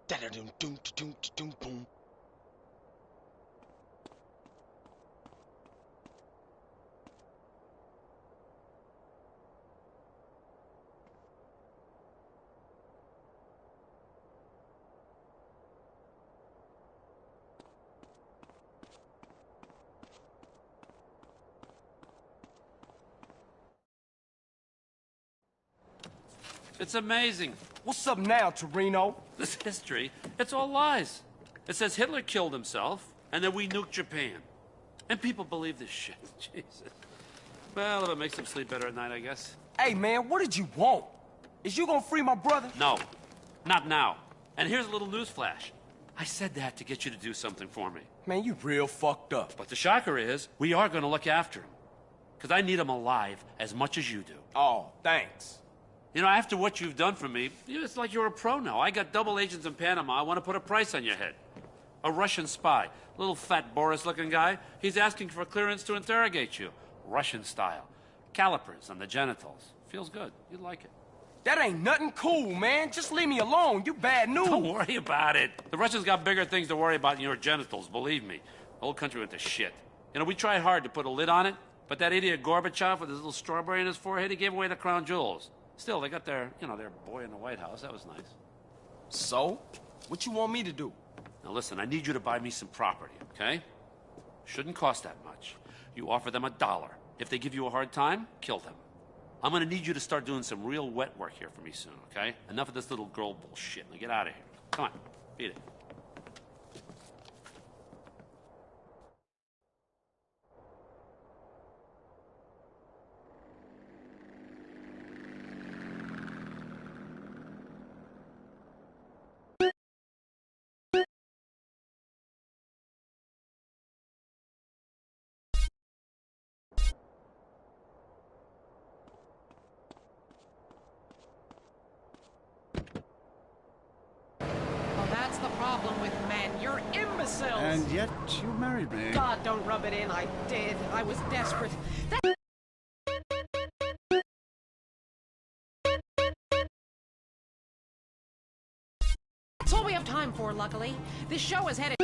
Da-da-dum-dum-dum-dum-dum-dum. It's amazing. What's up now, Torino? This history, it's all lies. It says Hitler killed himself, and then we nuked Japan. And people believe this shit. Jesus. Well, if it makes them sleep better at night, I guess. Hey, man, what did you want? Is you gonna free my brother? No, not now. And here's a little news flash. I said that to get you to do something for me. Man, you real fucked up. But the shocker is, we are gonna look after him. Because I need him alive as much as you do. Oh, thanks. You know, after what you've done for me, it's like you're a pro now. I got double agents in Panama. I want to put a price on your head. A Russian spy, little fat Boris-looking guy. He's asking for clearance to interrogate you. Russian style. Calipers on the genitals. Feels good. You'd like it. That ain't nothing cool, man. Just leave me alone. You bad news. Don't worry about it. The Russians got bigger things to worry about than your genitals, believe me. The whole country went to shit. You know, we tried hard to put a lid on it, but that idiot Gorbachev with his little strawberry in his forehead, he gave away the crown jewels. Still, they got their boy in the White House. That was nice. So? What you want me to do? Now listen, I need you to buy me some property, okay? Shouldn't cost that much. You offer them $1. If they give you a hard time, kill them. I'm gonna need you to start doing some real wet work here for me soon, okay? Enough of this little girl bullshit. Now get out of here. Come on, beat it. Problem with men. You're imbeciles. And yet you married me. God, don't rub it in. I did. I was desperate. That's all we have time for, luckily. This show is headed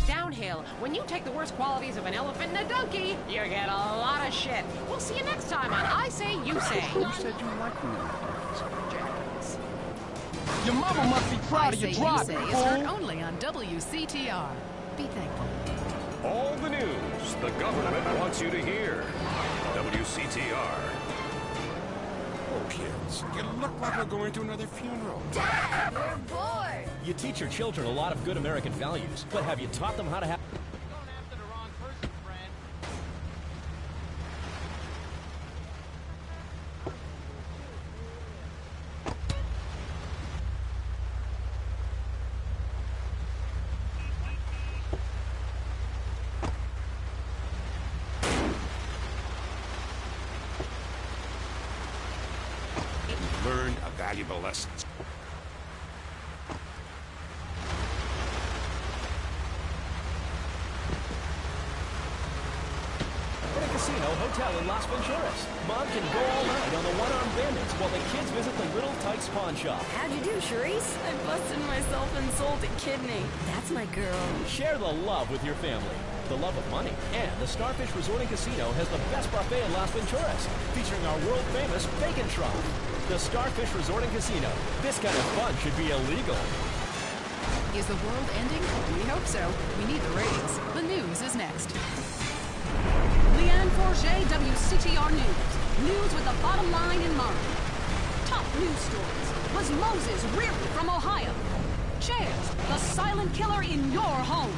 downhill. When you take the worst qualities of an elephant and a donkey, you get a lot of shit. We'll see you next time on I Say, You Say. You said you liked me. Jackals. Your mama must be proud of your driving, is heard only on WCTR. Be thankful. All the news the government wants you to hear. WCTR. Oh, kids, you look like we're going to another funeral. Dad, we're bored. You teach your children a lot of good American values, but have you taught them how to have... You're going after the wrong person, friend. Learn a valuable lesson. Casino Hotel in Las Venturas. Mom can go all night on the one-armed bandits while the kids visit the Little Tykes pawn shop. How'd you do, Charisse? I busted myself and sold a kidney. That's my girl. Share the love with your family, the love of money, and the Starfish Resort and Casino has the best buffet in Las Venturas, featuring our world-famous bacon trough. The Starfish Resort and Casino. This kind of fun should be illegal. Is the world ending? We hope so. We need the ratings. The news is next. Leanne Forget, WCTR News. News with the bottom line in mind. Top news stories. Was Moses really from Ohio? Chairs, the silent killer in your home.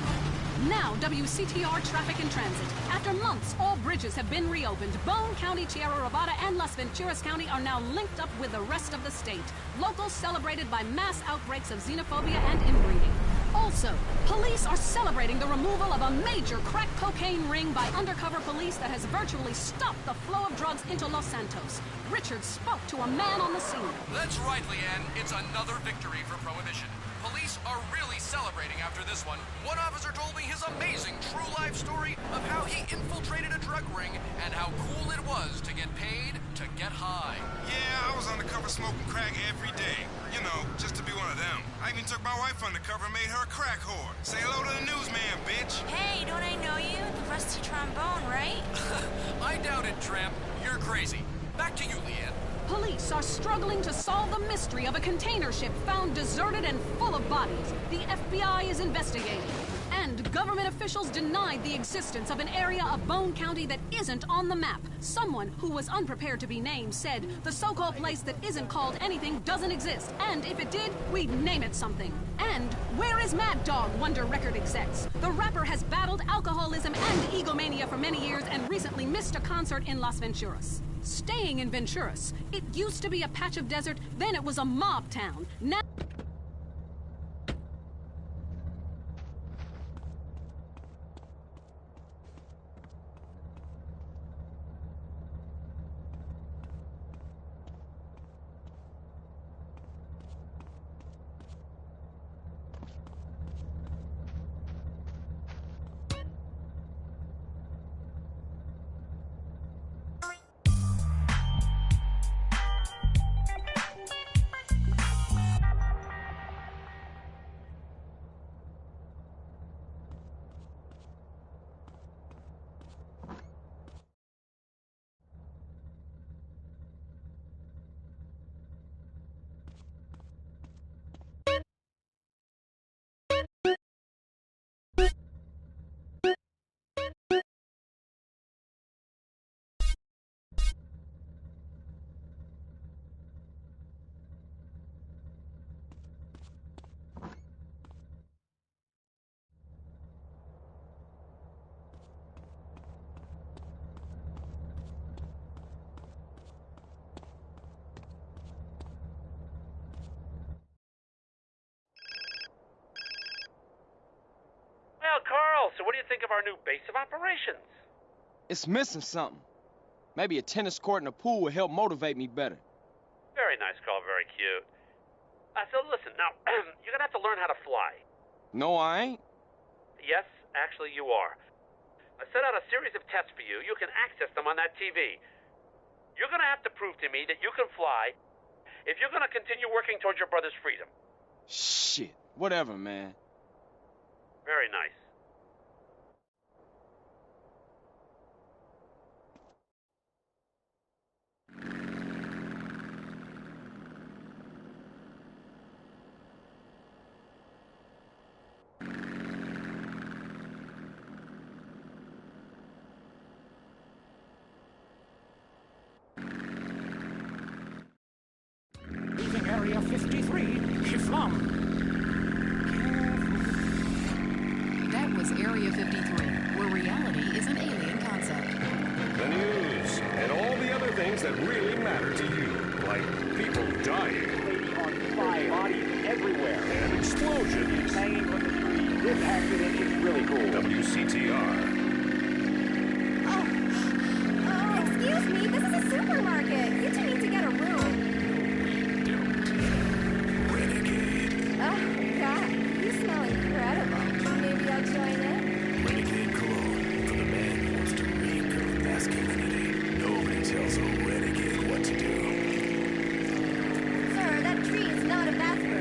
Now, WCTR Traffic and Transit. After months, all bridges have been reopened. Bone County, Tierra Nevada, and Las Venturas County are now linked up with the rest of the state. Locals celebrated by mass outbreaks of xenophobia and inbreeding. Also, police are celebrating the removal of a major crack cocaine ring by undercover police that has virtually stopped the flow of drugs into Los Santos. Richard spoke to a man on the scene. That's right, Leanne. It's another victory for Prohibition. Police are really celebrating after this one. One officer told me his amazing true life story of how he infiltrated a drug ring and how cool it was to get high. Yeah, I was undercover smoking crack every day. You know, just to be one of them. I even took my wife undercover and made her a crack whore. Say hello to the newsman, bitch. Hey, don't I know you? The rusty trombone, right? I doubt it, tramp. You're crazy. Back to you, Leanne. Police are struggling to solve the mystery of a container ship found deserted and full of bodies. The FBI is investigating. And government officials denied the existence of an area of Bone County that isn't on the map. Someone who was unprepared to be named said the so-called place that isn't called anything doesn't exist. And if it did, we'd name it something. And where is Mad Dog, wonder record execs? The rapper has battled alcoholism and egomania for many years and recently missed a concert in Las Venturas. Staying in Venturas, it used to be a patch of desert, then it was a mob town. Now Well, Carl, so what do you think of our new base of operations? It's missing something. Maybe a tennis court and a pool would help motivate me better. Very nice, Carl, very cute. So listen, now, you're gonna have to learn how to fly. No, I ain't. Yes, actually you are. I set out a series of tests for you. You can access them on that TV. You're gonna have to prove to me that you can fly if you're gonna continue working towards your brother's freedom. Shit. Whatever, man. Very nice. Leaving Area 53, Kiflam. That was Area 53, where reality is an alien concept. The news, and all the other things that really matter to you, like people dying. Lady on fire. Bodies everywhere. And explosions. Hanging from the tree. This accident is really cool. WCTR. Excuse me, this is a supermarket. You two need to get a room. Oh, God, you smell incredible. Maybe I'll join in. Renegade cologne for the man who wants to reek of masculinity. Nobody tells a renegade what to do. Sir, that tree is not a bathroom.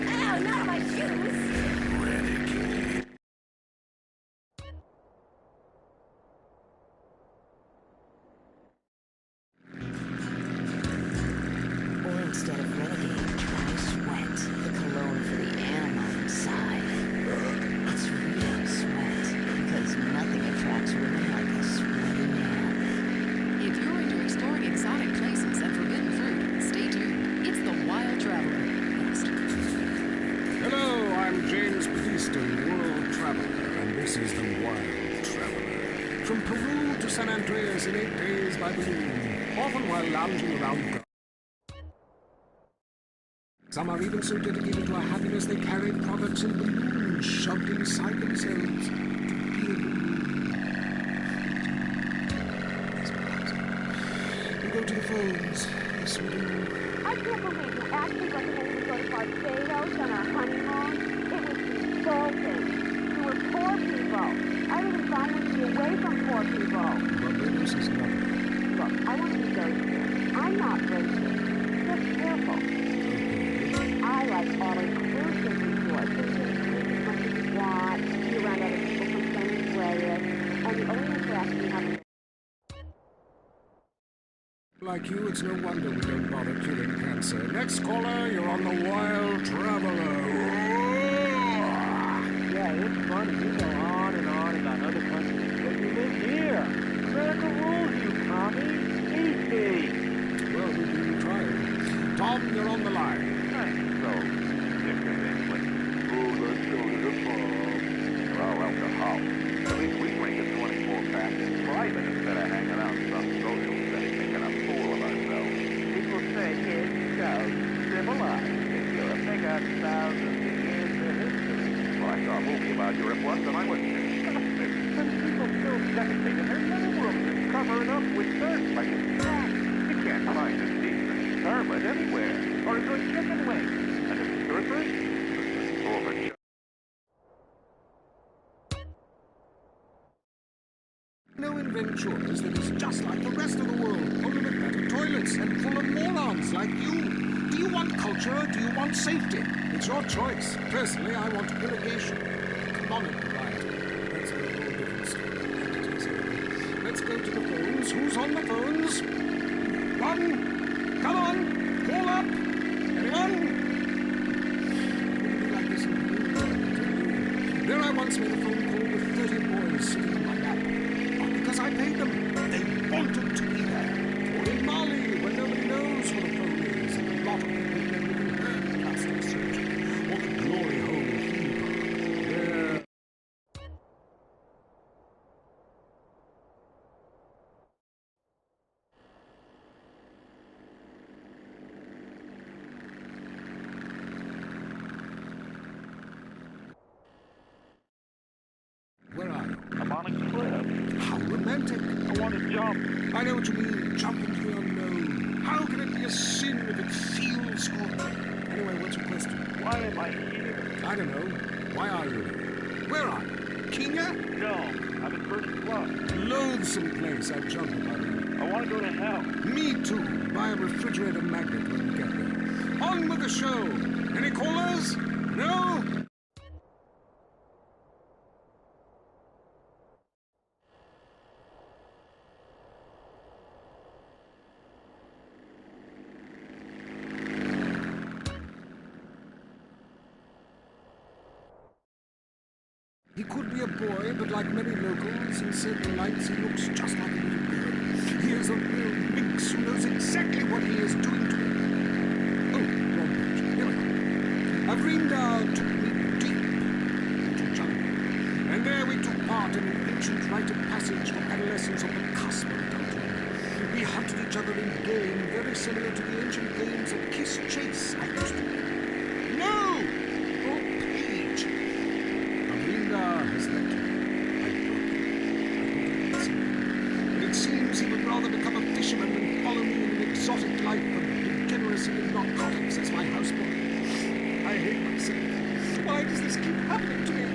Ow, not my shoes. Renegade. Or instead of renegade, try sweat, the cologne for the animal inside. It's real sweat, because nothing attracts women like a sweaty man. If you're into exploring exotic places and forbidden fruit, stay tuned. It's The Wild Traveler. Next. Hello, I'm James Prieston, world traveler, and this is The Wild Traveler. From Peru to San Andreas in 8 days by balloon, often while lounging around. Some are even so dedicated to our happiness they carry products in balloons shoved inside themselves to be a balloon. We go to the phones. Yes, we do. I can't believe you actually recommended we go to Barbados on our honeymoon. It was insulting. We were poor people. I would have found we'd be away from poor people. Barbados is lovely. actually have a... Like you, it's no wonder we don't bother curing cancer. Next caller, you're on the Wild Traveler. Yeah, it's funny. You go on and on about other countries, but you live here. America rules you, commie. Easy. Well, we've been trying. Tom, you're on the line. Thanks, so. Different English. Oh, let's go to the pub. Or else the house. At least we drink a 24-pack in private instead of hanging out in some social setting making a fool of ourselves. People say it's so civilized. If you're a figure thousands of years of history. Well, I saw a movie about Europe once and I was disgusted. When people still defecating their living rooms and covering up with dirt like it's cat. You can't find a decent toilet anywhere. Or a good chicken wing. And if it's surfers, over. No Venturas that is just like the rest of the world, only with better toilets and full of morons like you. Do you want culture or do you want safety? It's your choice. Personally, I want irrigation. Economic variety. That's a whole different story. Let's go to the phones. Who's on the phones? One! Come on! Call up! Anyone? Wouldn't be like this in Peru, I can tell you. There I once made a phone call with 30 boys sitting on my lap. Because I paid them. They wanted to be there. Or in Mali, where nobody knows what a phone is, and a lot of people never even heard plastic surgery. Or the glory hole theme park. There. Where are you? I'm on a cliff. How romantic. I want to jump. I know what you mean. Jump into the unknown. How can it be a sin if it feels good? Anyway, what's your question? Why am I here? I don't know. Why are you here? Where are you? Kenya? No, I'm in first class. Loathsome place. I'd jump if I were you. I want to go to hell. Me too. Buy a refrigerator magnet when we get there. On with the show. Any callers? No? He could be a boy, but like many locals, in certain lights he looks just like a little girl. He is a real minx who knows exactly what he is doing to him. Oh, wrong page. Here we go. Avrinda took me deep into jungle, and there we took part in an ancient rite of passage for adolescents on the cusp of adulthood. We hunted each other in game very similar to the ancient games of kiss chase I used to play. No! Oh, page! Has left me. I couldn't listen. But it seems he would rather become a fisherman than follow me in an exotic life of degeneracy and narcotics as my houseboy. I hate myself. Why does this keep happening to me?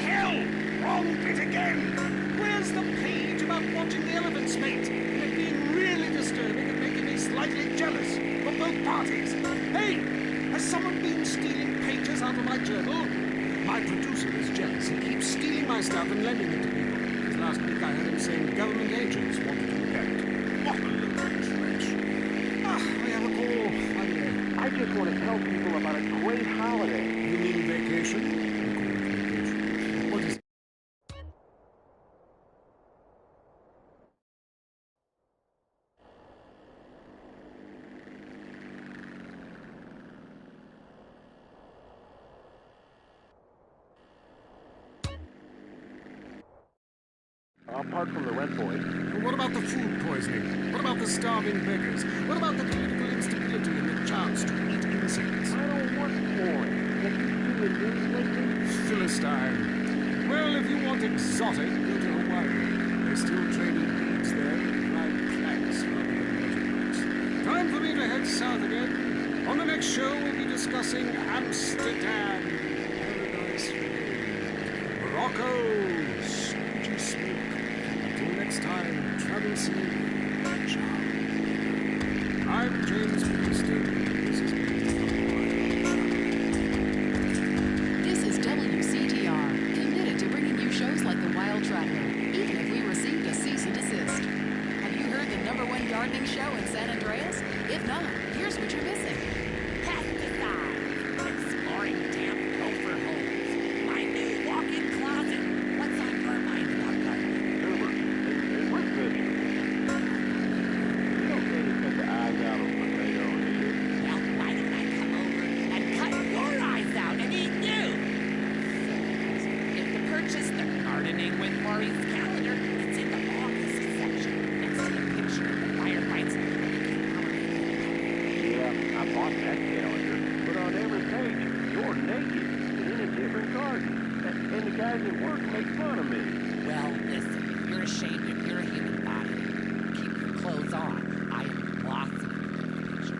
Hell! Wrong bit again! Where's the page about watching the elephants mate? And it being really disturbing and making me slightly jealous of both parties. Hey! Has someone been stealing pages out of my journal? My producer is jealous. He keeps stealing my stuff and lending it to people. Because last week I heard him saying government agents wanted to look at it. What a load of trash. Ah, I have a call. Finally. I just want to tell people about a great holiday. You mean vacation? You call it vacation. What is it? Apart from the rent boys. What about the food poisoning? What about the starving beggars? What about the political instability and the chance to eat insects? I don't want boys. Have you seen the news lately? Philistine. Well, if you want exotic, go to Hawaii. They're still trading beads there and ride planks rather than motorbikes. Time for me to head south again. On the next show, we'll be discussing Amsterdam. Paradise Rain. Morocco. Spongy smoke. Until next time, travel safe. Ciao. I'm James Winston. This has been This is WCTR, committed to bringing you shows like The Wild Traveler, even if we received a gardening show in San Andreas? If not, here's what you're missing. Pesticides. Exploring damp gopher holes. My new walk-in closet. What's on your mind about gardening? Tumors and root vegetables. You don't say to cut the eyes out of a potato and eat it. Well, why didn't I come over and cut your eyes out and eat you? If you purchase the Gardening with Maurice calendar, it's in the August section, next to the picture of the firefights and the Yeah, I bought that calendar, but on every page, you're naked and in a different garden. And the guys at work make fun of me. Well, listen, if you're ashamed of your human body, keep your clothes on. I am blossoming in the picture.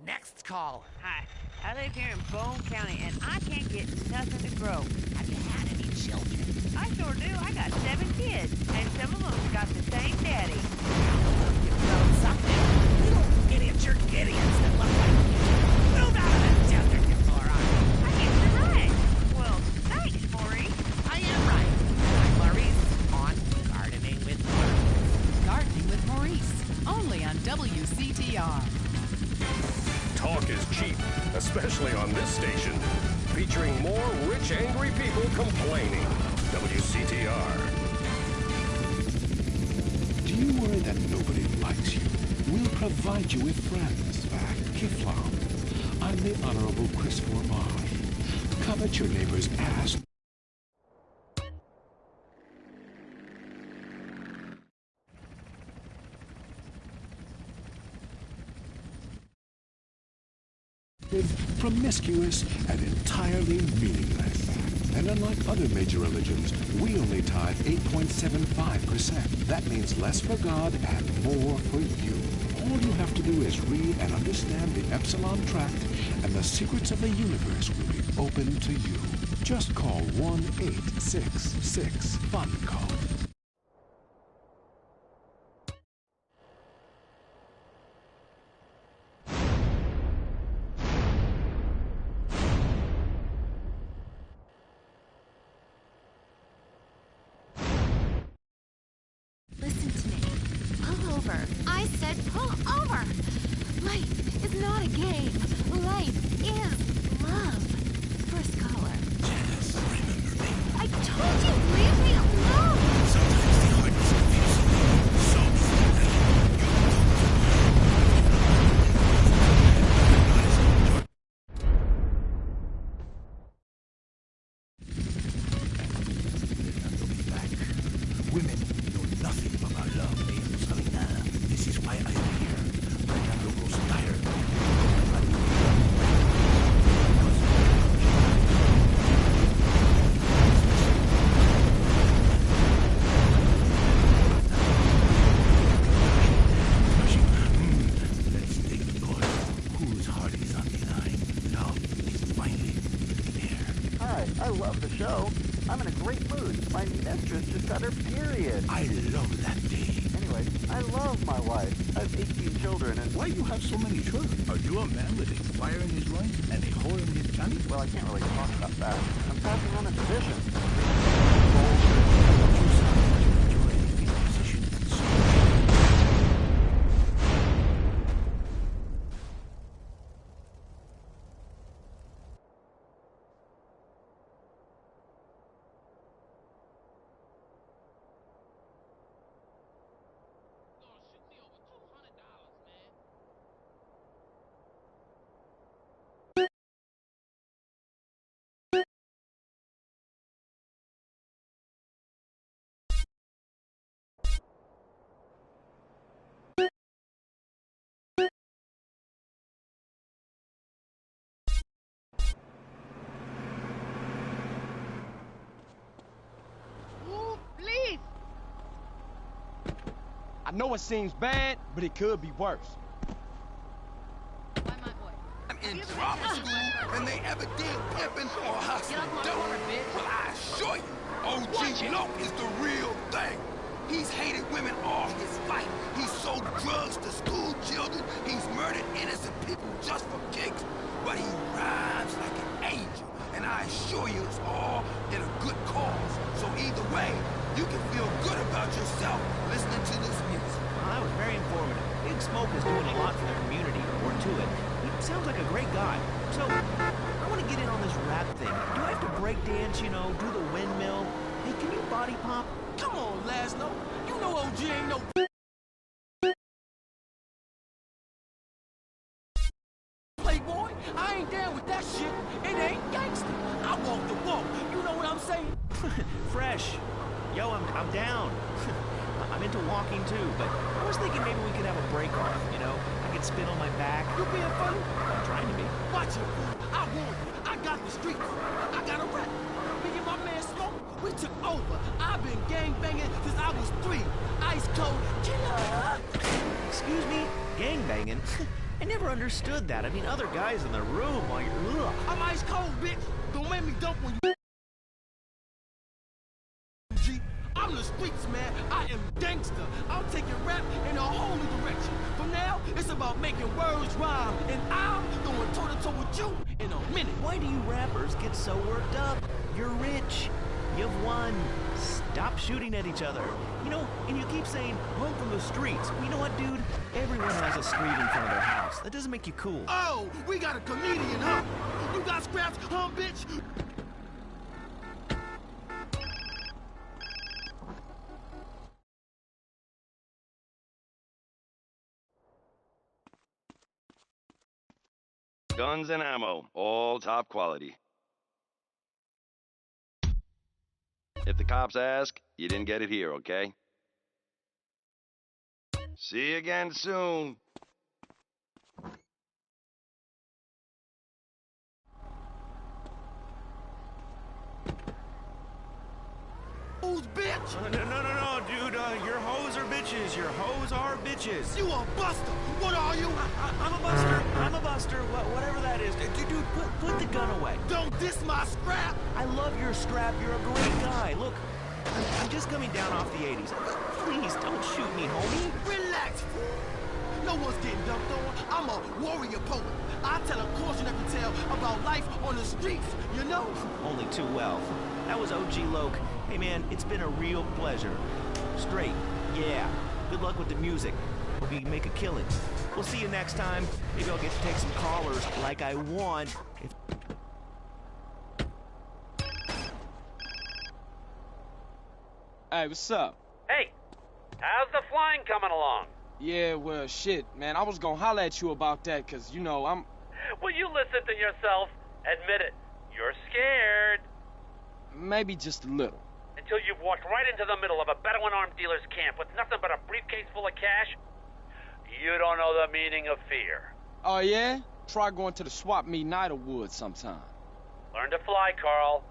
Next caller. Hi, I live here in Bone County, and I can't get nothing to grow. Have you had any children? I sure do. I got 7 kids, and some of them got the same daddy. You grown something. Little miniature Gideons that look like you. Move out of the desert, you moron. I guess you're right. Well, thanks, Maurice. I am right. I'm Maurice on Gardening with Maurice. Gardening with Maurice, only on WCTR. Talk is cheap, especially on this station. Featuring more rich, angry people complaining. WCTR. Do you worry that nobody likes you? We'll provide you with friends at Kiflam. I'm the Honorable Chris Formage. Covet your neighbor's ass. Promiscuous and entirely meaningless. And unlike other major religions, we only tithe 8.75%. That means less for God and more for you. All you have to do is read and understand the Epsilon Tract, and the secrets of the universe will be open to you. Just call 1-866-FUN-CALL. Listen to me. Pull over. I said pull over. Life is not a game. Life is love. First caller. Janice, remember me. I told you, leave me alone. Sometimes the heart is confusing. So women know nothing about love, Salina. This is why I am here. Fernando grows tired. Let's take the course. Whose heart is on the line? Love is finally there. Hi, I love the show. I'm in a great mood. My mistress just got her period. I love that day. Anyway, I love my wife. I have 18 children and... Why you have so many children? Are you a man with a fire in his loins and a hole in his tummy? Well, I can't really talk about that. I'm passing on a tradition. Please. I know it seems bad, but it could be worse. Why my boy? I'm in drama school, and they ever did pimping or hustling dope. Well, I assure you, OG Loc is the real thing. He's hated women all his life. He's so sold drugs to school children. He's murdered innocent people just for kicks. But he rhymes like an angel. And I assure you it's all in a good cause. So either way, you can feel good about yourself listening to this music. Well, that was very informative. Big Smoke is doing a lot for the community, or to it. He sounds like a great guy. So, I want to get in on this rap thing. Do I have to break dance, you know, do the windmill? Hey, can you body pop? Come on, Laszlo. You know OG ain't no... Playboy, I ain't down with that shit. It ain't gangster. I walk the walk. You know what I'm saying? Fresh. Yo, I'm down. I'm into walking too, but I was thinking maybe we could have a break off, you know? I could spin on my back. You being funny? I'm trying to be. Watch it, fool. I warned you. I got the streets. I got a rap. Me and my man Smoke, we took over. I've been gang banging since I was 3. Ice cold killer. Excuse me? Gang banging? I never understood that. I mean, other guys in the room while you're... Ugh. I'm ice cold, bitch. Don't make me dump on you. G, I'm the streets, man. I am gangster. I'm taking rap in a whole new direction. From now, it's about making words rhyme. And I'm going toe-to-toe with you in a minute. Why do you rappers get so worked up? You're rich. You've won. Stop shooting at each other. You know, and you keep saying, home from the streets. Well, you know what, dude? Everyone has a street in front of their house. That doesn't make you cool. Oh, we got a comedian, huh? You got scraps, huh, bitch? Guns and ammo, all top quality. If the cops ask, you didn't get it here, okay? See you again soon. Who's bitch? No, dude. Your hoes are bitches. Your hoes are bitches. You a buster. What are you? I'm a buster. I'm a buster. Whatever that is. Dude, put the gun away. Don't diss my scrap. I love your scrap. You're a great guy. Look, I'm just coming down off the 80s. Please, don't shoot me, homie. Relax, fool. No one's getting dumped on. I'm a warrior poet. I tell a cautionary tale about life on the streets, you know? Only too well. That was OG Loke. Hey, man, it's been a real pleasure. Straight, yeah. Good luck with the music. Hope you can make a killing. We'll see you next time. Maybe I'll get to take some callers like I want. Hey, what's up? Hey, how's the flying coming along? Yeah, well, shit, man. I was gonna holler at you about that, cause, you know, I'm... Will you listen to yourself? Admit it. You're scared. Maybe just a little. Until you've walked right into the middle of a Bedouin armed dealer's camp with nothing but a briefcase full of cash. You don't know the meaning of fear. Oh, yeah? Try going to the swap meet in Idlewood sometime. Learn to fly, Carl.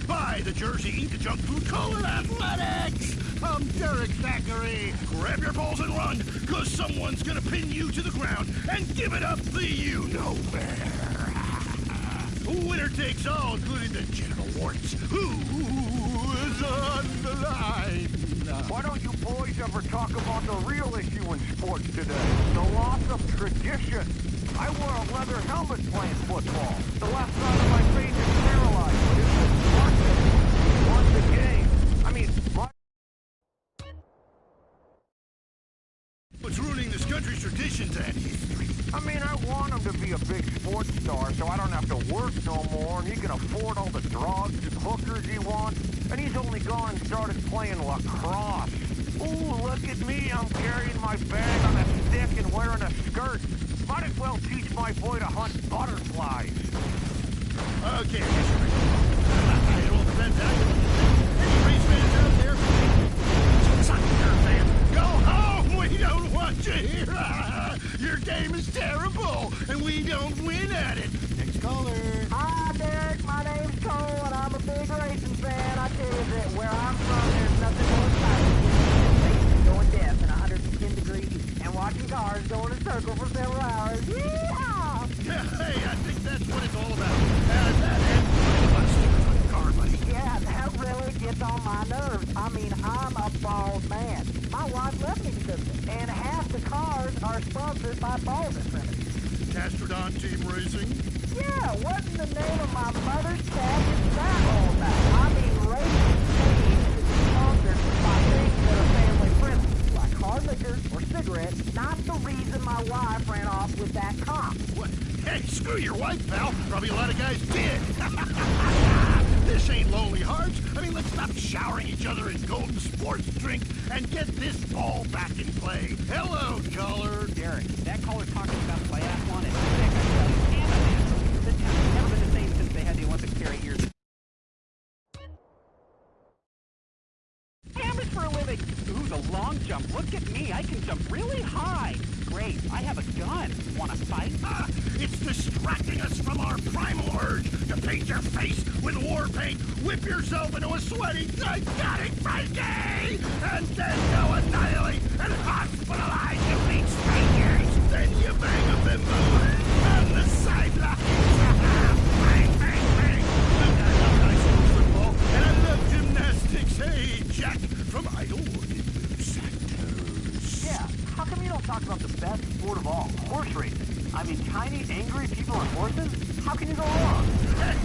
Buy the jersey, eat the junk food, call it athletics! I'm Derek Thackeray. Grab your balls and run, cause someone's gonna pin you to the ground and give it up the you-know-where. Winner takes all, including the genital warts. Who is on the line? Why don't you boys ever talk about the real issue in sports today? The loss of tradition. I wore a leather helmet playing football. The left side of my face is paralyzed, but it's just watch the game. I mean, what's ruining this country's traditions and history? I mean, I want him to be a big sports star so I don't have to work no more and he can afford all the drugs and hookers he wants. And he's only gone and started playing lacrosse. Ooh, look at me. I'm carrying my bag on a stick and wearing a skirt. Might as well teach my boy to hunt butterflies. Okay, it all depends on any race fans out there. Soccer fans, go home! We don't want you here! Your game is terrible, and we don't win at it! Next caller. Hi, Derek. My name's Cole, and I'm a big racing fan. I tell you that where I'm from, there's nothing more exciting than racing going death in 110 degrees. And watching cars go in a circle for several hours. Yeehaw! Yeah, hey, I think that's what it's all about. That and busting on car money. Yeah, that really gets on my nerves. I mean, I'm a bald man. My wife left me because of it. And half the cars are sponsored by baldness remedies. Castrodon Team Racing? Yeah, what in the name of my mother's cat is that all about? I mean, racing teams is sponsored by things that are family friendly, like hard liquor or cigarettes, not the reason my wife ran off with that cop. What? Hey, screw your wife, pal. Probably a lot of guys did. This ain't Lonely Hearts. I mean, let's stop showering each other in golden sports drink and get this ball back in play. Hello, caller. Derek, that caller talking about triathlon is sick. The town's never been the same since they had the Olympics here 8 years ago. Hammers for a living. Ooh, the long jump. Look at me. I can jump really high. Great. I have a gun. Want to fight? It's distracting us from our primal urge to paint your face with war paint, whip yourself into a sweaty, gigantic Frankie, and then go annihilate and hospitalize you meet strangers. Then you bang a bimbo on the sideline. Bang, bang, bang. Look, I love high school football, and I love gymnastics. Hey, Jack from Idlewood in Los Santos. Yeah, how come you don't talk about the best sport of all, horse racing? I mean, tiny, angry people on horses? How can you go wrong?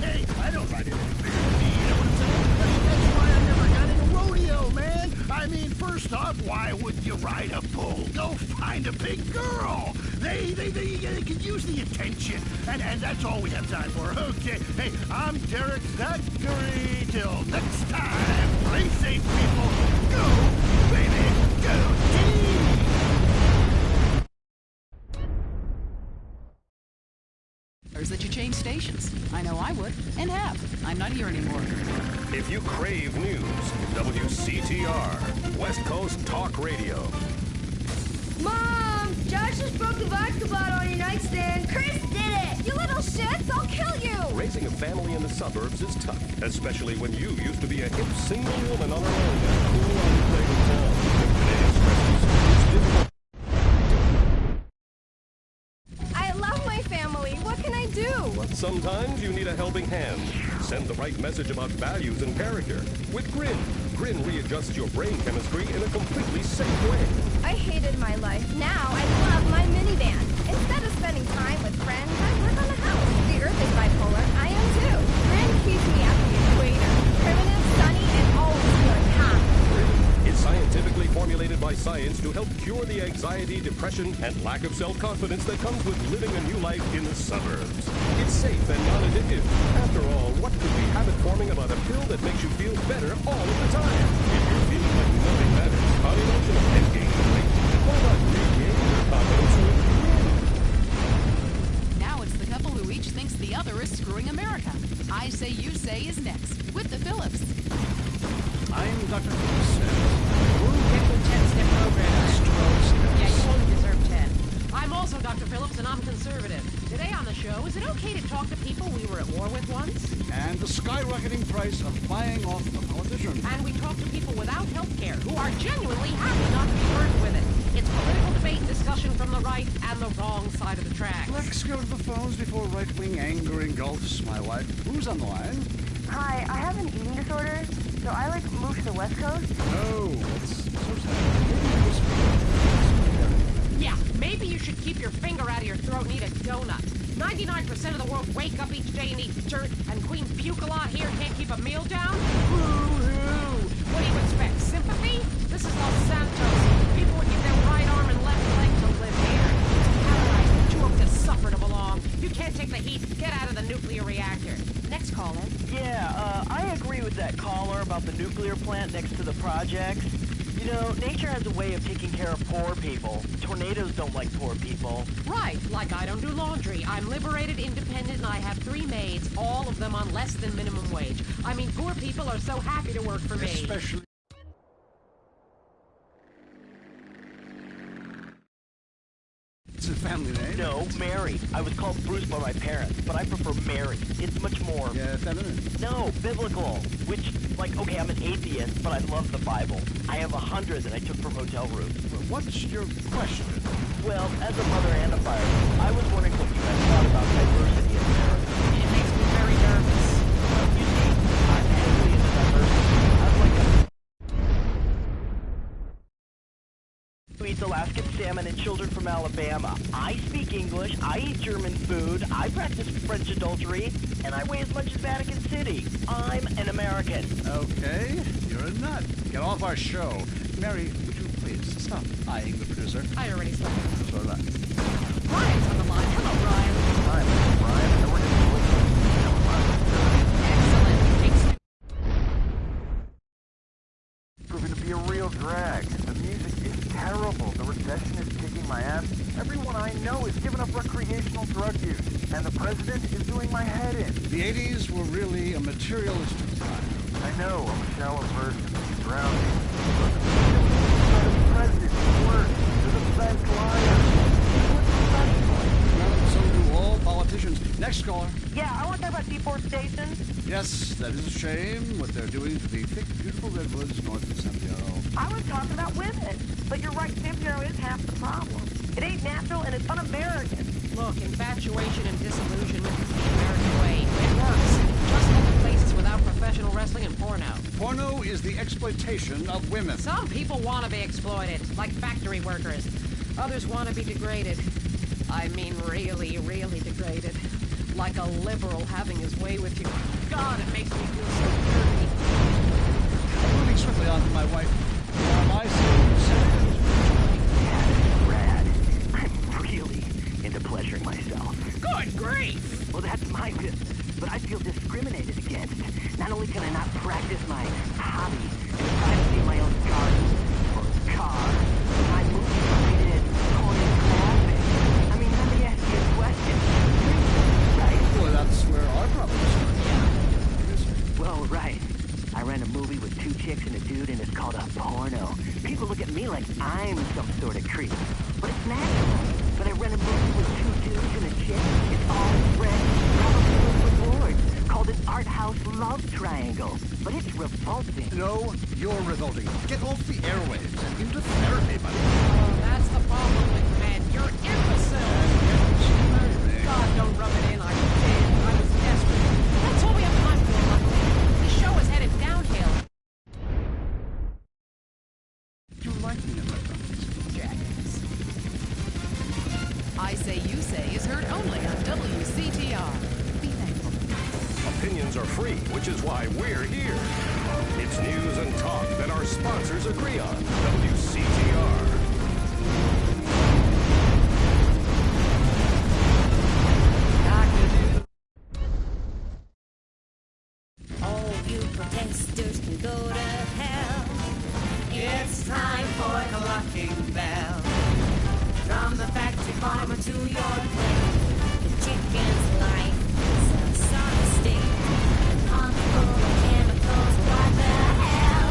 Hey, I don't ride anything bigger than me, you know what I'm saying? I mean, that's why I never got in a rodeo, man. I mean, first off, why would you ride a bull? Go find a big girl. They could use the attention, and that's all we have time for. Okay, hey, I'm Derek Thackeray. Till next time, play safe, people. Go, baby, go team! That you change stations. I know I would, and have. I'm not here anymore. If you crave news, WCTR, West Coast Talk Radio. Mom! Josh just broke the vodka bottle on your nightstand. Chris did it! You little shits! I'll kill you! Raising a family in the suburbs is tough, especially when you used to be a hip single woman on her own and cool, unplayed ball. Today's stresses, it's difficult. Sometimes you need a helping hand. Send the right message about values and character. With Grin. Grin readjusts your brain chemistry in a completely safe way. I hated my life. Now I love my minivan. Instead of spending time with friends, I work on the house. The Earth is bipolar. I am too. Grin keeps me at the equator. Primitive, sunny, and always feeling happy. It's scientifically formulated by science to help cure the anxiety, depression, and lack of self-confidence that comes with living a new life in the suburbs. It's safe and non-addictive. After all, what could be habit-forming about a pill that makes you feel better all of the time? If you're feeling like nothing matters, how emotional and gain weight, why not regain your confidence with Grin? Now it's the couple who each thinks the other is screwing America. I Say You Say is next, with the Phillips. I'm Dr. Phillips. We'll get the 10-step program. Yeah, you only deserve 10. I'm also Dr. Phillips, and I'm conservative. Today on the show, is it okay to talk to people we were at war with once? And the skyrocketing price of buying off a politician. And we talk to people without health care who are genuinely happy not to be burdened with it. It's political debate and discussion from the right and the wrong side of the tracks. Let's go to the phones before right-wing anger engulfs my wife. Who's on the line? Hi, I have an eating disorder, so I like moved to the West Coast. Oh, that's so sad. Yeah, maybe you should keep your finger out of your throat and eat a donut. 99% of the world wake up each day and eat dirt, and Queen Puke-a-Lot here can't keep a meal down? Boo-hoo! What do you expect, sympathy? This is Los Santos. People would give their right arm and left leg to live here. It's paradise, but you have to suffer to belong. You can't take the heat. Get out of the nuclear reactor. Next caller. Yeah, I agree with that caller about the nuclear plant next to the projects. You know, nature has a way of taking care of poor people. Tornadoes don't like poor people. Right, like I don't do laundry. I'm liberated, independent, and I have 3 maids, all of them on less than minimum wage. I mean, poor people are so happy to work for me. Especially... It's a family name? No, Mary. I was called Bruce by my parents, but I prefer Mary. It's much more... Yeah, feminine. No, biblical. Which, like, okay, I'm an atheist, but I love the Bible. I have 100 that I took from hotel rooms. What's your question? Well, as a mother and a fireman, I was wondering what you guys thought about diversity in America. It makes me very nervous. You see, I'm heavily into diversity. I'd like to eat Alaskan salmon and children from Alabama. I speak English, I eat German food, I practice French adultery, and I weigh as much as Vatican City. I'm an American. Okay, you're a nut. Get off our show. Mary, would you please stop eyeing the producer? I already saw it. So did I. Ryan's on the line. Hello, Ryan. Hi, Mr. Brian. I work Excellent. Proving to be a real drag. The music is terrible. The recession is kicking my ass. Everyone I know is giving up recreational drug use. And the president is doing my head in. The 80s were really a materialistic time. I know, I'm a shallow version of drowning. But the president is worse. They're the best liars. Well, so do all politicians. Next caller. Yeah, I want to talk about deforestation. Yes, that is a shame, what they're doing to the thick, beautiful redwoods north of San Diego. I was talking about women. But you're right, San Diego is half the problem. It ain't natural and it's un-American. Look, infatuation and disillusionment is the American way. It works. Just look at places without professional wrestling and porno. Porno is the exploitation of women. Some people want to be exploited, like factory workers. Others want to be degraded. I mean really, really degraded. Like a liberal having his way with you. God, it makes me feel so dirty. Moving swiftly on to my wife. I Rad. I'm really into pleasuring myself. Good grief! Well, that's my business, but I feel discriminated against. Not only can I not practice my hobby in the privacy of my own garden or car, but my movie is rated as pornographic. I mean, let me ask you a question. Right? Well, that's where our problem starts. Well, right. I ran a movie with 2 chicks and a dude, and it's called a porno. People look at me like I'm some sort of creep, but it's natural. But I ran a movie with 2 dudes and a chick. It's all spread, probably with rewards, called an art house love triangle. But it's revolting. No, you're revolting. Get off the airwaves and into therapy, buddy. Oh, that's the problem with men. You're imbeciles. God, don't rub it in. I did. I was desperate. That's all we have time for, luckily. The show is headed downhill. You like me in that Jackass. I Say You Say is heard only on WCTR. Be thankful. Opinions are free, which is why we're here. It's news and talk that our sponsors agree on. WCTR. All you protesters can go to hell. It's time for Clucking Bell. From the factory farmer to your plate, the chicken's life is a sorry state. The pump full of chemicals, what the hell?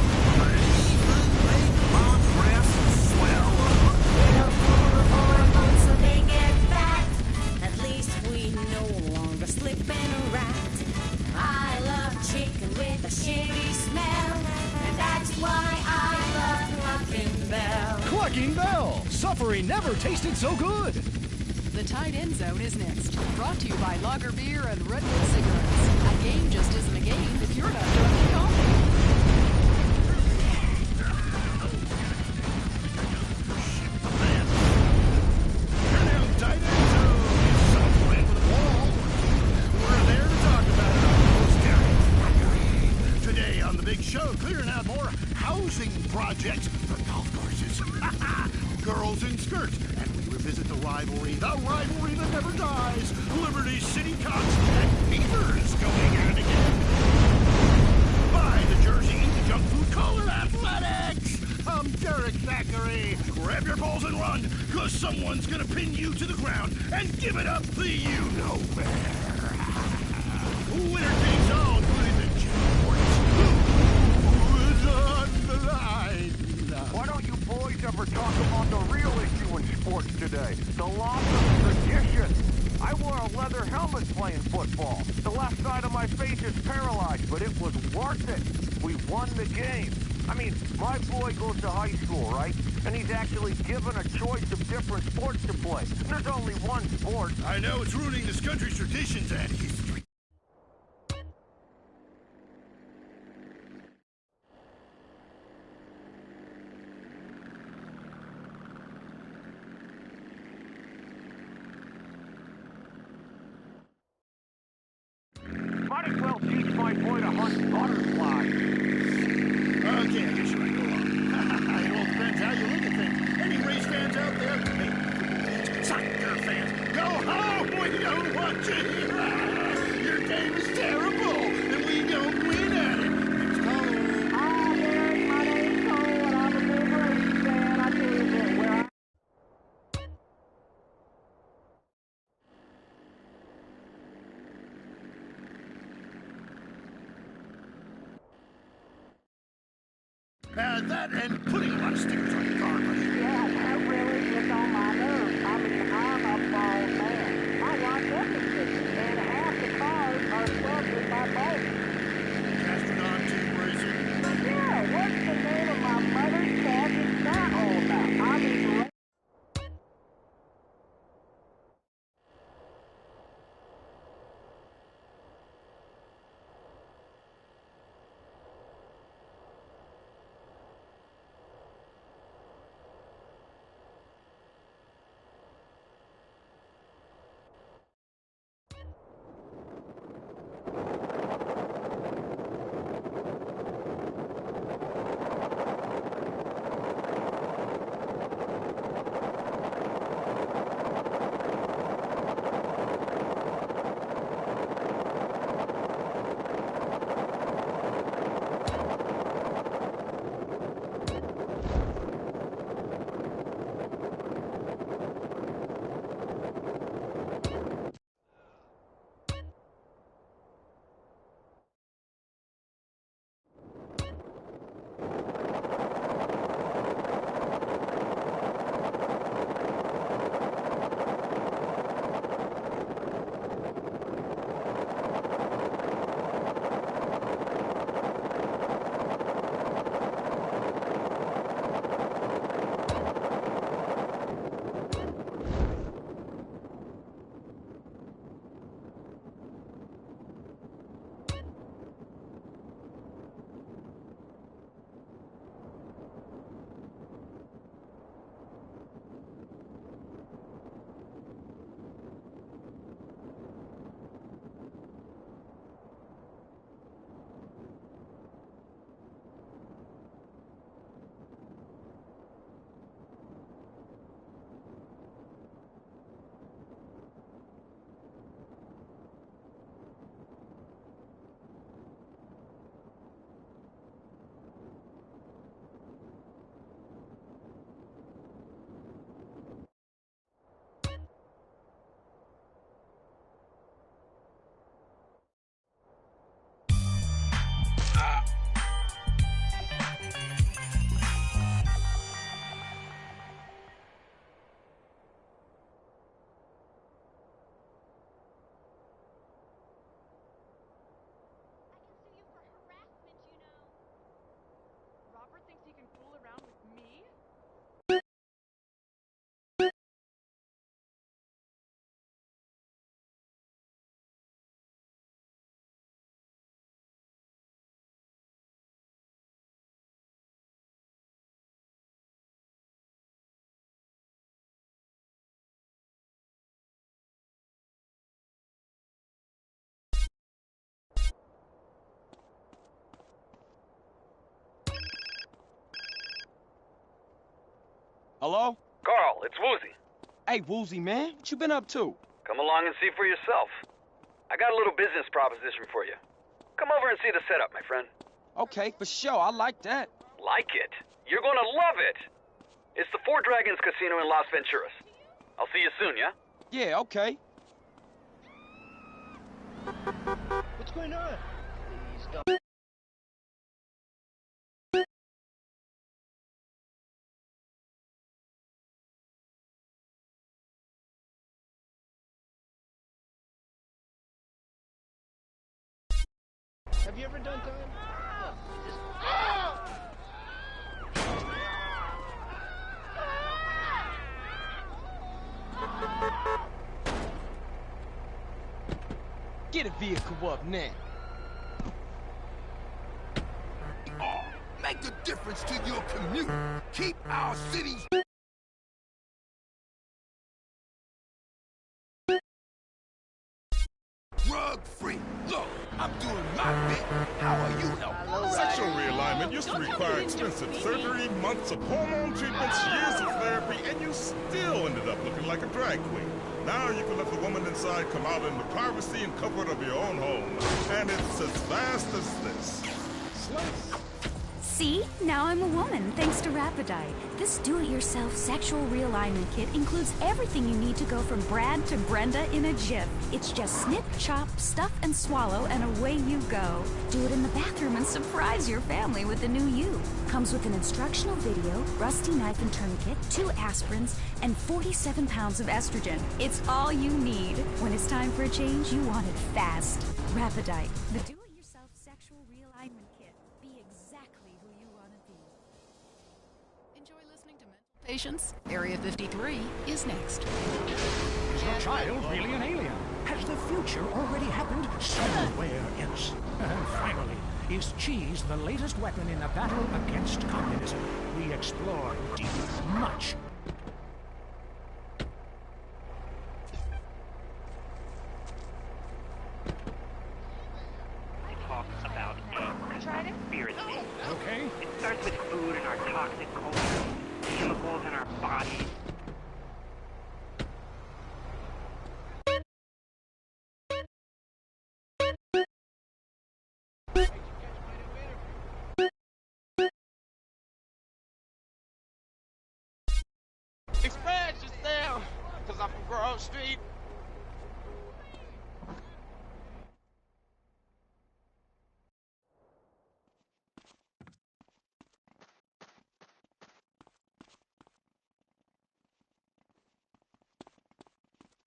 Little full of hormones so they get fat. At least we no longer slip in a rat. I love chicken with a shitty smell, and that's why I love Clucking Bell. Clucking Bell! Suffering never tasted so good! The Tight End Zone is next. Brought to you by Lager Beer and Redwood Cigarettes. A game just isn't a game if you're not drinking coffee. Today on the big show, clearing out more housing projects for golf courses. Girls in skirts, and we revisit the rivalry that never dies. Liberty City Cops and Beavers going at it again. By the Jersey Eat the Junk Food Caller Athletics. I'm Derek Thackeray. Grab your balls and run, cause someone's gonna pin you to the ground and give it up the you-know-where. Winner takes all, including the G-Sports. Who's on the line? Why don't you boys ever talk about the real issue in sports today? The loss of tradition. I wore a leather helmet playing football. The left side of my face is paralyzed, but it was worth it. We won the game. I mean, my boy goes to high school, right? And he's actually given a choice of different sports to play. There's only one sport. I know it's ruining this country's traditions and history. Might as well teach my boy to hunt butterflies. Okay, I guess you're right. Go on. It all depends how you look at things. Any race fans out there? Hey, football fans, soccer fans, go home! We don't want you here! Your game is terrible, and we don't win at it! Next caller. Hi, Derek. My name's Cole, and I'm a big racing fan. I tell you what, where I... That and putting a lot of stickers on your car, buddy. Yeah, that really gets on my nerves. I mean, I'm a bald man. I watch everything, and half the cars are sponsored by bowling. Astronaut team racing. Yeah, what's the name of my mother's cat? Is that all about? I mean, Hello? Carl, it's Woozy. Hey, Woozy, man. What you been up to? Come along and see for yourself. I got a little business proposition for you. Come over and see the setup, my friend. Okay, for sure. I like that. Like it? You're gonna love it! It's the Four Dragons Casino in Las Venturas. I'll see you soon, yeah? Yeah, okay. What's going on? Please don't. Have you ever done time? get a vehicle up now. Make a difference to your commute. Keep our cities drug-free. Look, I'm doing my bit. How are you helping? Sexual realignment used to require expensive surgery, months of hormone treatments, years of therapy, and you still ended up looking like a drag queen. Now you can let the woman inside come out in the privacy and comfort of your own home. And it's as vast as this. See? Now I'm a woman, thanks to Rapidite. This do-it-yourself sexual realignment kit includes everything you need to go from Brad to Brenda in a jiff. It's just snip, chop, stuff, and swallow, and away you go. Do it in the bathroom and surprise your family with the new you. Comes with an instructional video, rusty knife and tourniquet, 2 aspirins, and 47 pounds of estrogen. It's all you need. When it's time for a change, you want it fast. Rapidite, the do-it-yourself sexual realignment kit. Be exactly who you want to be. Enjoy listening to Mental Patients? Area 53 is next. Is your child really an alien? Has the future already happened somewhere else? And finally, is cheese the latest weapon in the battle against communism? We explore deep, much. Talks about a conspiracy. Okay. It starts with food and our toxic culture, chemicals in our bodies. Express yourself, cause I'm from Grove Street.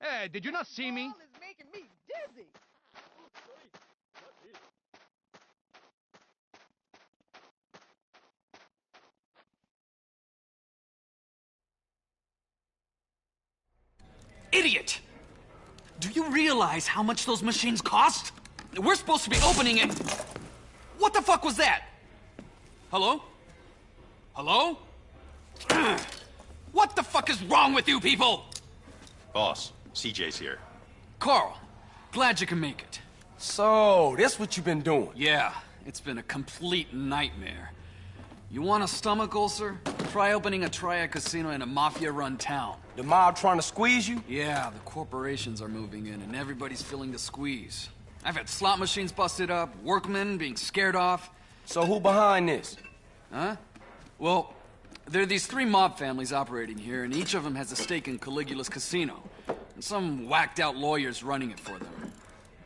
Hey, did you not see me? It's making me dizzy. Idiot! Do you realize how much those machines cost? We're supposed to be opening it. What the fuck was that? Hello? Hello? What the fuck is wrong with you people? Boss, CJ's here. Carl, glad you can make it. So, that's what you've been doing? Yeah, it's been a complete nightmare. You want a stomach ulcer? Try opening a triad casino in a mafia-run town. The mob trying to squeeze you? Yeah, the corporations are moving in and everybody's feeling the squeeze. I've had slot machines busted up, workmen being scared off. So who behind this? Huh? Well, there are these 3 mob families operating here, and each of them has a stake in Caligula's casino. And some whacked-out lawyer's running it for them.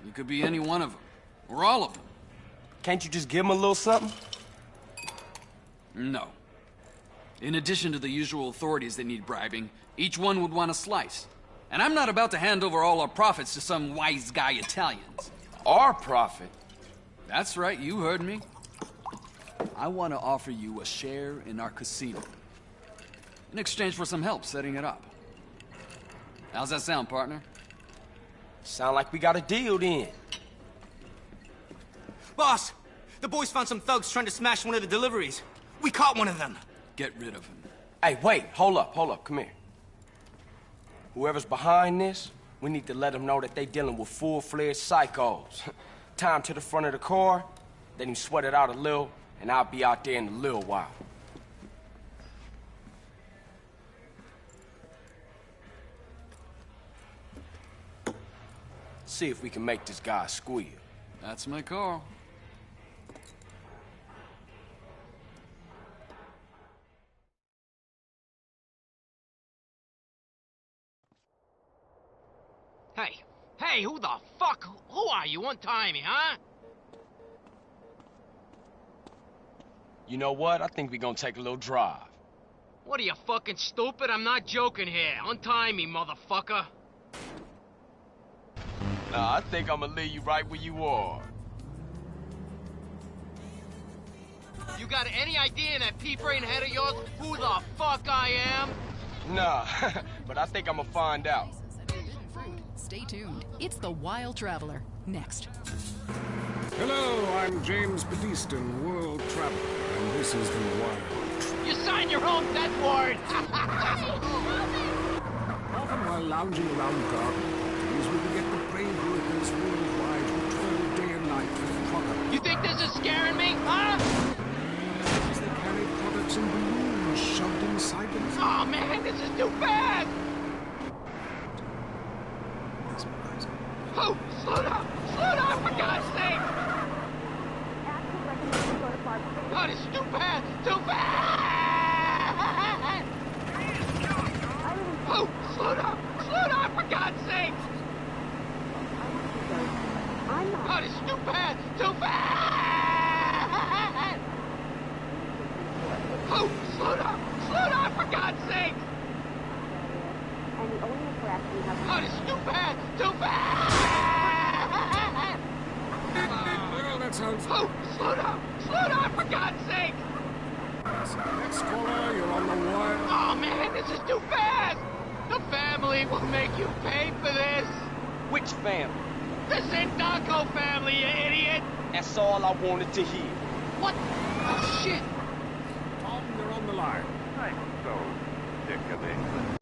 You could be any one of them, or all of them. Can't you just give them a little something? No. In addition to the usual authorities that need bribing, each one would want a slice. And I'm not about to hand over all our profits to some wise guy Italians. Our profit? That's right, you heard me. I want to offer you a share in our casino. In exchange for some help setting it up. How's that sound, partner? Sound like we got a deal then. Boss, the boys found some thugs trying to smash one of the deliveries. We caught one of them. Get rid of him. Hey, wait, hold up, come here. Whoever's behind this, we need to let them know that they dealing with full-fledged psychos. Tie them to the front of the car, let him sweat it out a little, and I'll be out there in a little while. See if we can make this guy squeal. That's my call. Hey, who the fuck? Who are you? Untie me, huh? You know what? I think we're gonna take a little drive. What are you, fucking stupid? I'm not joking here. Untie me, motherfucker. Nah, I think I'm gonna leave you right where you are. You got any idea in that pea-brain head of yours who the fuck I am? Nah, but I think I'm gonna find out. Stay tuned. It's The Wild Traveler. Next. Hello, I'm James Badiston, world traveler, and this is the Wild Traveler. You signed your own death warrant! Often while lounging around garden parties, we can get the brave workers worldwide who toil day and night for the product. You think this is scaring me, huh? As they carry products in balloons shoved inside them. Oh man, this is too fast! Oh, slow down! Slow down, for God's sake! Oh, this is too fast! Too fast! Oh, slow down! Slow down, for God's sake! Oh, this is too fast! Too fast! Oh, slow down! Slow down, for God's sake! Oh, this is too fast! Too fast! Well, that sounds... Oh, slow down! Slow down, for God's sake! Next caller, you're on the wire. Oh, man, this is too fast! The family will make you pay for this! Which family? The Sindaco family, you idiot! That's all I wanted to hear. What? Oh, shit! Tom, you're on the line. I'm so sick of England.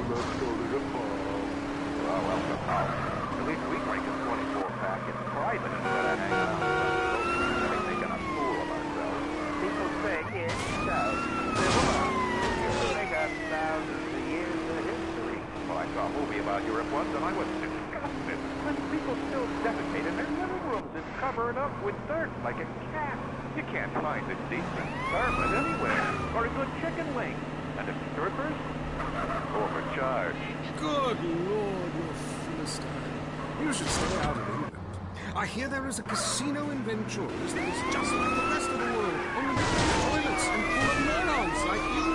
Let's go to the pub. Well, the pub. At least we drink a 24-pack in private instead of hanging out and making a fool of ourselves. People say it's so civilized. They got thousands of years of history. Well, I saw a movie about Europe once, and I was disgusted. When people still defecate in their living rooms and cover it up with dirt like a cat. You can't find a decent servant anywhere, or a good chicken wing. And if strippers? Overcharged. Good Lord, you Philistine. You should stay out of England. I hear there is a casino in Ventures that is just like the rest of the world, only with toilets and full of morons like you.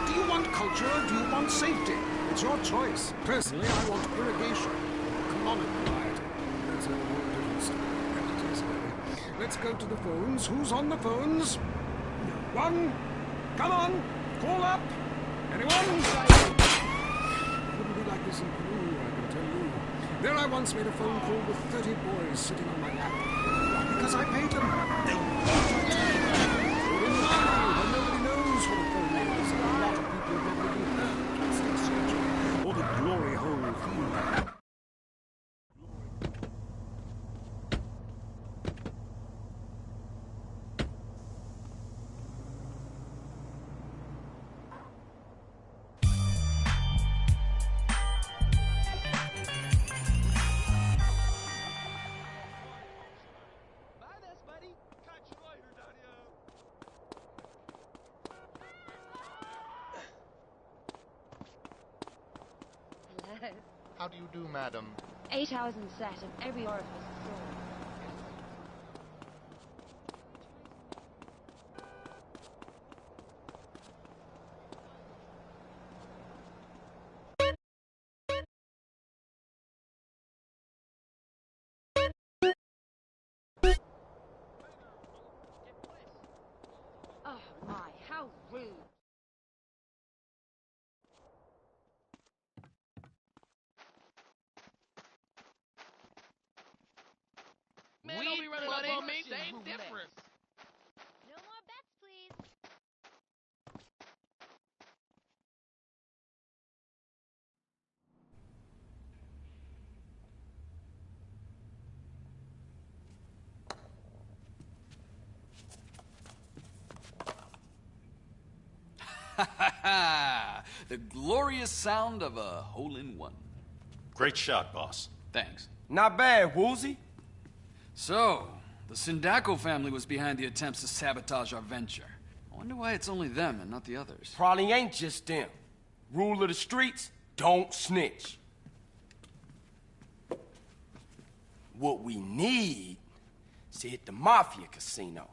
Do you want culture or do you want safety? It's your choice. Personally, I want irrigation. Economic variety. That's a whole different story. Entities, maybe. Let's go to the phones. Who's on the phones? No one. Come on. Call up. Anyone? Wouldn't be like this in Peru, I can tell you. There I once made a phone call with 30 boys sitting on my lap. Why? Because I paid them. They won't leave. Or in Mali, where nobody knows what a phone is, and a lot of people probably heard plastic surgery or the glory hole field. How do you do, madam? 8 hours in set and every orifice is full. Oh my, how rude. Man, don't be running up on me. Same difference. No more bets, please. The glorious sound of a hole-in-one. Great shot, boss. Thanks. Not bad, Woolsey. So, the Sindaco family was behind the attempts to sabotage our venture. I wonder why it's only them and not the others. Probably ain't just them. Rule of the streets, don't snitch. What we need is to hit the Mafia casino.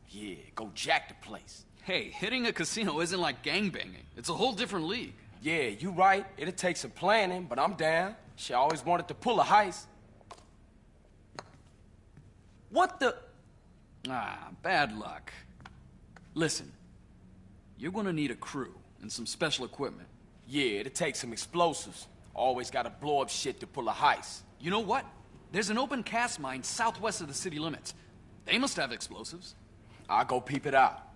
Yeah, go jack the place. Hey, hitting a casino isn't like gangbanging. It's a whole different league. Yeah, you right. It'll take some planning, but I'm down. She always wanted to pull a heist. What the? Ah, bad luck. Listen, you're gonna need a crew and some special equipment. Yeah, it'll take some explosives. Always gotta blow up shit to pull a heist. You know what? There's an open cast mine southwest of the city limits. They must have explosives. I'll go peep it out.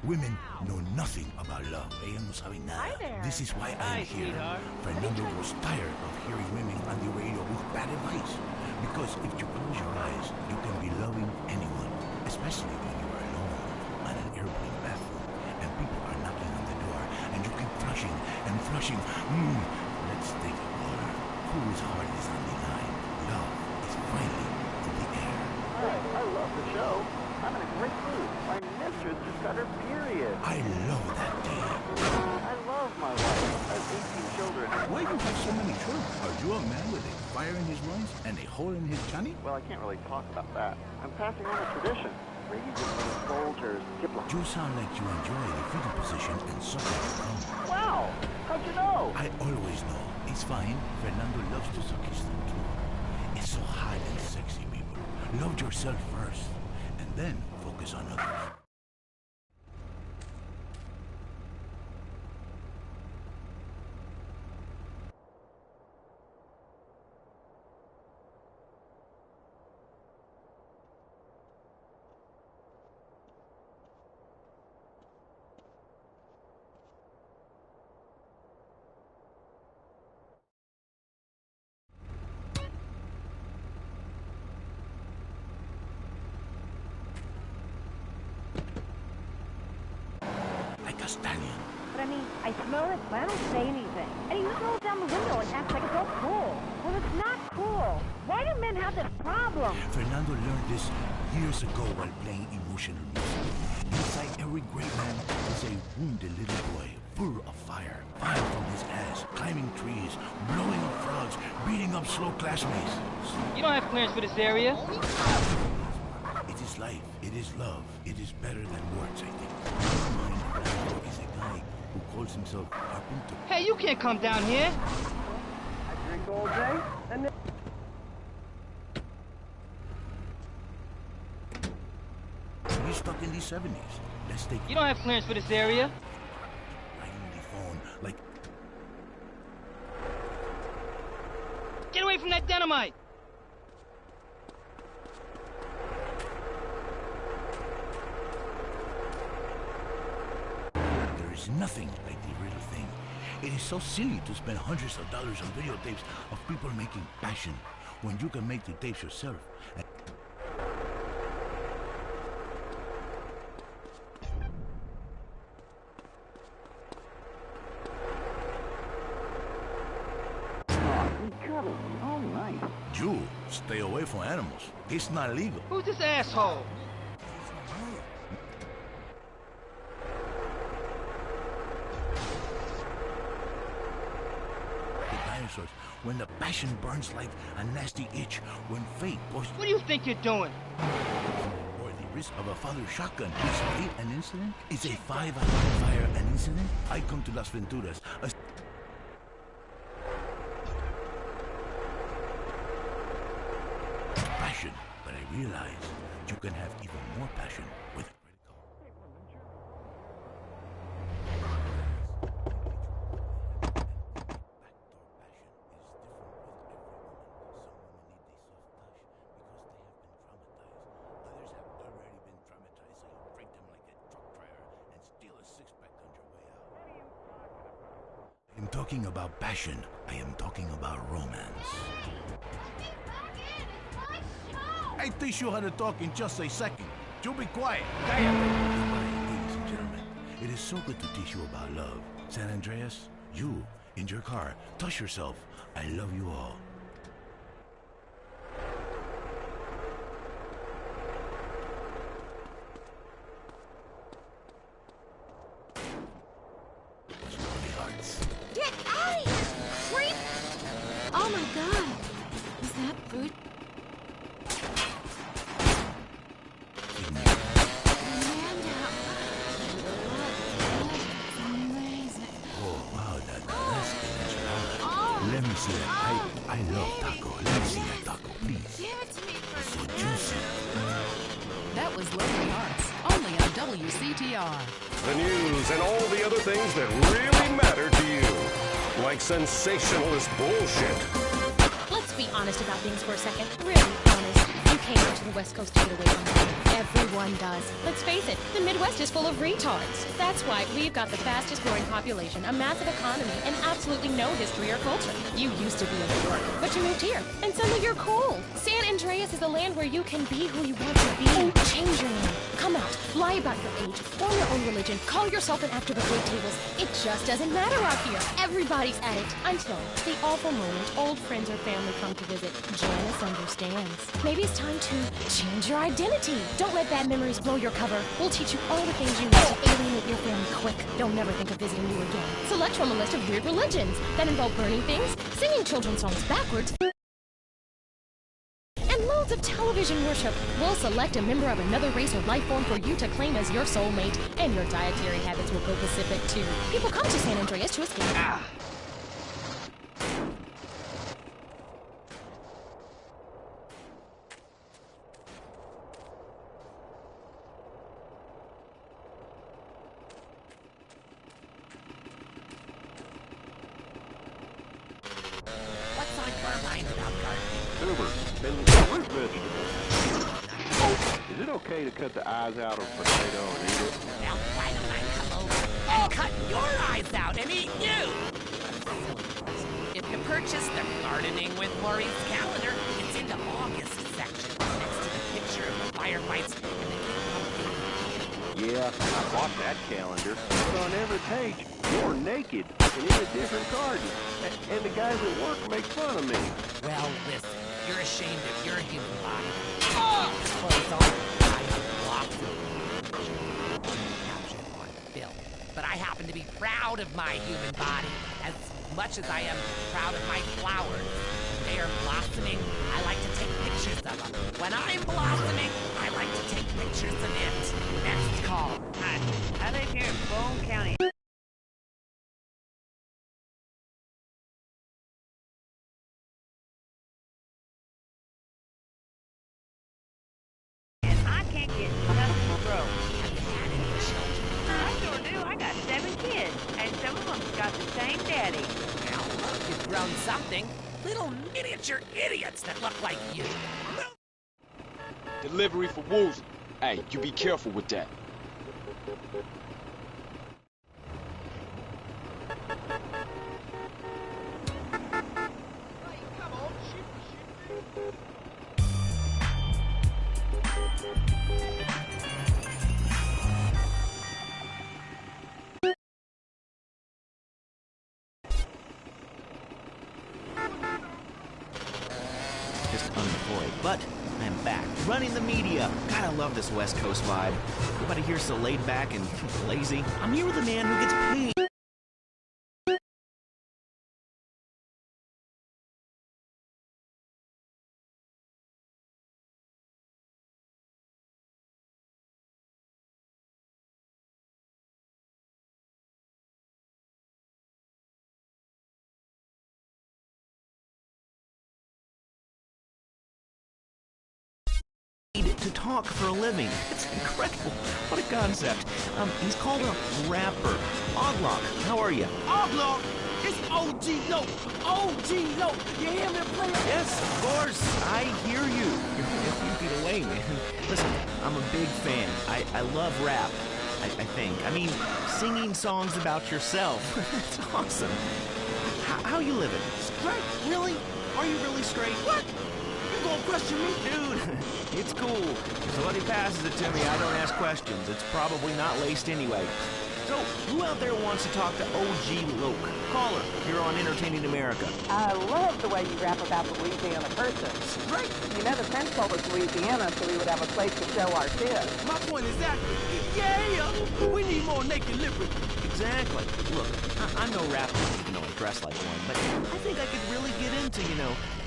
Women know nothing about love. Ellas no saben nada. This is why I'm here. Fernando was tired of hearing women on the radio with bad advice. Because if you close your eyes, you can be loving anyone, especially when you are alone on an airplane bathroom and people are knocking on the door and you keep flushing and flushing. Let's take a water. Whose heart is on the line? Love is finally in the air. I love the show. I'm in a great mood. My mistress just got her period. I love that day. I love my wife. I have 18 children. Why do you have so many children? Are you a man with a fire in his loins and a hole in his tummy? Well, I can't really talk about that. I'm passing on a tradition. Raising little soldiers. You sound like you enjoy the fetal position and sucking the thumb. Wow! How'd you know? I always know. It's fine. Fernando loves to suck his thumb too. It's so hot and sexy, people. Love yourself first. Then focus on others. Stallion. But I mean, I smell it, but I don't say anything. And he rolls down the window and acts like it's all cool. Well, it's not cool. Why do men have this problem? Fernando learned this years ago while playing emotional music. Inside every great man is a wounded little boy, full of fire. Fire from his ass, climbing trees, blowing up frogs, beating up slow classmates. You don't have clearance for this area. It is life. It is love. It is better than words, I think. Is a guy who calls himself Carpenter. Hey, you can't come down here. I drink all day, and then... He's stuck in the 70s. Let's take... You don't have clearance for this area. Ringing the phone like... Get away from that dynamite! Nothing like the real thing. It is so silly to spend hundreds of dollars on videotapes of people making passion when you can make the tapes yourself. All right. You stay away from animals. It's not legal. Who's this asshole? When the passion burns like a nasty itch, when fate pushes... What do you think you're doing? Or the risk of a father's shotgun. Is fate an incident? Is a 5 on fire an incident? I come to Las Venturas. Passion, but I realize you can have even more passion with it. I'm talking about passion. I am talking about romance. I teach you how to talk in just a second. You be quiet. Ladies and gentlemen, it is so good to teach you about love. San Andreas, you, in your car, touch yourself. I love you all. I love taco. Let me see that taco, please. Give it to me first. So juicy. That was Lonely Hearts, only on WCTR. The news and all the other things that really matter to you. Like sensationalist bullshit. Let's be honest about things for a second. Really honest. You came out to the West Coast to get away from home. Everyone does. Let's face it, the Midwest is full of retards. That's why we've got the fastest growing population, a massive economy, and absolutely no history or culture. You used to be in New York, but you moved here, and suddenly you're cool. San Andreas is a land where you can be who you want to be. Change your name. Come out. Lie about your age. Form your own religion. Call yourself an after the wait tables. It just doesn't matter out here. Everybody's at it. Until the awful moment old friends or family come to visit. Janice understands. Maybe it's time to change your identity. Don't let bad memories blow your cover. We'll teach you all the things you need to alienate your family quick. They'll never think of visiting you again. Select from a list of weird religions that involve burning things, singing children's songs backwards, and loads of television worship. We'll select a member of another race or life form for you to claim as your soulmate, and your dietary habits will go Pacific too. People come to San Andreas to escape. What's on your mind about gardening? Uber, been root vegetables. Is it okay to cut the eyes out of a potato and eat it? Now why don't I come over and cut your eyes out and eat you? If you purchase the Gardening with Maurice calendar, it's in the August section next to the picture of the firefights and the king pumpkin. Yeah, I bought that calendar. But on every page, you're naked and in a different garden. And the guys at work make fun of me. Well, listen, you're ashamed of your human body. This clothes on, I have blossomed. Captured on film. But I happen to be proud of my human body as much as I am proud of my flowers. When they are blossoming, I like to take pictures of them. When I'm blossoming, I like to take pictures of it. Next call. I live here in Bone County. And I can't get nothing to grow. Have you had any children? I sure do. I got 7 kids, and some of them got the same daddy. Well, you've grown something. Little miniature idiots that look like you. Delivery for Woolsey. Hey, you be careful with that. Just unemployed, but I'm back, running the media. God, I love this West Coast vibe. Everybody here's so laid back and lazy. I'm here with a man who gets paid. To talk for a living. It's incredible. What a concept. He's called a rapper. Oglock, how are you? Oglock? It's OG Low. OG Low. You hear me, player? Yes, of course. I hear you. You're a few feet away, man. Listen, I'm a big fan. I love rap. I think. I mean, singing songs about yourself. It's awesome. How you living? Straight? Really? Are you really straight? What? You gonna question me? Dude, it's cool. If somebody passes it to me, I don't ask questions. It's probably not laced anyway. So, who out there wants to talk to OG Loke? Caller, you're on Entertaining America. I love the way you rap about the Louisiana person. Right. You know, the Prince told us Louisiana so we would have a place to show our shit. My point exactly. Yeah, we need more naked lyrics. Exactly. Look, I'm no rapper, even though I dress like one, but I think I could really get into,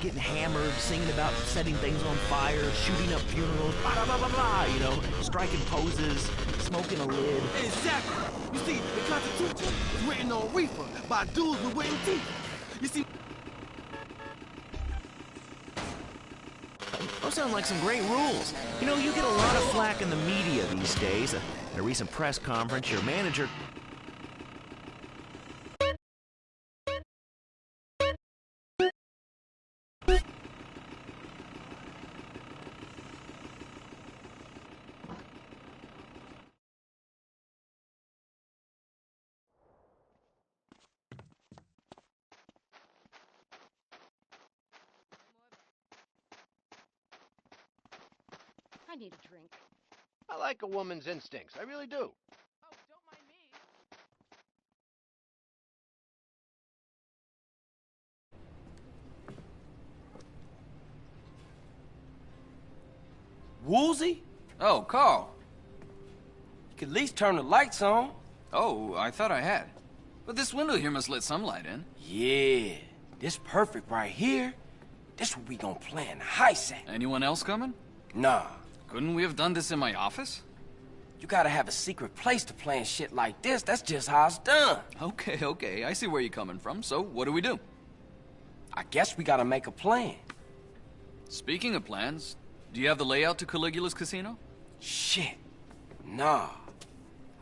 getting hammered, singing about setting things on fire, shooting up funerals, blah, blah, blah, blah, blah, striking poses, smoking a lid. Exactly. You see, the Constitution was written on reefer by dudes with wooden teeth. You see... Those sound like some great rules. You know, you get a lot of flack in the media these days. At a recent press conference, your manager... I need a drink. I like a woman's instincts. I really do. Woolsey? Oh, Carl. You could at least turn the lights on. Oh, I thought I had. But this window here must let some light in. Yeah, this perfect right here. This where we gonna plan the heist at. Anyone else coming? Nah. Couldn't we have done this in my office? You gotta have a secret place to plan shit like this. That's just how it's done. Okay, I see where you're coming from. So, what do we do? I guess we gotta make a plan. Speaking of plans, do you have the layout to Caligula's casino? Shit. Nah.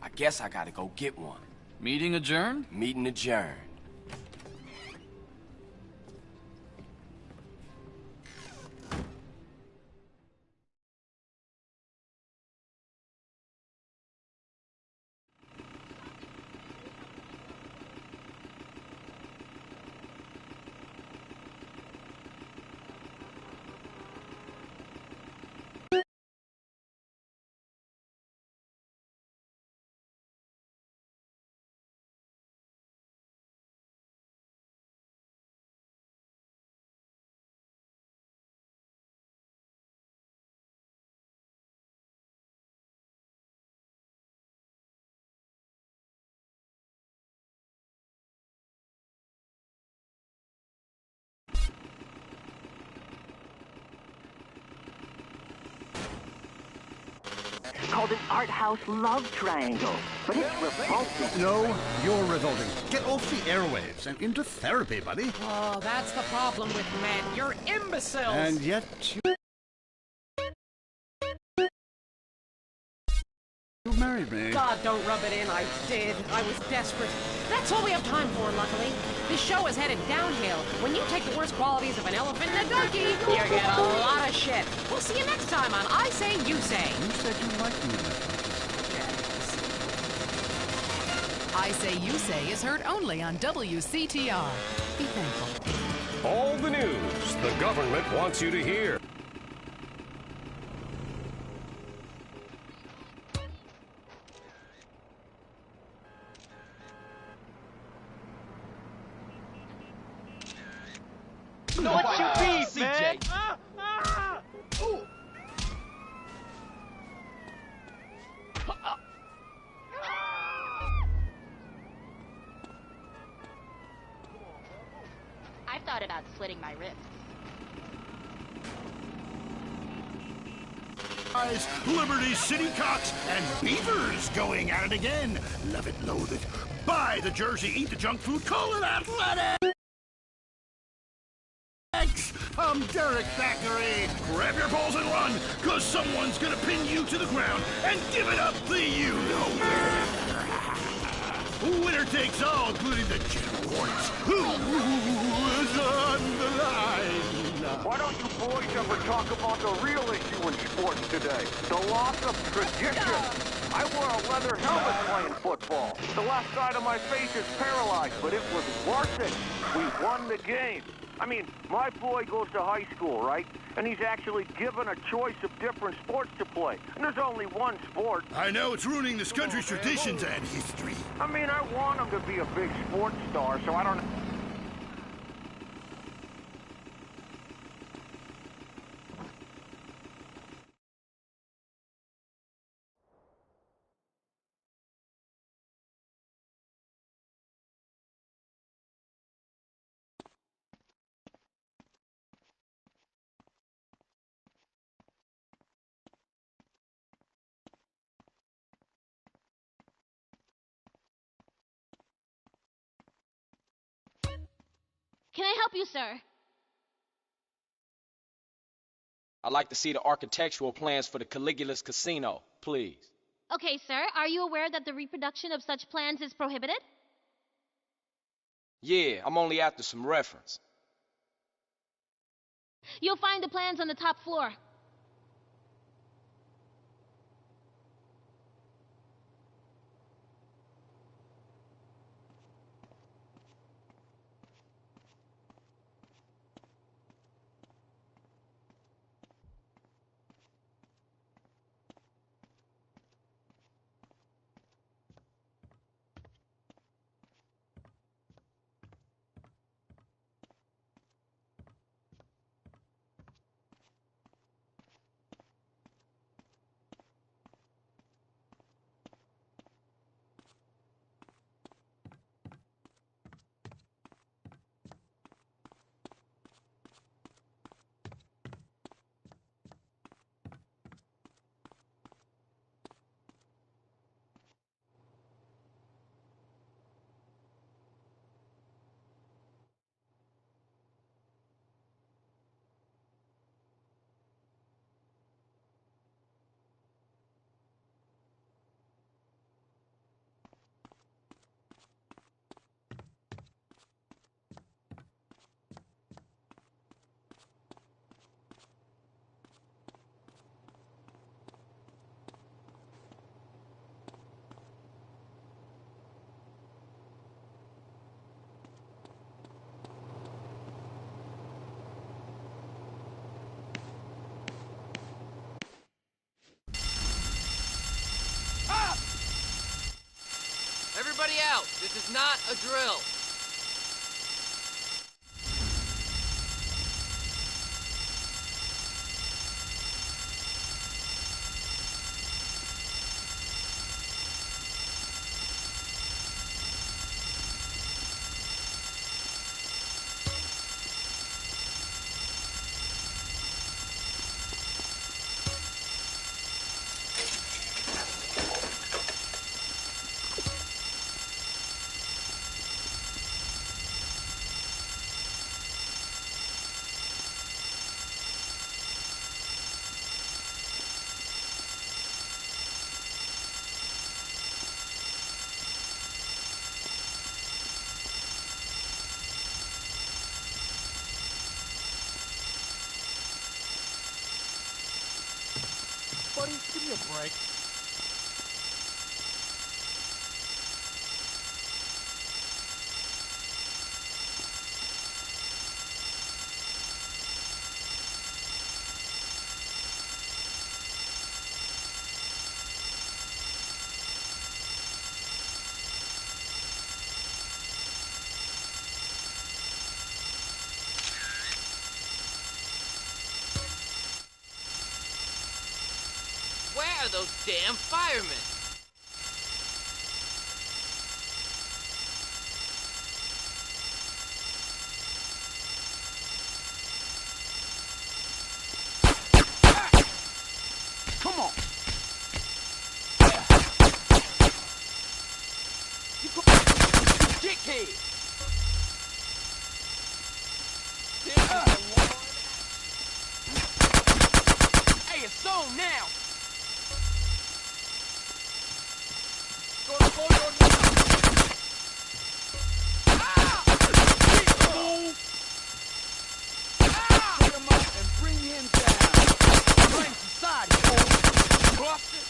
I guess I gotta go get one. Meeting adjourned? Meeting adjourned. Called an art house love triangle, but it's repulsive. No, you're revolting. Get off the airwaves and into therapy, buddy. Oh, that's the problem with men. You're imbeciles. And yet you married me. God, don't rub it in. I did. I was desperate. That's all we have time for, luckily. This show is headed downhill. When you take the worst qualities of an elephant and a donkey, you get a lot of shit. We'll see you next time on I Say, You Say. You said you liked me enough. I Say, You Say is heard only on WCTR. Be thankful. All the news the government wants you to hear. What's your beef, man? I've thought about slitting my wrists. Guys, Liberty City Cocks and Beavers going at it again. Love it, loathe it. Buy the jersey, eat the junk food, call it athletics. I'm Derek Thackeray. Grab your balls and run, cause someone's gonna pin you to the ground and give it up the you-know-where. Winner takes all, including the general warrants. Who is on the line? Why don't you boys ever talk about the real issue in sports today? The loss of tradition. I wore a leather helmet playing football. The left side of my face is paralyzed, but it was worth it. We won the game. I mean, my boy goes to high school, right? And he's actually given a choice of different sports to play. And there's only one sport. I know it's ruining this country's traditions and history. I mean, I want him to be a big sports star, so I don't... Can I help you, sir? I'd like to see the architectural plans for the Caligula's casino, please. Okay, sir, are you aware that the reproduction of such plans is prohibited? Yeah, I'm only after some reference. You'll find the plans on the top floor. Everybody out! This is not a drill! Buddy, give me a break. Where are those damn firemen? Come on! You dickhead! Hey, it's on now! Gonna blow your fool! Set him up and bring him down! Blame society, fool! Buster!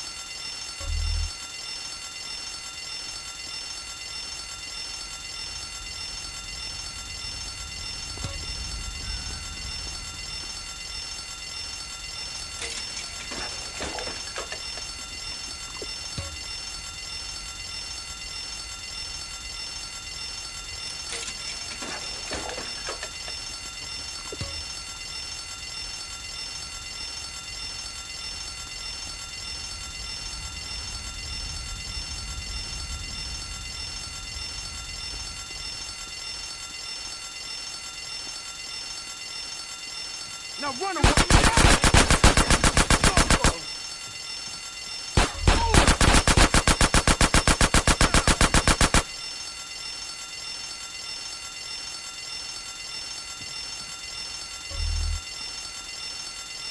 Now run away!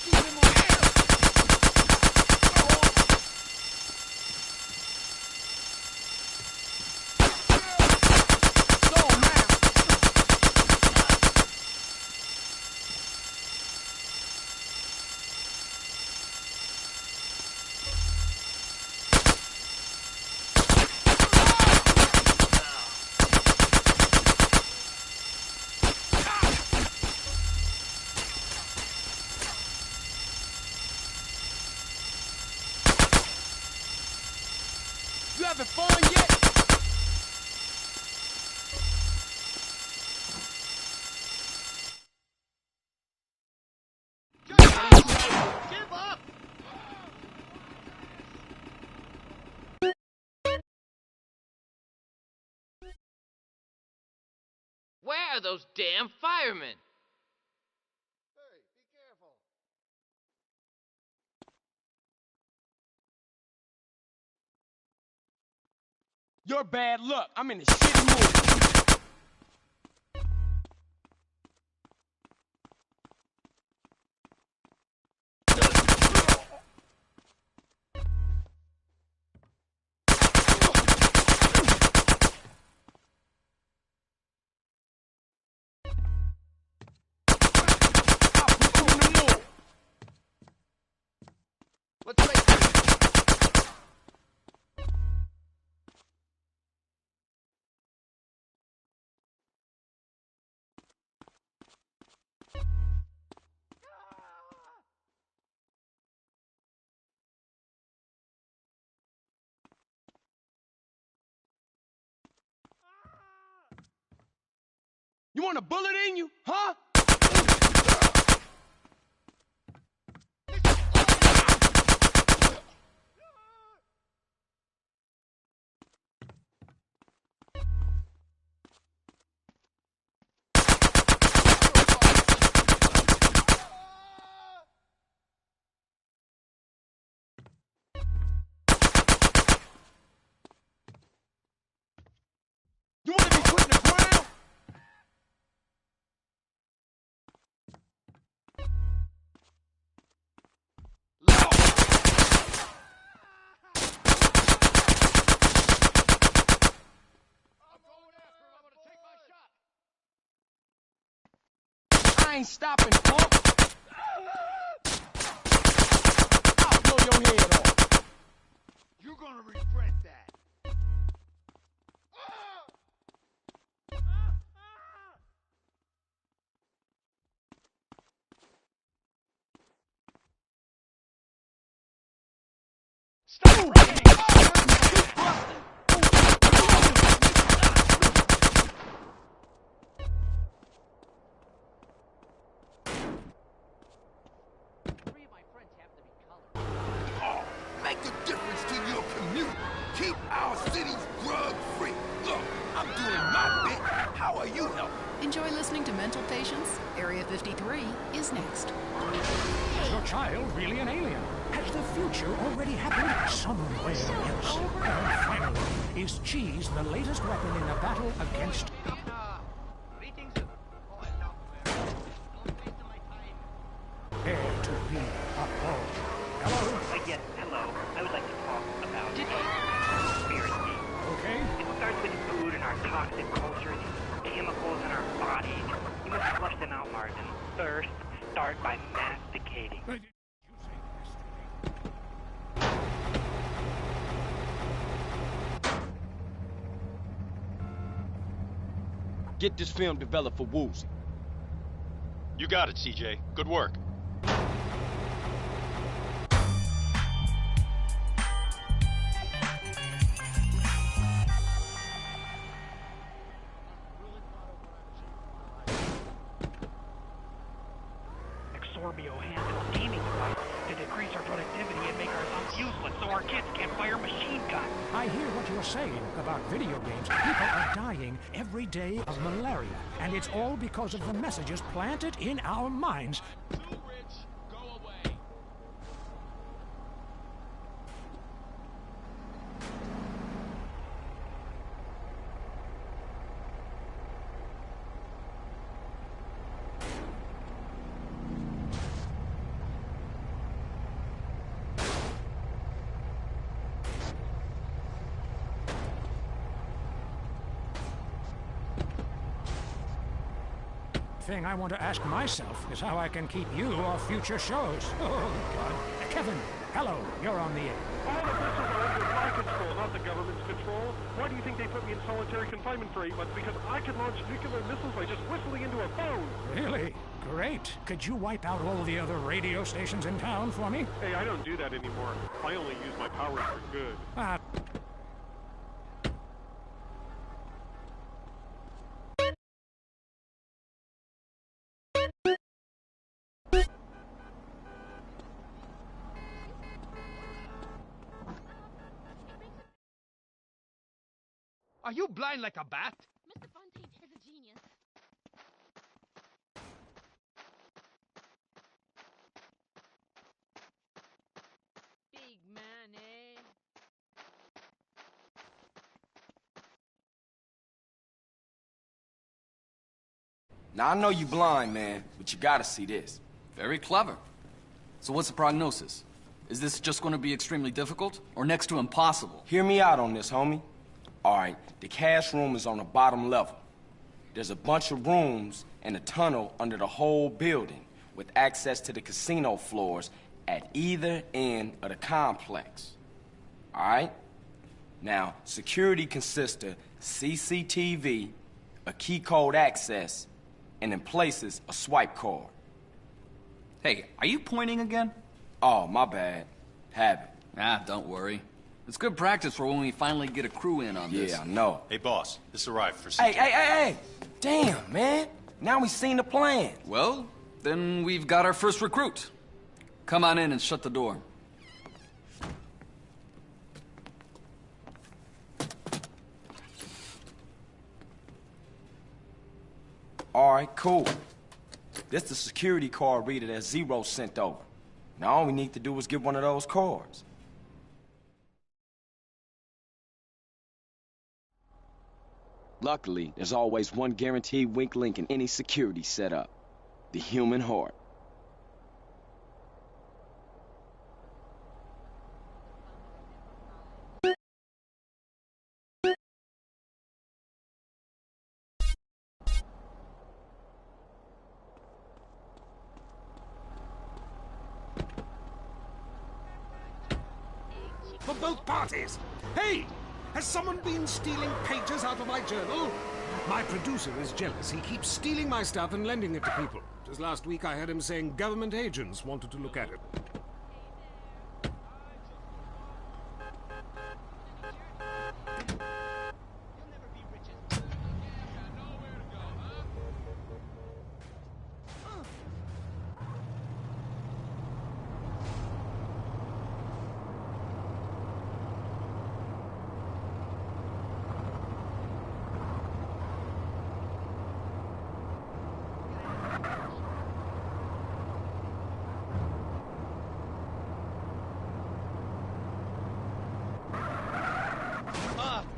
Keep him You having fun yet? Give up! Where are those damn firemen? You're bad luck. I'm in a shitty mood. Let's make this. You want a bullet in you, huh? You want to be put in the ground? I ain't stopping, punk. I'll blow your head off. You're gonna regret that. Stop running! Make a difference to your community. Keep our cities drug-free. Look, I'm doing my bit. How are you helping? Enjoy listening to Mental Patients? Area 53 is next. Is your child really an alien? Has the future already happened somewhere else? And finally, is cheese the latest weapon in a battle against... Prepare to be appalled. Hello? Yes, hello. I would like to talk about conspiracy. Okay. It starts with food and our toxic culture, these chemicals in our bodies. You must flush them out, Martin. First, start by masticating. Get this film developed for Woozie. You got it, CJ. Good work. Exorbio handles gaming device to decrease our productivity and make our thumbs useless so our kids can't fire machine guns. I hear what you're saying about video games. People are dying every day of malaria, and it's all because of the messages planted in our minds. Thing I want to ask myself is how I can keep you off future shows. Oh, God. Kevin, hello, you're on the air. All the missiles are under my control, not the government's control. Why do you think they put me in solitary confinement for 8 months? Because I can launch nuclear missiles by just whistling into a phone. Really? Great. Could you wipe out all the other radio stations in town for me? Hey, I don't do that anymore. I only use my powers for good. Are you blind like a bat? Mr. Fontaine is a genius. Big man, eh? Now, I know you blind, man, but you gotta see this. Very clever. So what's the prognosis? Is this just going to be extremely difficult, or next to impossible? Hear me out on this, homie. All right, the cash room is on the bottom level. There's a bunch of rooms and a tunnel under the whole building with access to the casino floors at either end of the complex. All right? Now, security consists of CCTV, a key code access, and in places, a swipe card. Hey, are you pointing again? Oh, my bad. Habit. Ah, don't worry. It's good practice for when we finally get a crew in on this. Yeah, I know. Hey, boss, this arrived for CJ. Hey! Damn, man. Now we seen the plan. Well, then we've got our first recruit. Come on in and shut the door. All right, cool. This the security card reader that Zero sent over. Now all we need to do is get one of those cards. Luckily, there's always one guaranteed weak link in any security setup. The human heart. For both parties. Hey! Has someone been stealing pages out of my journal? My producer is jealous. He keeps stealing my stuff and lending it to people. Just last week I heard him saying government agents wanted to look at it.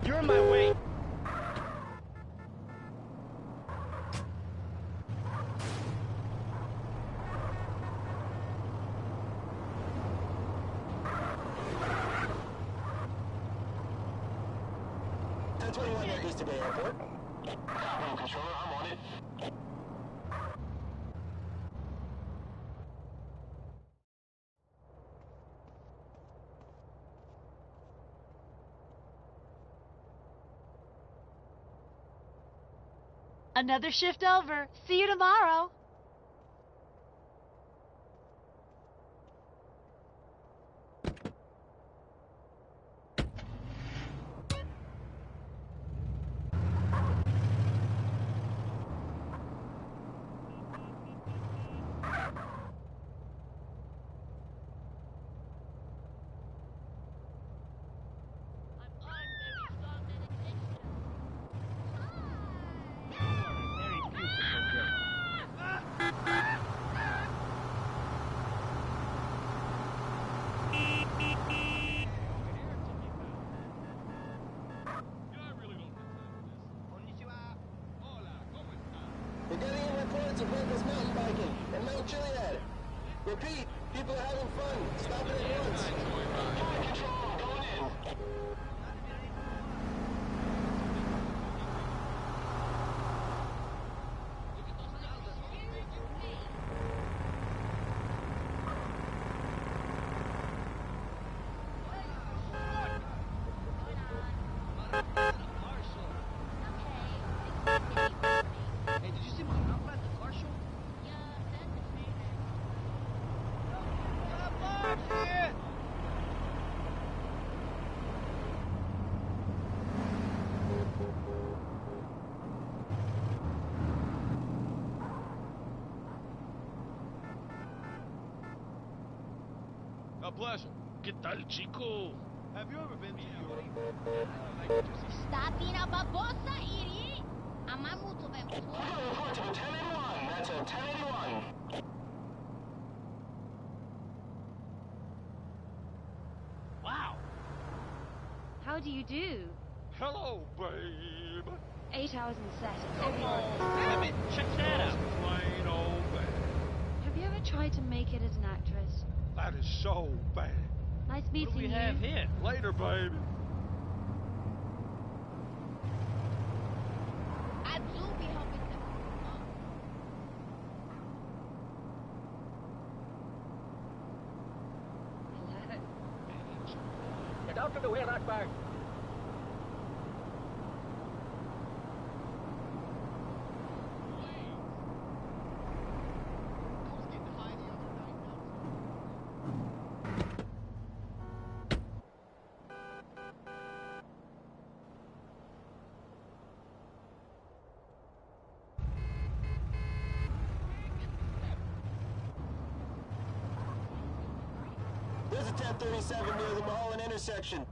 You're in my way. That's what you want to today, airport. No, controller, I'm on it. Another shift over. See you tomorrow. We're getting in reports of reckless mountain biking in Mount Gilead. Repeat, people are having fun. Stop it at once. Fire control, going in. Hey, did you see my outfit at the car show? A pleasure. ¿Qué tal, chico? Have you ever been to Europe? Statina babosa, idiot! Amamuto ben Report to 1081. That's a 1081. Wow. How do you do? Hello, babe. 8 hours in set. Come on, damn it. Check that out. Plain old bad. Have you ever tried to make it as an actress? That is so bad. Nice meeting What do we you. have here? Later, baby. I do be helping them. Get out of the way of that bag. There's a 1037 near the Mulholland intersection.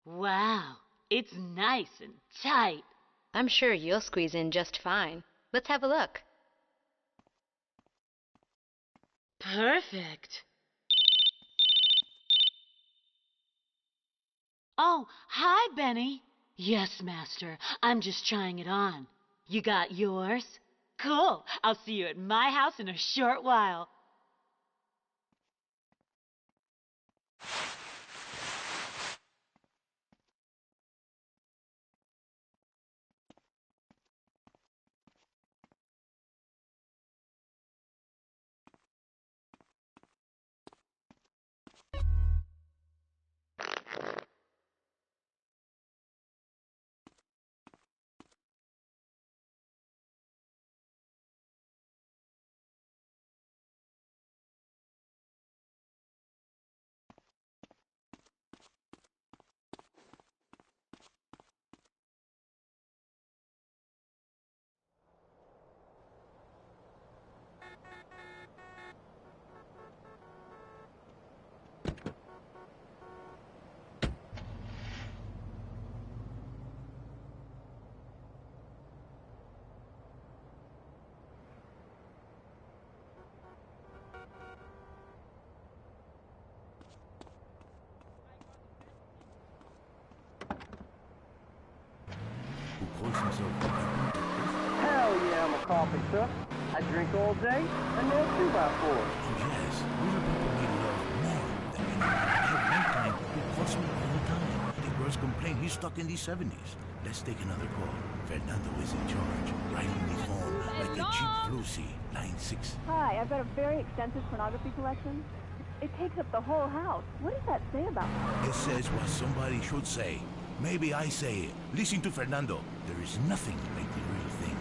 Wow, it's nice and tight. I'm sure you'll squeeze in just fine. Let's have a look. Perfect. Oh, hi, Benny. Yes, Master. I'm just trying it on. You got yours? Cool. I'll see you at my house in a short while. Hell yeah, I'm a coffee sir. I drink all day and nail 2x4s. Yes, real people need love more than anything. At one time, it cost me all the time. The girls complain he's stuck in the 70s. Let's take another call. Fernando is in charge, riding the phone like a cheap Lucy, line 6. Hi, I've got a very extensive pornography collection. It takes up the whole house. What does that say about me? It says what somebody should say. Maybe I say it. Listen to Fernando. There is nothing like the real thing.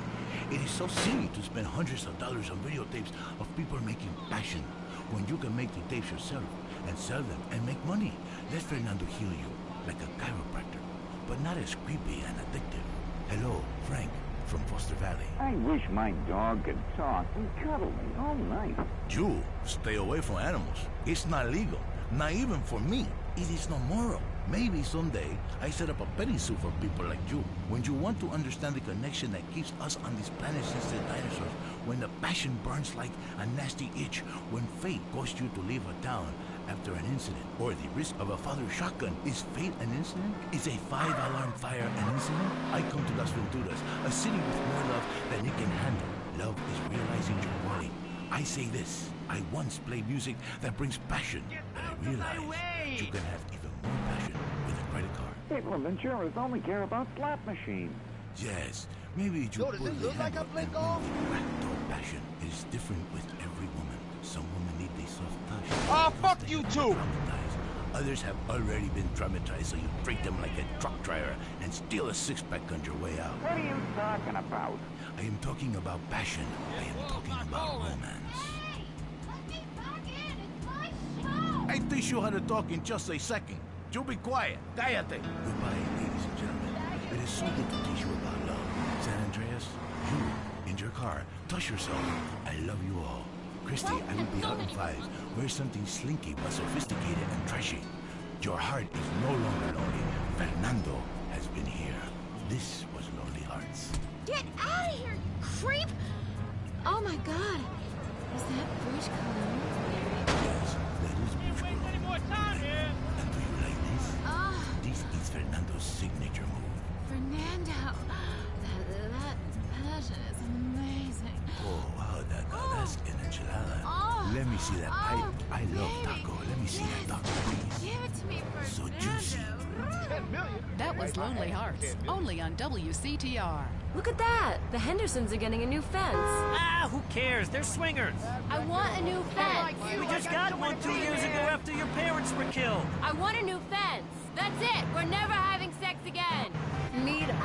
It is so silly to spend hundreds of dollars on videotapes of people making passion when you can make the tapes yourself and sell them and make money. Let Fernando heal you like a chiropractor, but not as creepy and addictive. Hello, Frank from Foster Valley. I wish my dog could talk and cuddle me all night. You stay away from animals. It's not legal, not even for me. It is not moral. Maybe someday I set up a petting zoo for people like you. When you want to understand the connection that keeps us on this planet since the dinosaurs, when the passion burns like a nasty itch, when fate caused you to leave a town after an incident, or the risk of a father shotgun. Is fate an incident? Is a 5-alarm fire an incident? I come to Las Venturas, a city with more love than it can handle. Love is realizing your calling. I say this, I once played music that brings passion, but I realized you can have even more passion with a credit card. People in Venturas only care about slot machines. Yes, maybe you Yo, does put it the look like handle I blink and off? move back to fuck you too! Others have already been traumatized, so you treat them like a truck driver and steal a six-pack on your way out. What are you talking about? I am talking about passion. I am talking about romance. I teach you how to talk in just a second. You be quiet. Cállate. Goodbye, ladies and gentlemen. It is so good to teach you about love. San Andreas, you, in your car, touch yourself. I love you all. Christy, I will be out in 5. Wear something slinky but sophisticated and trashy. Your heart is no longer lonely. Fernando has been here. This was Lonely Hearts. Get out of here, you creep! Oh my god. Is that British cologne? Yes, that is Bruce Cologne. And do you like this? This is Fernando's signature move. Fernando. That passion is amazing. Oh, wow, that's an enchilada. Let me see that. I love taco. Let me see that taco, please. Give it to me, Fernando. So juicy. 10 million? That was Lonely Hearts, only on WCTR. Look at that. The Hendersons are getting a new fence. Ah, who cares? They're swingers. I want a new fence. We just got one 2 years ago after your parents were killed. I want a new fence. That's it. We're never having sex again. Neither.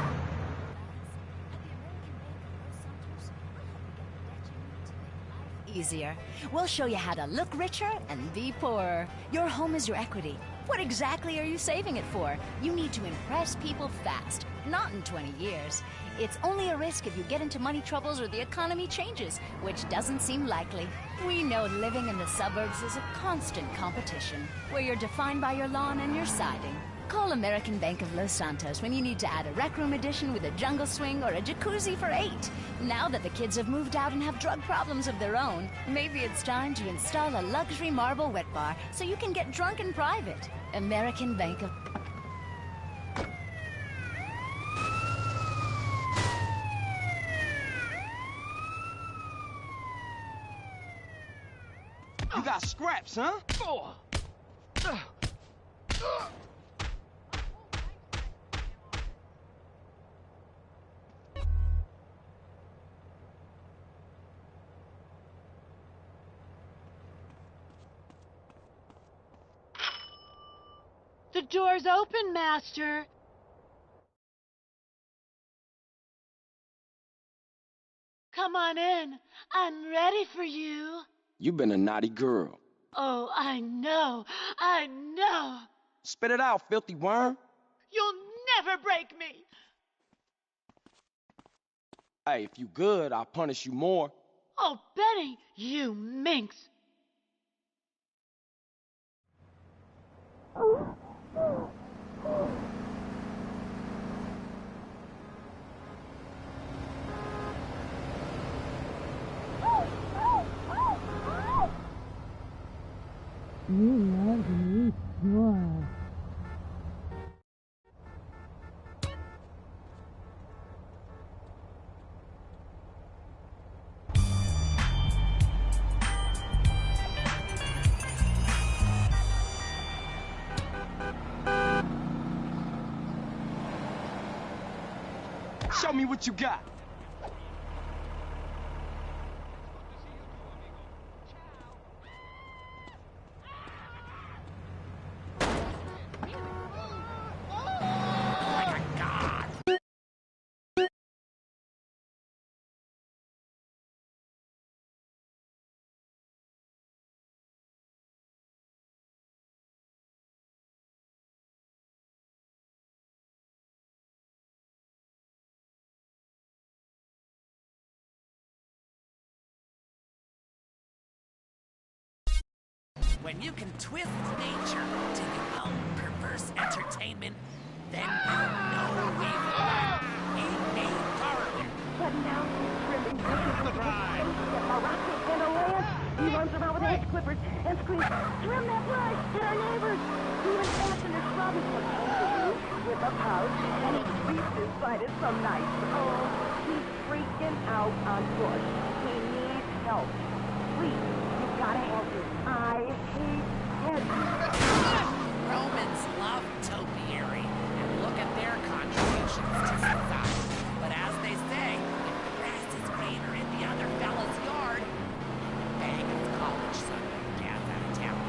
Easier. We'll show you how to look richer and be poorer. Your home is your equity. What exactly are you saving it for? You need to impress people fast, not in 20 years. It's only a risk if you get into money troubles or the economy changes, which doesn't seem likely. We know living in the suburbs is a constant competition, where you're defined by your lawn and your siding. Call American Bank of Los Santos when you need to add a rec room addition with a jungle swing or a jacuzzi for 8. Now that the kids have moved out and have drug problems of their own, maybe it's time to install a luxury marble wet bar so you can get drunk in private. American Bank of... You got scraps, huh? The door's open, Master. Come on in. I'm ready for you. You been a naughty girl. Oh, I know. I know. Spit it out, filthy worm. You'll never break me. Hey, if you good, I'll punish you more. Oh, Benny, you minx. You love me more. Show me what you got. When you can twist nature to your own perverse entertainment, then you know we've won. A thoroughly. But now he's trimming bushes with his face at Morocco in a land. He runs around with hedge clippers and screams, "Trim that brush! Hit our neighbors!" He even fastened his shrubs with a pouch, and he sweeps his side of some nights. Oh, he's freaking out on Bush. He needs help. Please, you've got to help him. I hate heads. Romans love topiary, and look at their contributions to society. But as they say, if the grass is greener in the other fella's yard, bang his college son gas out of town.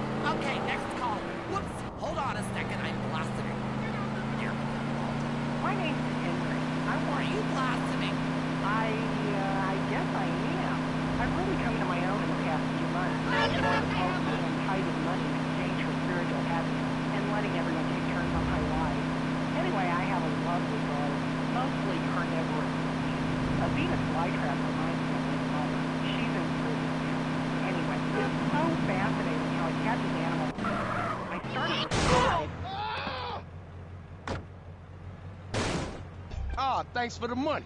I'm really coming to my own in the past few months. I was more opposed to them hiding money in exchange for spiritual happiness and letting everyone take turns on my life. Anyway, I have a lovely daughter, mostly carnivorous. A Venus flytrap reminds me of my mother. She's in prison now. Anyway, it's so fascinating how it catches animals. I started to slide. Ah, thanks for the money.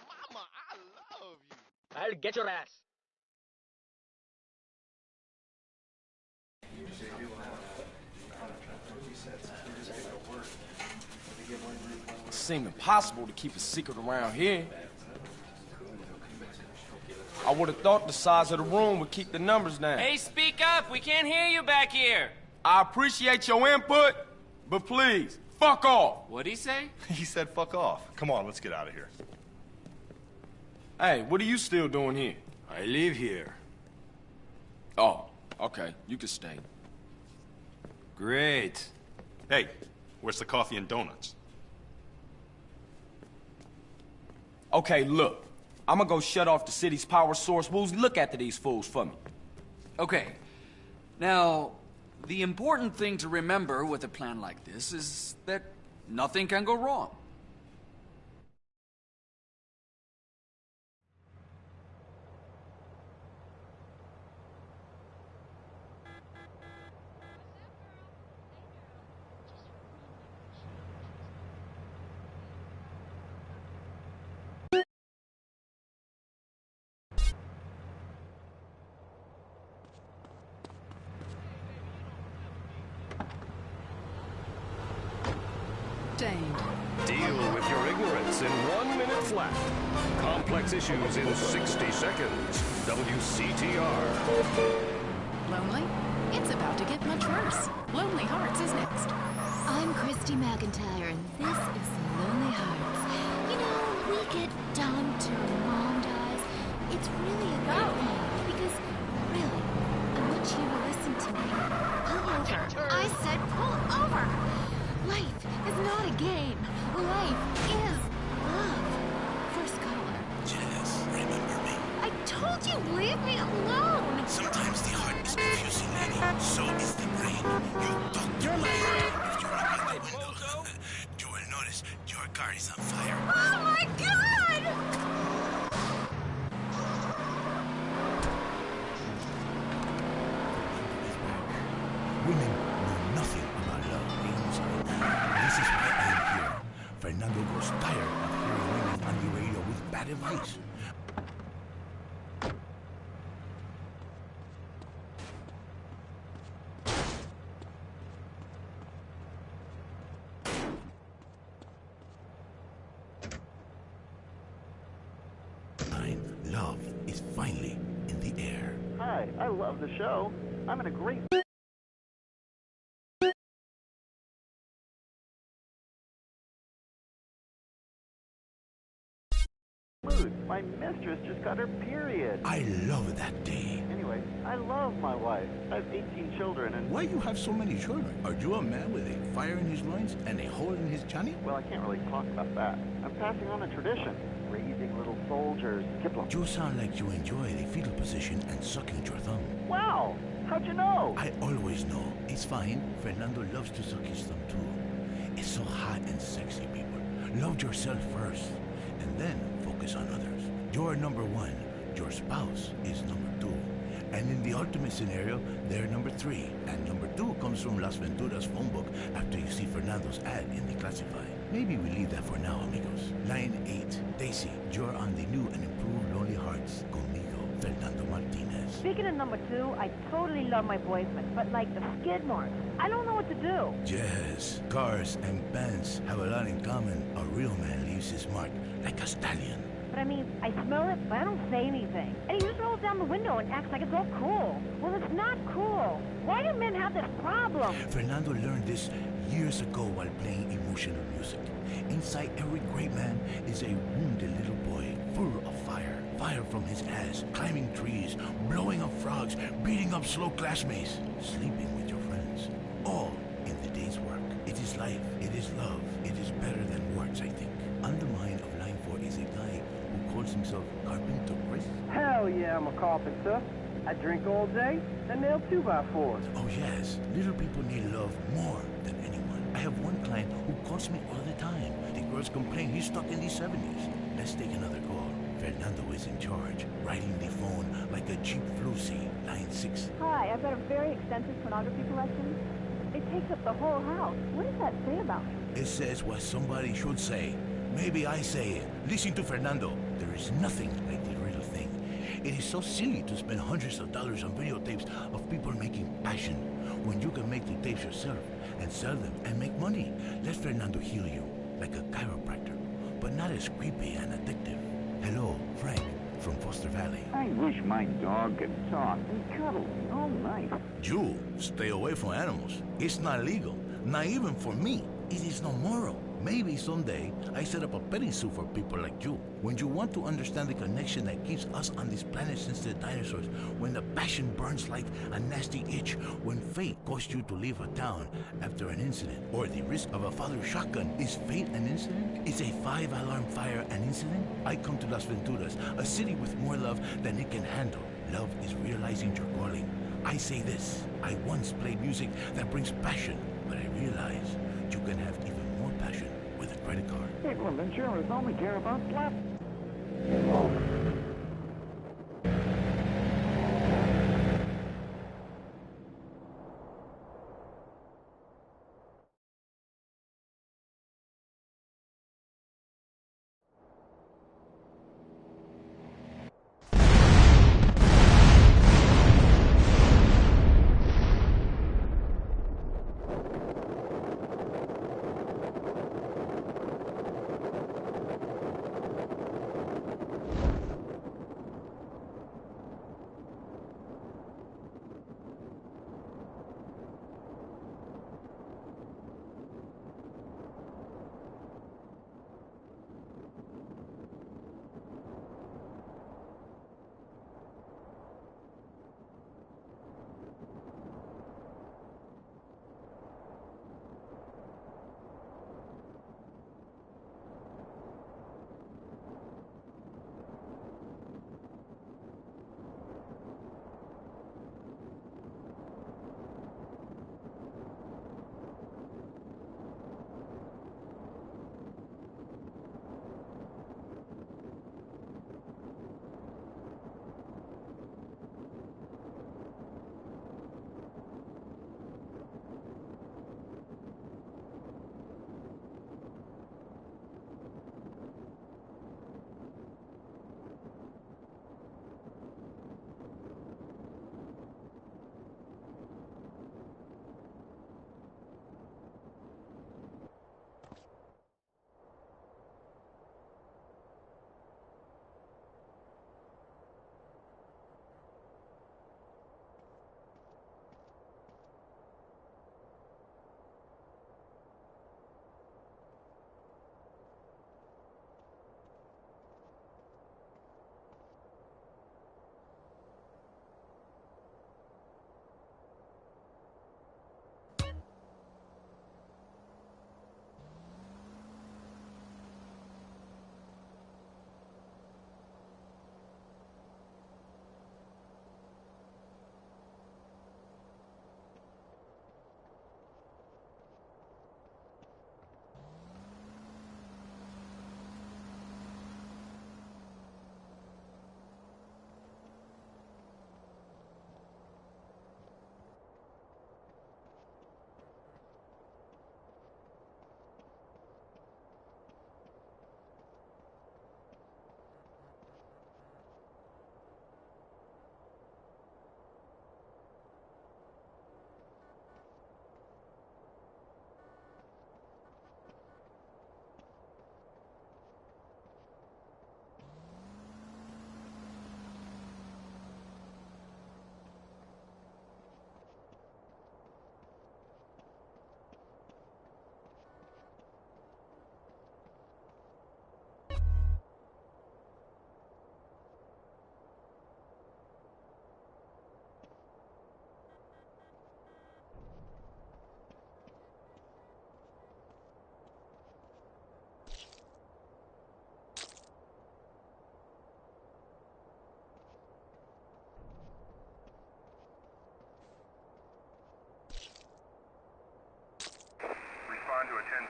Mama, I love you. I'll get your ass. It seemed impossible to keep a secret around here. I would have thought the size of the room would keep the numbers down. Hey, speak up! We can't hear you back here! I appreciate your input, but please, fuck off! What'd he say? He said fuck off. Come on, let's get out of here. Hey, what are you still doing here? I live here. Oh, okay. You can stay. Great. Hey, where's the coffee and donuts? Okay, look. I'm gonna go shut off the city's power source. Woozy, look after these fools for me. Okay. Now, the important thing to remember with a plan like this is that nothing can go wrong. Deal with your ignorance in 1 minute flat. Complex issues in 60 seconds. WCTR. Lonely? It's about to get much worse. Lonely Hearts is next. I'm Christy McIntyre, and this is Lonely Hearts. You know, we get done till Mom dies. It's really a good thing, because, really, I want you to listen to me. Pull over. I said pull over! Life is not a game. Life is love. First caller. Janice, remember me? I told you, leave me alone! Sometimes the heart is confusing, Lenny. So is the brain. You talk your mind. If you look out the window, you will notice your car is on fire. Oh my God! Women know nothing about love games. This is why I am here. Fernando grows tired of hearing women on the radio with bad advice. Love is finally in the air. Hi, I love the show. I'm in a great mood. My mistress just got her period. I love that day. Anyway, I love my wife. I have 18 children and... Why you have so many children? Are you a man with a fire in his loins and a hole in his chani? Well, I can't really talk about that. I'm passing on a tradition. Raising little soldiers. You sound like you enjoy the fetal position and sucking your thumb. Wow! How'd you know? I always know. It's fine. Fernando loves to suck his thumb too. It's so hot and sexy, people. Love yourself first, and then focus on others. You're number one. Your spouse is number two. And in the ultimate scenario, they're number three. And number two comes from Las Venturas phone book after you see Fernando's ad in the classified. Maybe we leave that for now, amigos. Line 8. Daisy, you're on the new and improved Lonely Hearts. Conmigo, Fernando Martinez. Speaking of number two, I totally love my boyfriend, but like the skid marks, I don't know what to do. Yes, cars and bands have a lot in common. A real man leaves his mark like a stallion. But I mean, I smell it, but I don't say anything. And he just rolls down the window and acts like it's all cool. Well, it's not cool. Why do men have this problem? Fernando learned this years ago while playing emotional music. Inside every great man is a wounded little boy full of fire. Fire from his ass, climbing trees, blowing up frogs, beating up slow classmates, sleeping with your friends. All in the day's work. It is life, it is love, it is better than words, I think. On the mind of Line 4 is a guy who calls himself Carpenter Chris. Hell yeah, I'm a carpenter. I drink all day and nail 2x4s. Oh yes, little people need love more than anyone. I have one client who calls me all the time. The girls complain he's stuck in the 70s. Let's take another call. Fernando is in charge, riding the phone like a cheap Lucy, line 6. Hi, I've got a very extensive pornography collection. It takes up the whole house. What does that say about me? It says what somebody should say. Maybe I say it. Listen to Fernando. There is nothing like the real thing. It is so silly to spend hundreds of dollars on videotapes of people making passion when you can make the tapes yourself and sell them and make money. Let Fernando heal you like a chiropractor, but not as creepy and addictive. Hello, Frank from Foster Valley. I wish my dog could talk and cuddle me all night. You stay away from animals. It's not legal, not even for me. It is not moral. Maybe someday I set up a petting zoo for people like you. When you want to understand the connection that keeps us on this planet since the dinosaurs, when the passion burns like a nasty itch, when fate caused you to leave a town after an incident, or the risk of a father's shotgun, is fate an incident? Is a 5-alarm fire an incident? I come to Las Venturas, a city with more love than it can handle. Love is realizing your calling. I say this, I once played music that brings passion, but I realize you can have even more passion with a credit card. People and insurance only care about slap.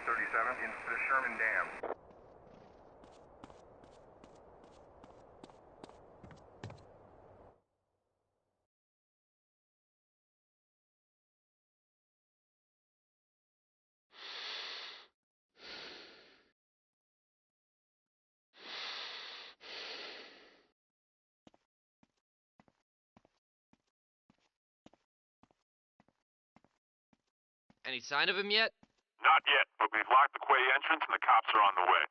37 into the Sherman Dam. Any sign of him yet? Not yet, but we've locked the quay entrance and the cops are on the way.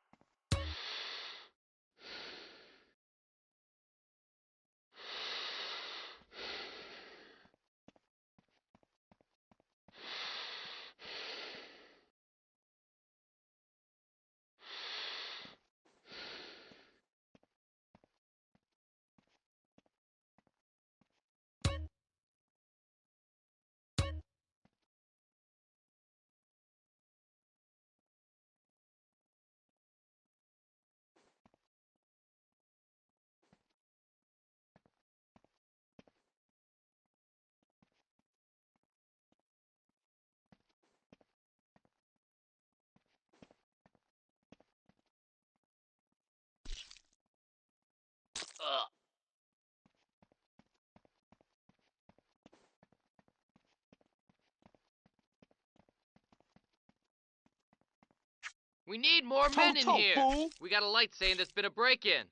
We need more men in here. Fool. We got a light saying there's been a break-in.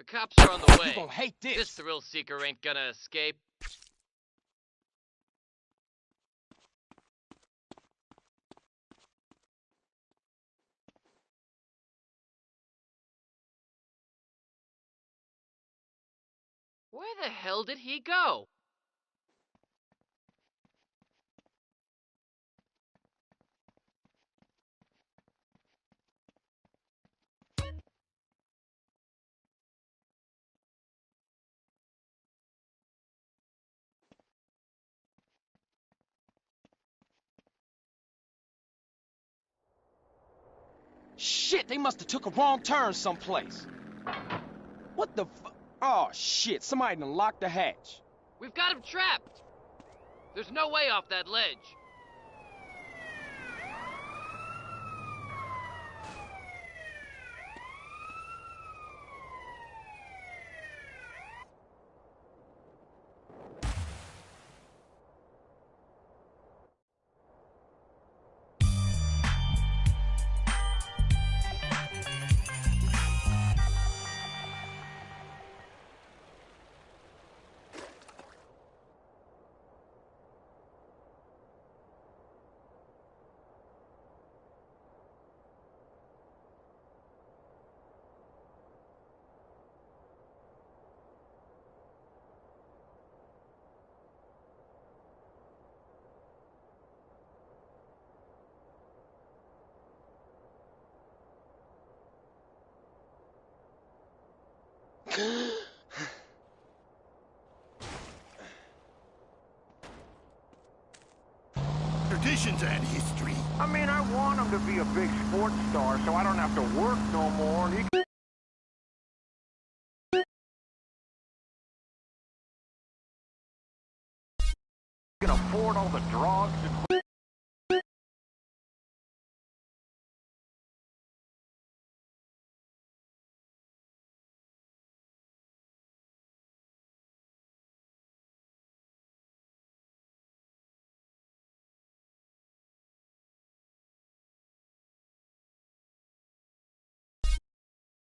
The cops are on the way. You gonna hate this. This thrill seeker ain't gonna escape. Where the hell did he go? Shit, they must have took a wrong turn someplace. What the fu- Oh, shit, somebody done locked the hatch. We've got him trapped. There's no way off that ledge. traditions and history. I mean, I want him to be a big sports star so I don't have to work no more and he can afford all the drugs and...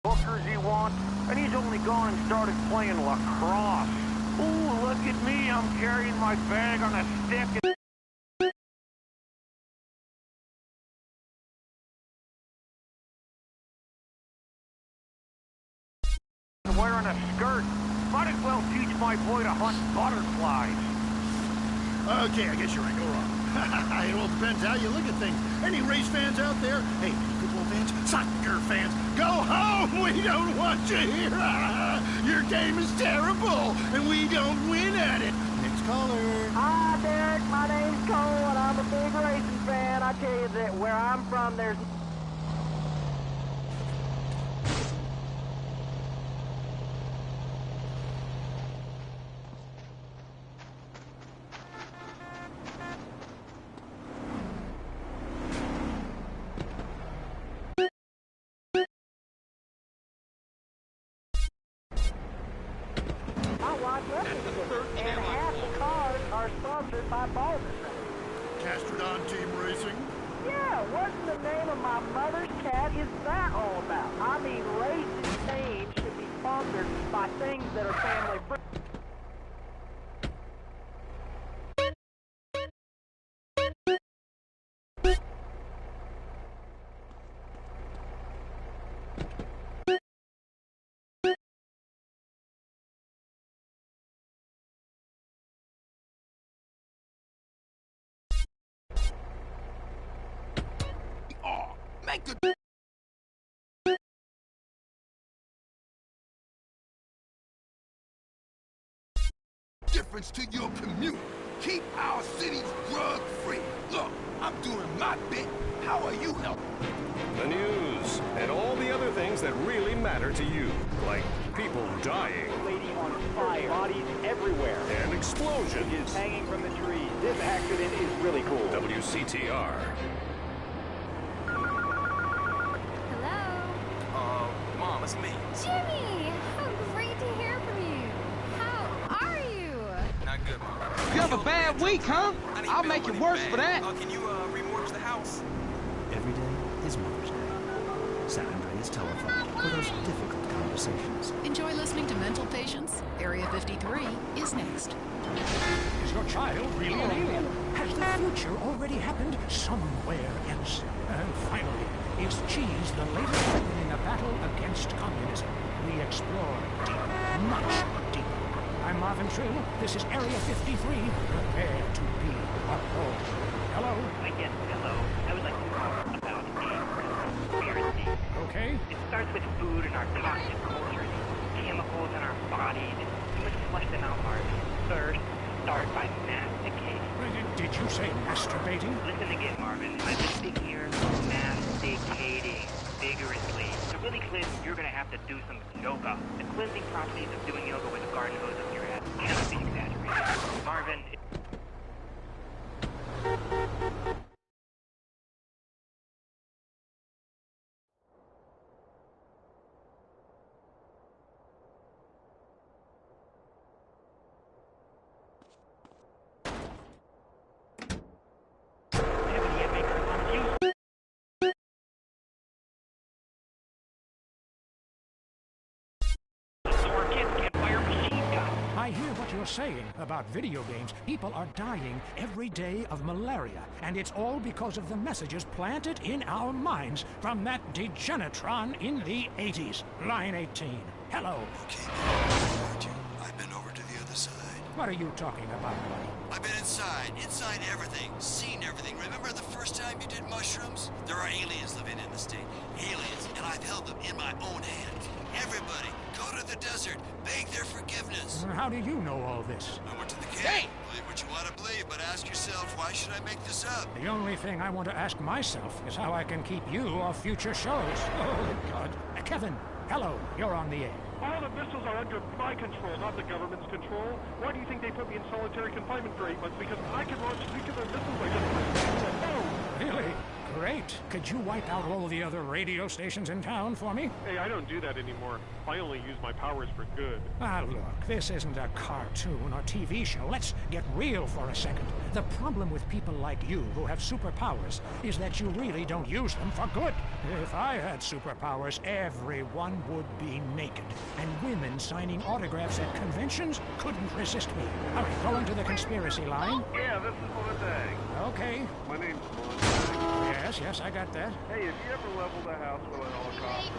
hookers he wants, and he's only gone and started playing lacrosse. Ooh, look at me, I'm carrying my bag on a stick and wearing a skirt. Might as well teach my boy to hunt butterflies. Okay, I guess you're right. Go wrong. It all depends how you look at things. Any race fans out there? Hey, any football fans? Soccer fans? Go home! We don't want you here! Your game is terrible, and we don't win at it. Next caller. Hi, Derek. My name's Cole, and I'm a big racing fan. I tell you that where I'm from, there's... And half the cars are sponsored by Balder. Castrodon Team Racing? Yeah, what in the name of my mother's cat is that all about? I mean, racing teams should be sponsored by things that are family friendly. Make the difference to your commute. Keep our cities drug-free. Look, I'm doing my bit. How are you helping? The news and all the other things that really matter to you, like people dying. Lady on fire, bodies everywhere, and explosions. Is hanging from the trees. This accident is really cool. WCTR. Mom, it's me. Jimmy! How great to hear from you! How are you? Not good, Mom. You have a bad week, huh? I'll make it worse for that. Can you remortgage the house? Every day is Mother's Day. San Andreas Telephone for those difficult conversations. Enjoy listening to Mental Patients. Area 53 is next. Is your child really an alien? Has the future already happened somewhere else? And finally, is cheese the latest weapon in the battle against communism? We explore deep, much deeper. I'm Marvin Trill. This is Area 53. Prepare to be appalled. Hello? Yes, hello. I would like to talk about a conspiracy. Okay. It starts with food and our toxic cultures, chemicals in our bodies. You must flush them out, Marvin. First, start by masticating. Did you say masturbating? Listen again, Marvin. I'm listening here. Masticating vigorously. To really cleanse, you're going to have to do some yoga. The cleansing properties of doing yoga with a garden hose up your ass cannot be exaggerated. Marvin... I hear what you're saying about video games. People are dying every day of malaria, and it's all because of the messages planted in our minds from that degenitron in the 80s. Line 18. Hello. Okay, I've been over to the other side. What are you talking about, buddy? I've been inside everything, seen everything. Remember the first time you did mushrooms? There are aliens living in the state. Aliens, and I've held them in my own hands. Everybody, go to the desert, beg their forgiveness. How do you know all this? I went to the camp. Believe what you want to believe. believe, but ask yourself, why should I make this up? The only thing I want to ask myself is how I can keep you off future shows. Oh, God. Kevin, hello. You're on the air. All the missiles are under my control, not the government's control. Why do you think they put me in solitary confinement for 8 months? Because I can launch nuclear missiles like this. No! Really? Great. Could you wipe out all the other radio stations in town for me? Hey, I don't do that anymore. I only use my powers for good. Ah, look, this isn't a cartoon or TV show. Let's get real for a second. The problem with people like you who have superpowers is that you really don't use them for good. If I had superpowers, everyone would be naked. And women signing autographs at conventions couldn't resist me. All right, go into the conspiracy line. Yeah, this is Mondag. Okay. My name's Mondag. Yes, I got that. Hey, have you ever leveled a house with a helicopter?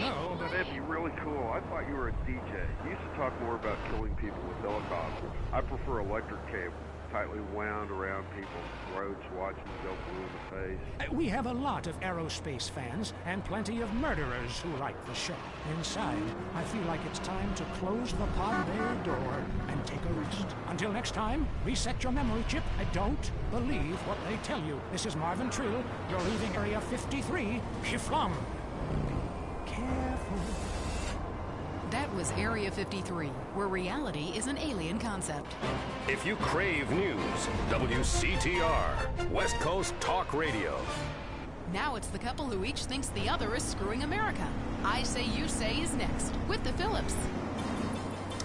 No, but that'd be really cool. I thought you were a DJ. You used to talk more about killing people with helicopters. I prefer electric cable, tightly wound around people's throats, watching them go blue in the face. We have a lot of aerospace fans and plenty of murderers who like the show. Inside, I feel like it's time to close the pod bay door and take a rest. Until next time, reset your memory chip. I don't believe what they tell you. This is Marvin Trill. You're leaving Area 53. Shiflum. Careful. That was Area 53, where reality is an alien concept. If you crave news, WCTR, West Coast Talk Radio. Now it's the couple who each thinks the other is screwing America. I Say You Say is next, with the Phillips.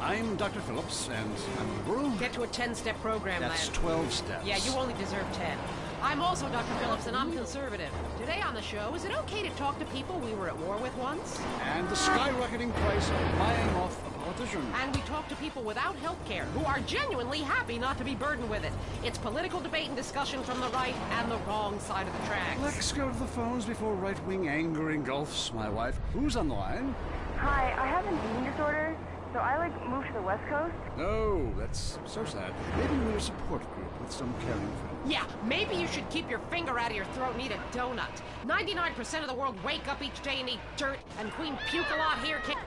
I'm Dr. Phillips, and I'm liberal. Get to a 10-step program, That's lad. 12 steps. Yeah, you only deserve 10. I'm also Dr. Phillips, and I'm conservative. Today on the show, is it okay to talk to people we were at war with once? And the skyrocketing price of buying off a politician. And we talk to people without health care who are genuinely happy not to be burdened with it. It's political debate and discussion from the right and the wrong side of the tracks. Let's go to the phones before right-wing anger engulfs my wife. Who's on the line? Hi, I have an eating disorder, so I moved to the West Coast. Oh, that's so sad. Maybe you need a support group with some caring friends. Yeah, maybe you should keep your finger out of your throat and eat a donut. 99% of the world wake up each day and eat dirt, and Queen Puke a lot here can't...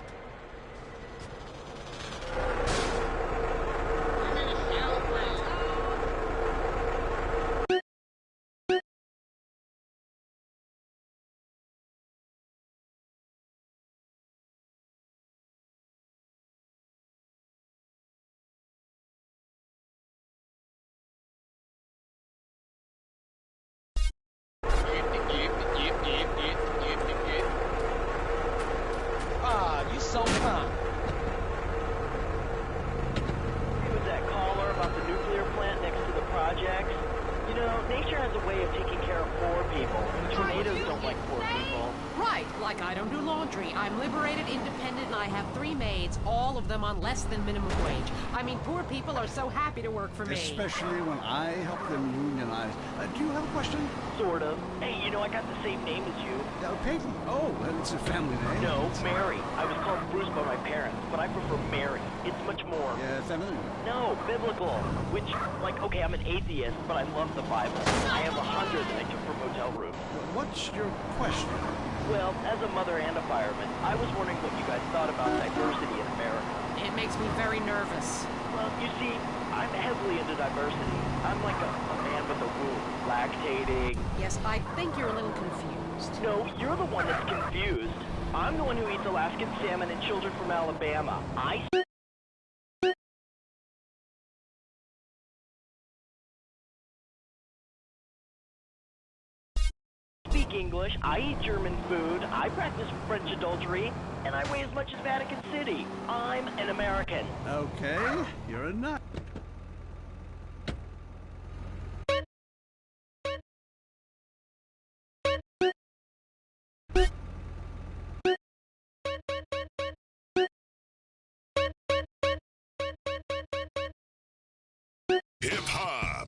Ah, you so kind. With that caller about the nuclear plant next to the projects, you know, nature has a way of taking care of poor people. Tornadoes don't like poor people. Right, like I don't do laundry. I'm liberated, independent, and I have 3 maids, all of them on less than minimum wage. I mean, poor people are so happy to work for me. Especially when I help them unionize. Do you have a question? Sort of. Hey, you know, I got the same name as you. Peyton. Oh, it's a family name. No, Mary. I was called Bruce by my parents, but I prefer Mary. It's much more... Yeah, feminine. No, biblical. Which, like, okay, I'm an atheist, but I love the Bible. I have 100 that I took from motel rooms. What's your question? Well, as a mother and a fireman, I was wondering what you guys thought about diversity in America. It makes me very nervous. Well, you see, I'm heavily into diversity. I'm like a man with a womb, lactating. Yes, I think you're a little confused. No, you're the one that's confused. I'm the one who eats Alaskan salmon and children from Alabama. I speak English, I eat German food, I practice French adultery, and I weigh as much as Vatican City. I'm an American. Okay, you're a nut. Hip-hop.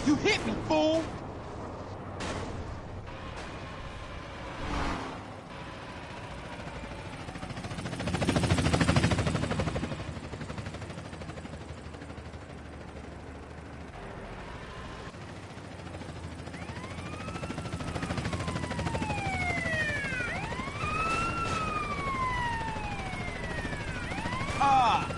You hit me, fool! Ah!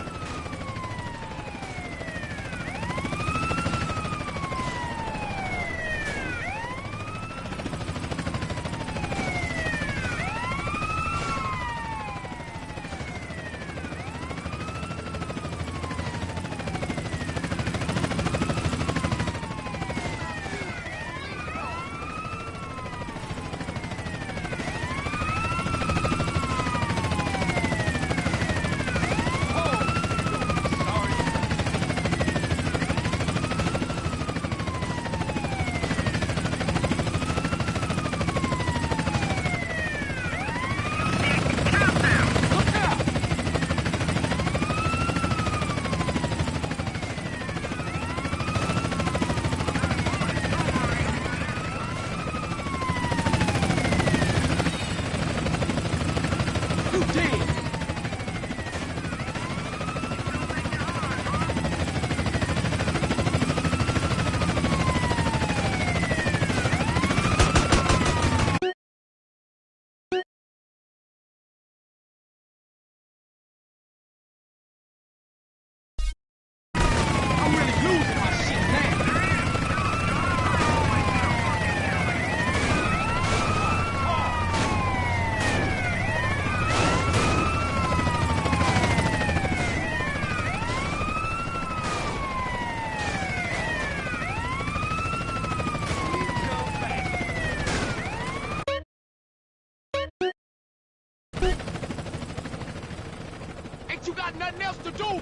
Ain't you got nothing else to do?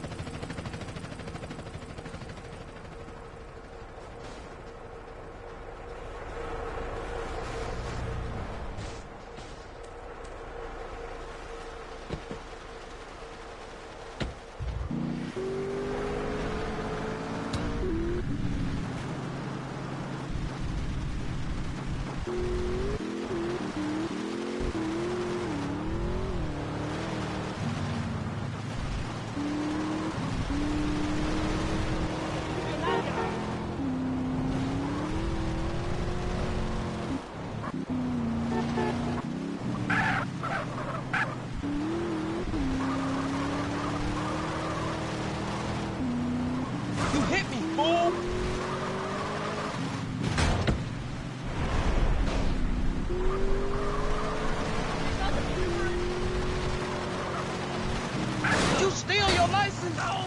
Hit me, fool! Did you steal your license? No!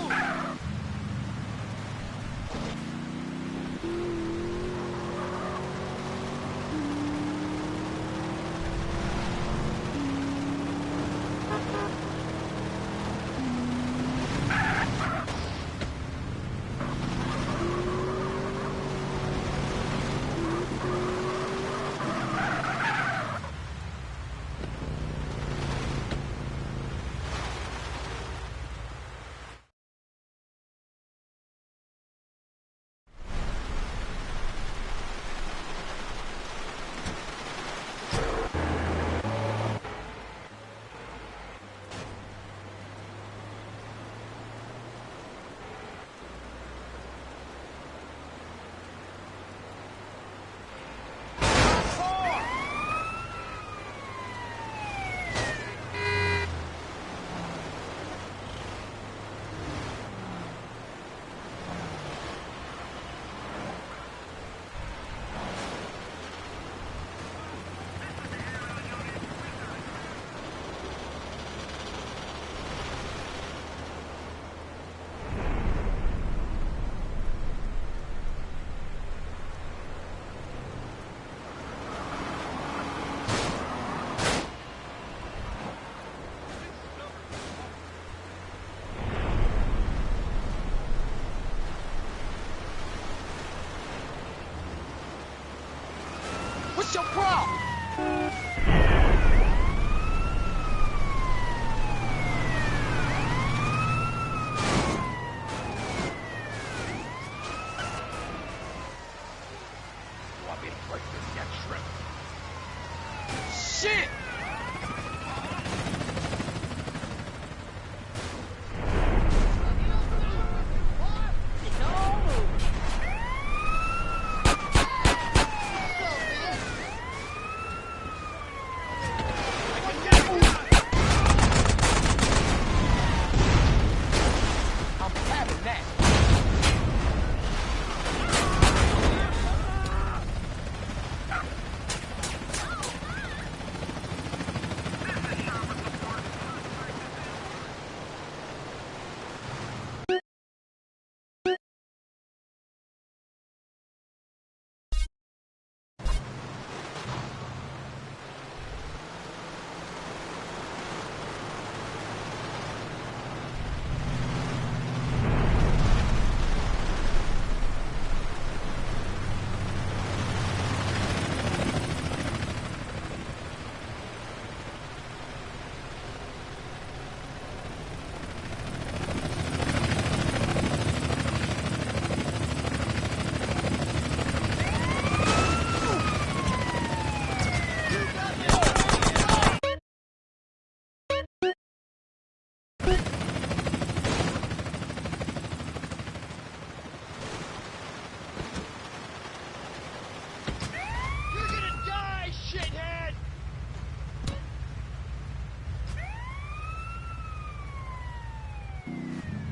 What's your problem? Want me to break this neck shrimp? Shit! I'm having that.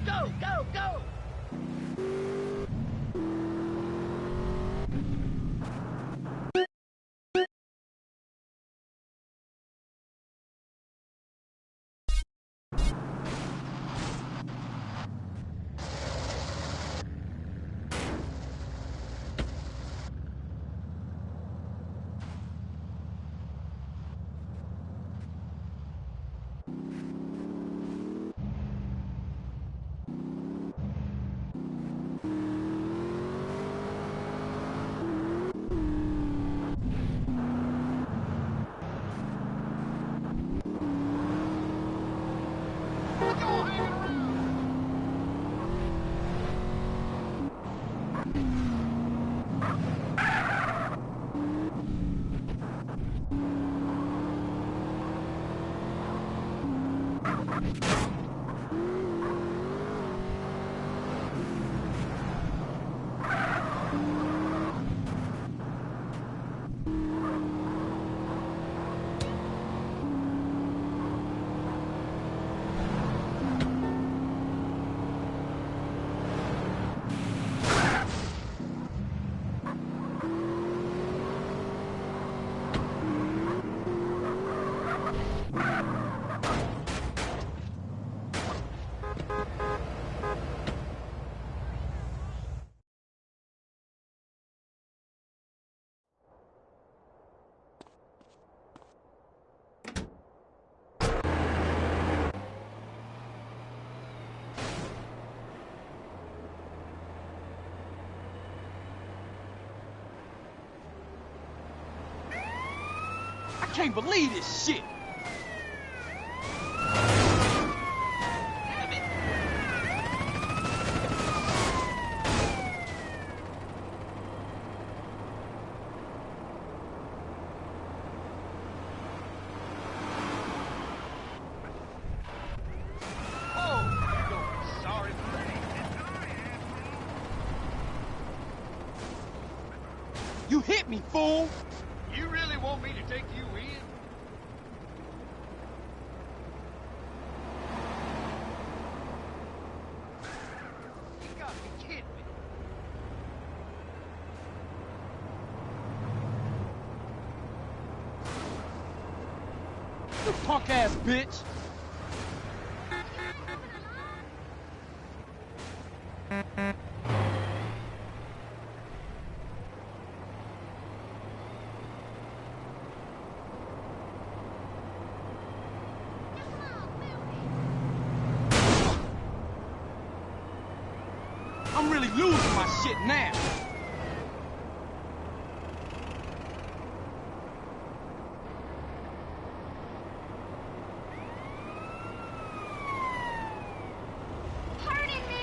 Go, go, go! Can't believe this shit. You hit me, fool! You really want me to take you in? You gotta be kidding me. You punk-ass bitch! I'm really losing my shit now. Hurting me!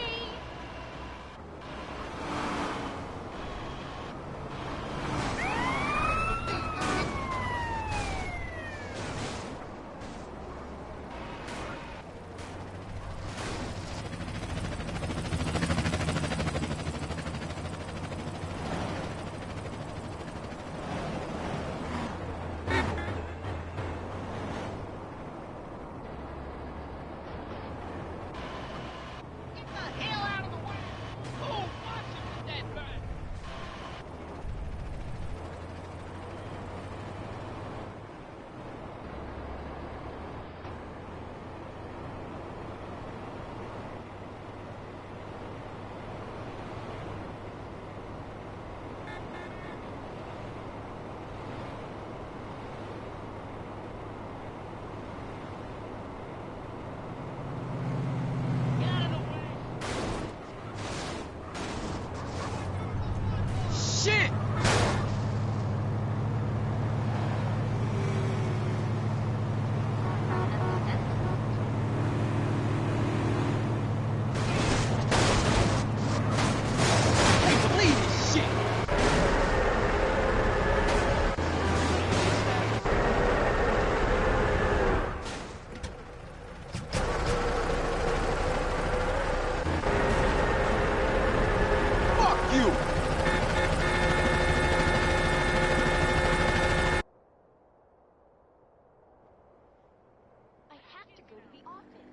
Shit! Can't believe this shit! Fuck you! I have to go to the office.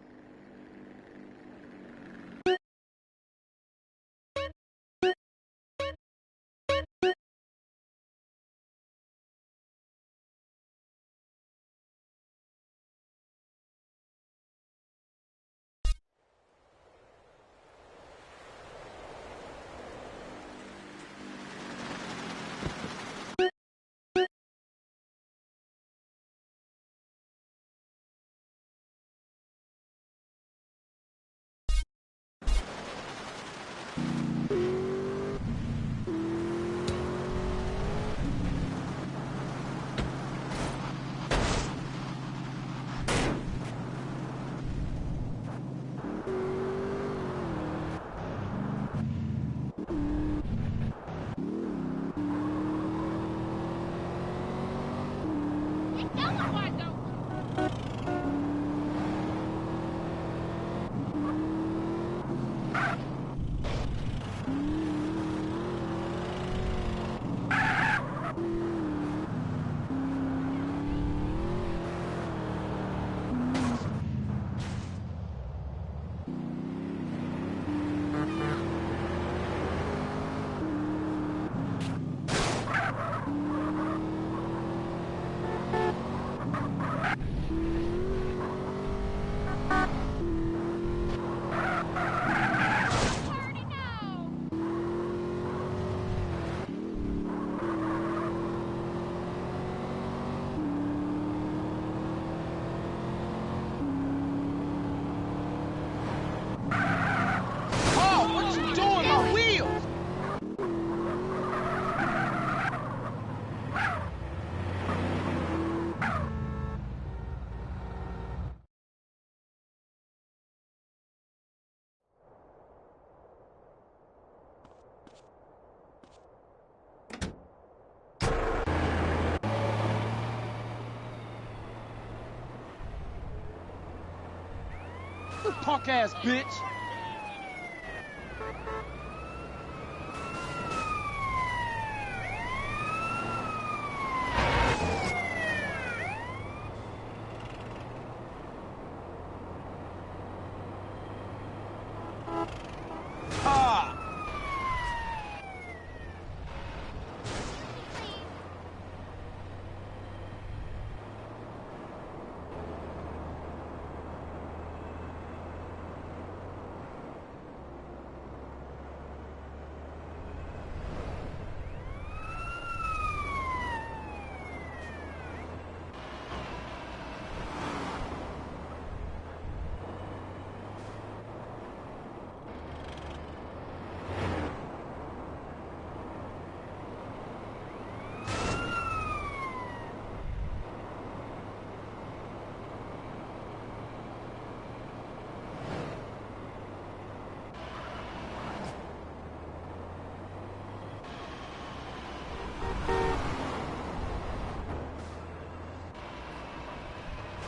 You punk ass bitch!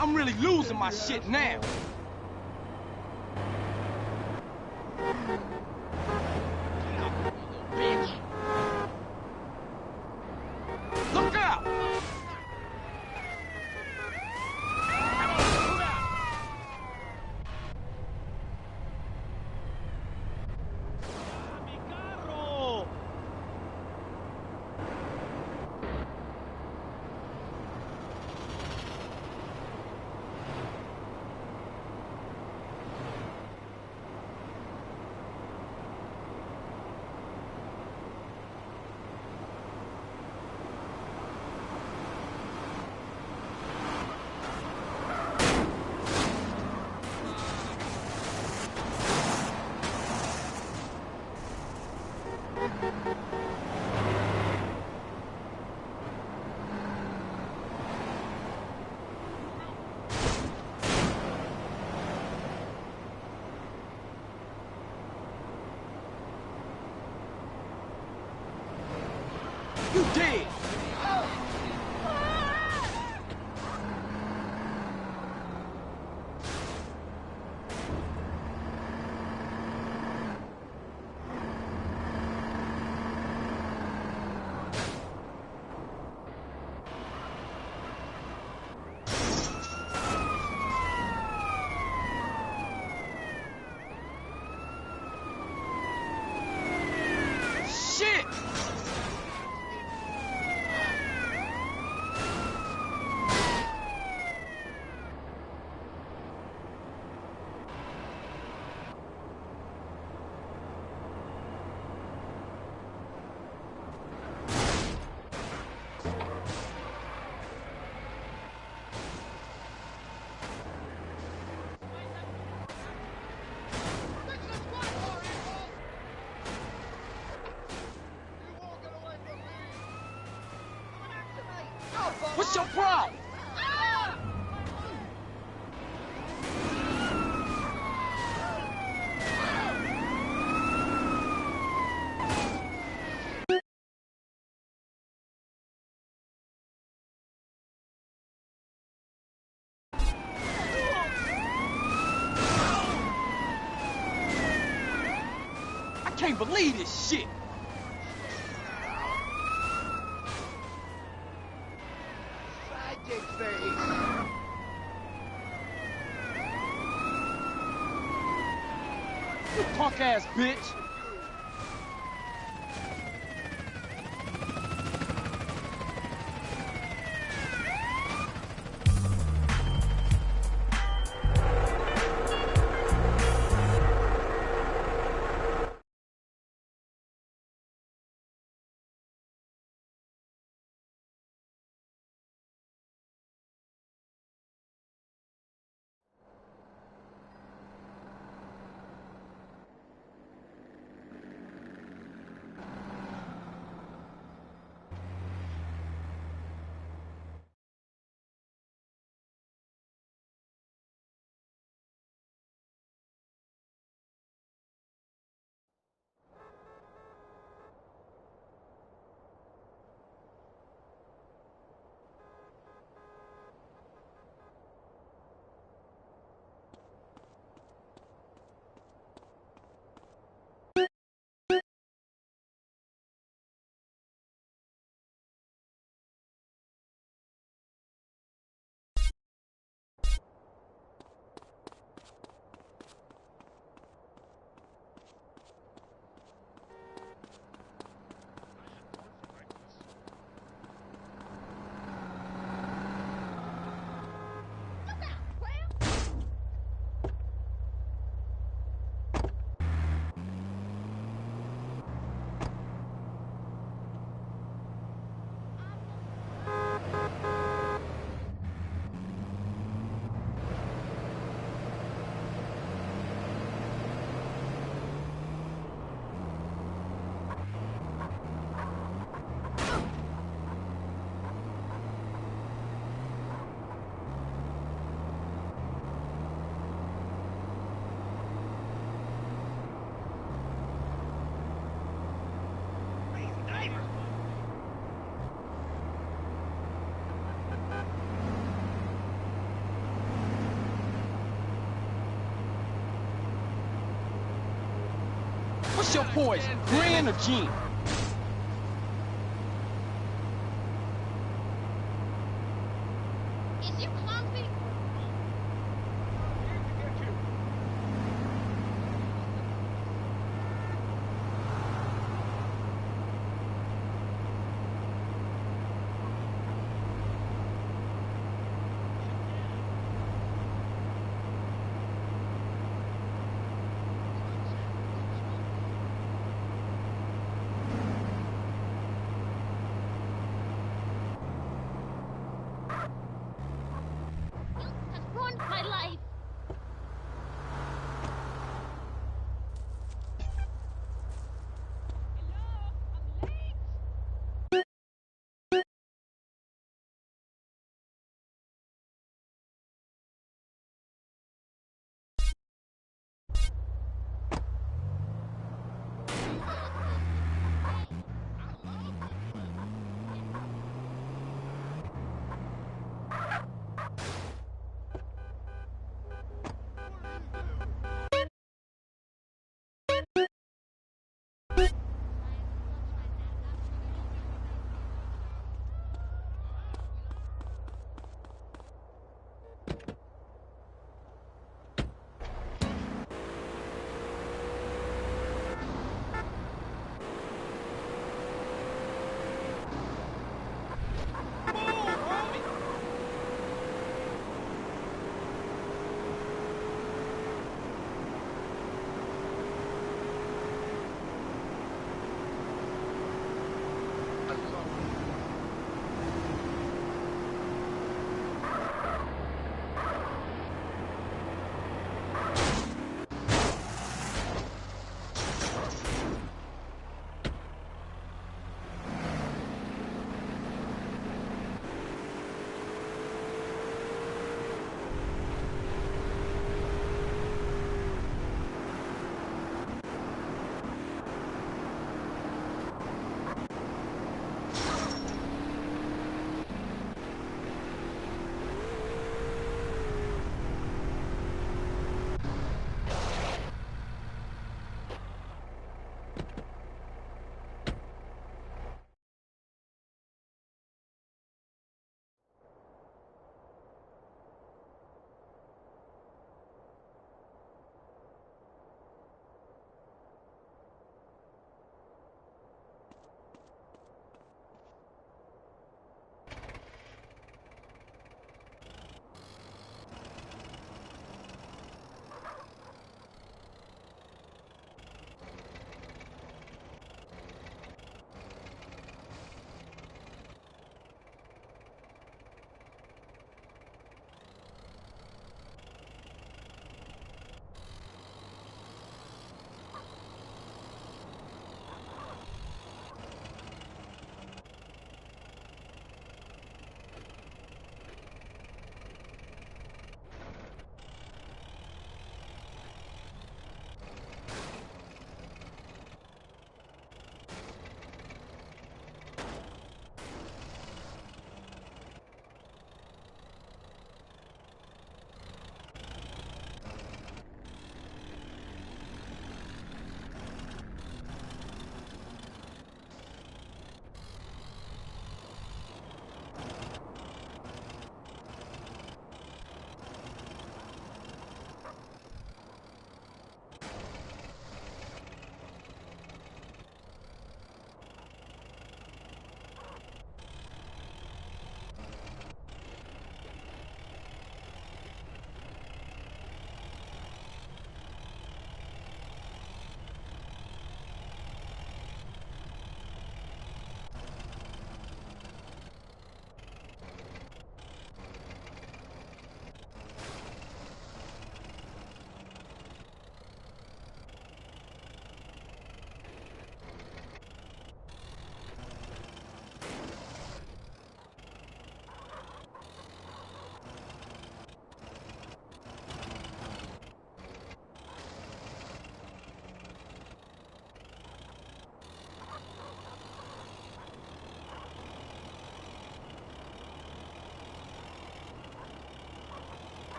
I'm really losing my shit now. Bitch. Look out! You dead! Shit! What's your problem? I can't believe this shit. You punk ass bitch! What's your poison, Grin or gin? Is you clumsy?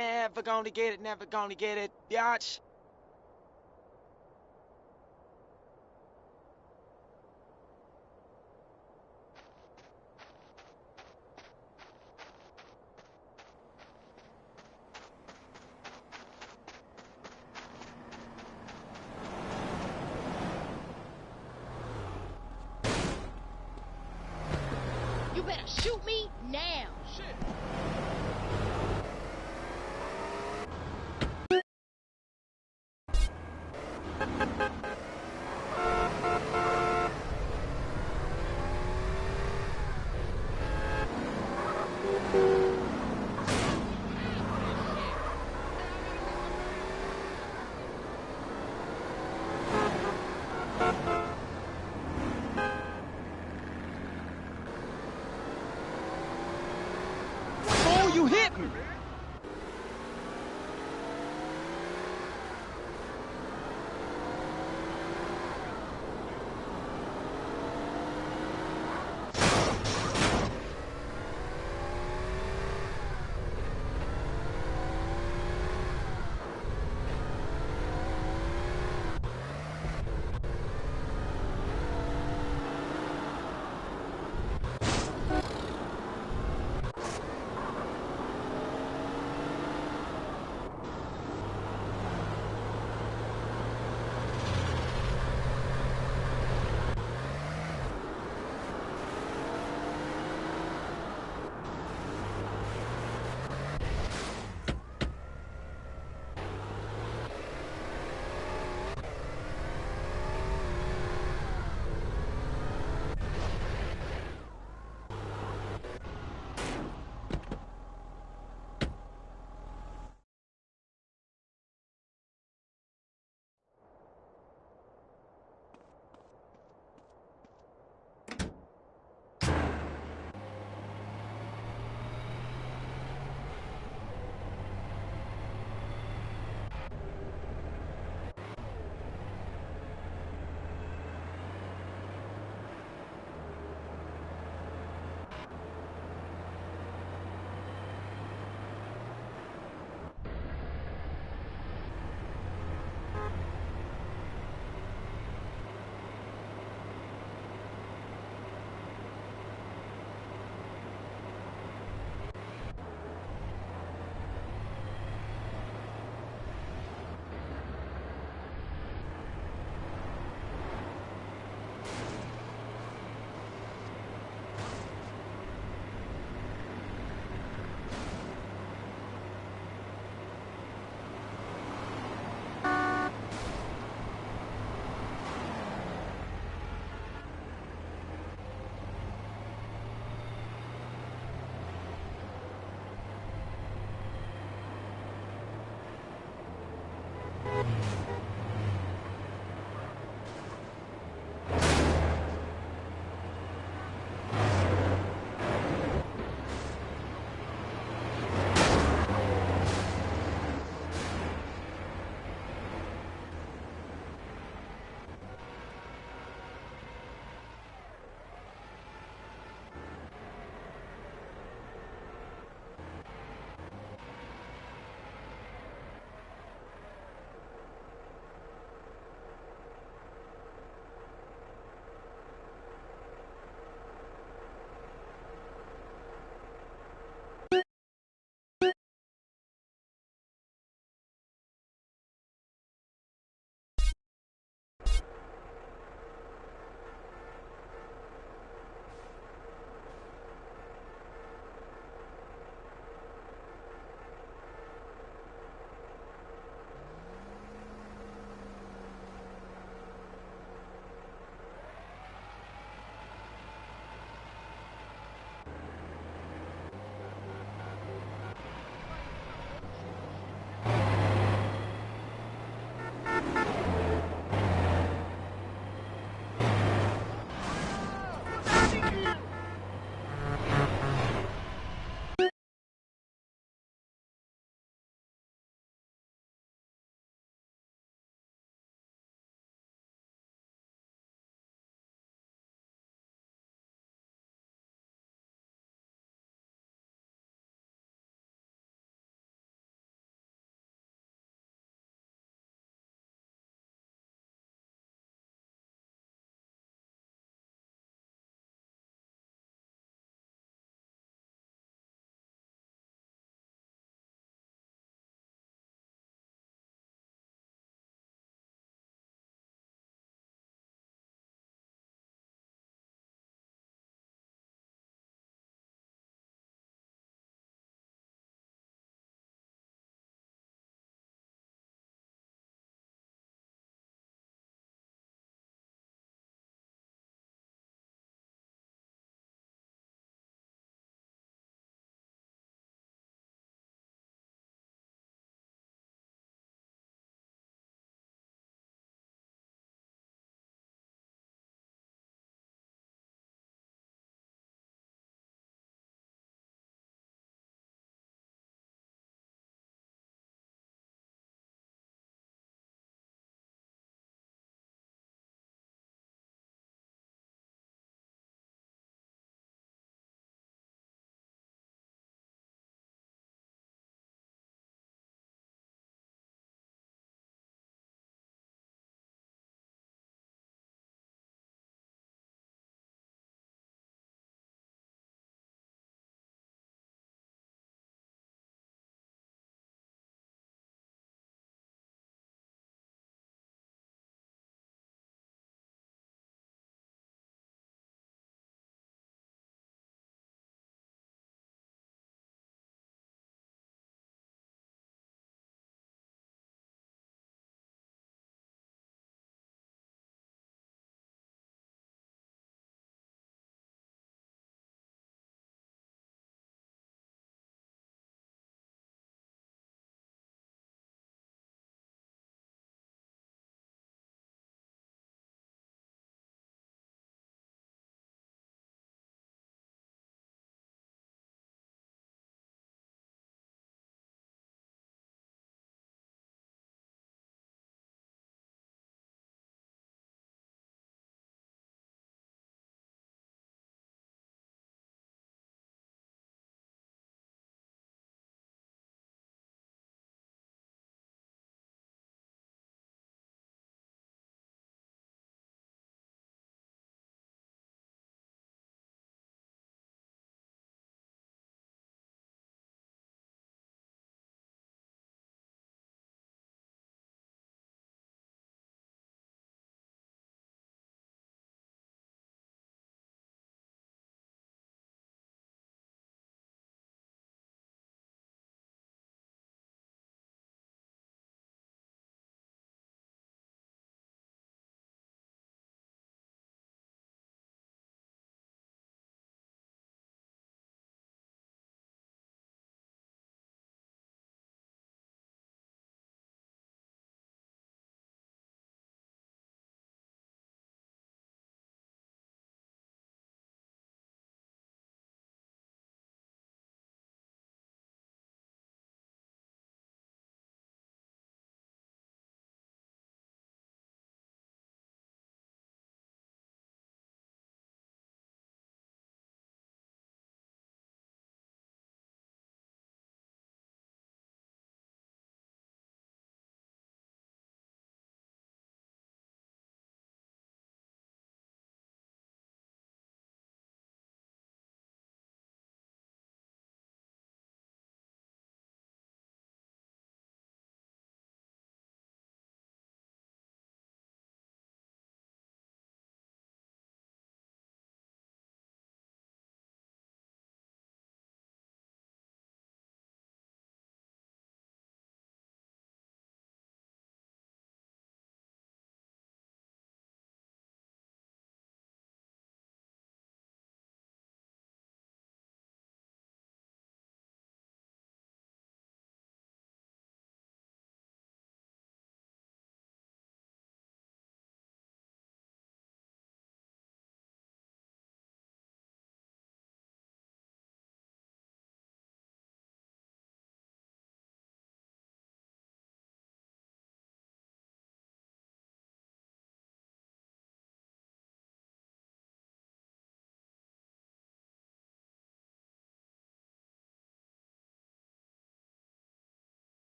Never gonna get it, biatch. You better shoot me now. Shit. Oh, you hit me!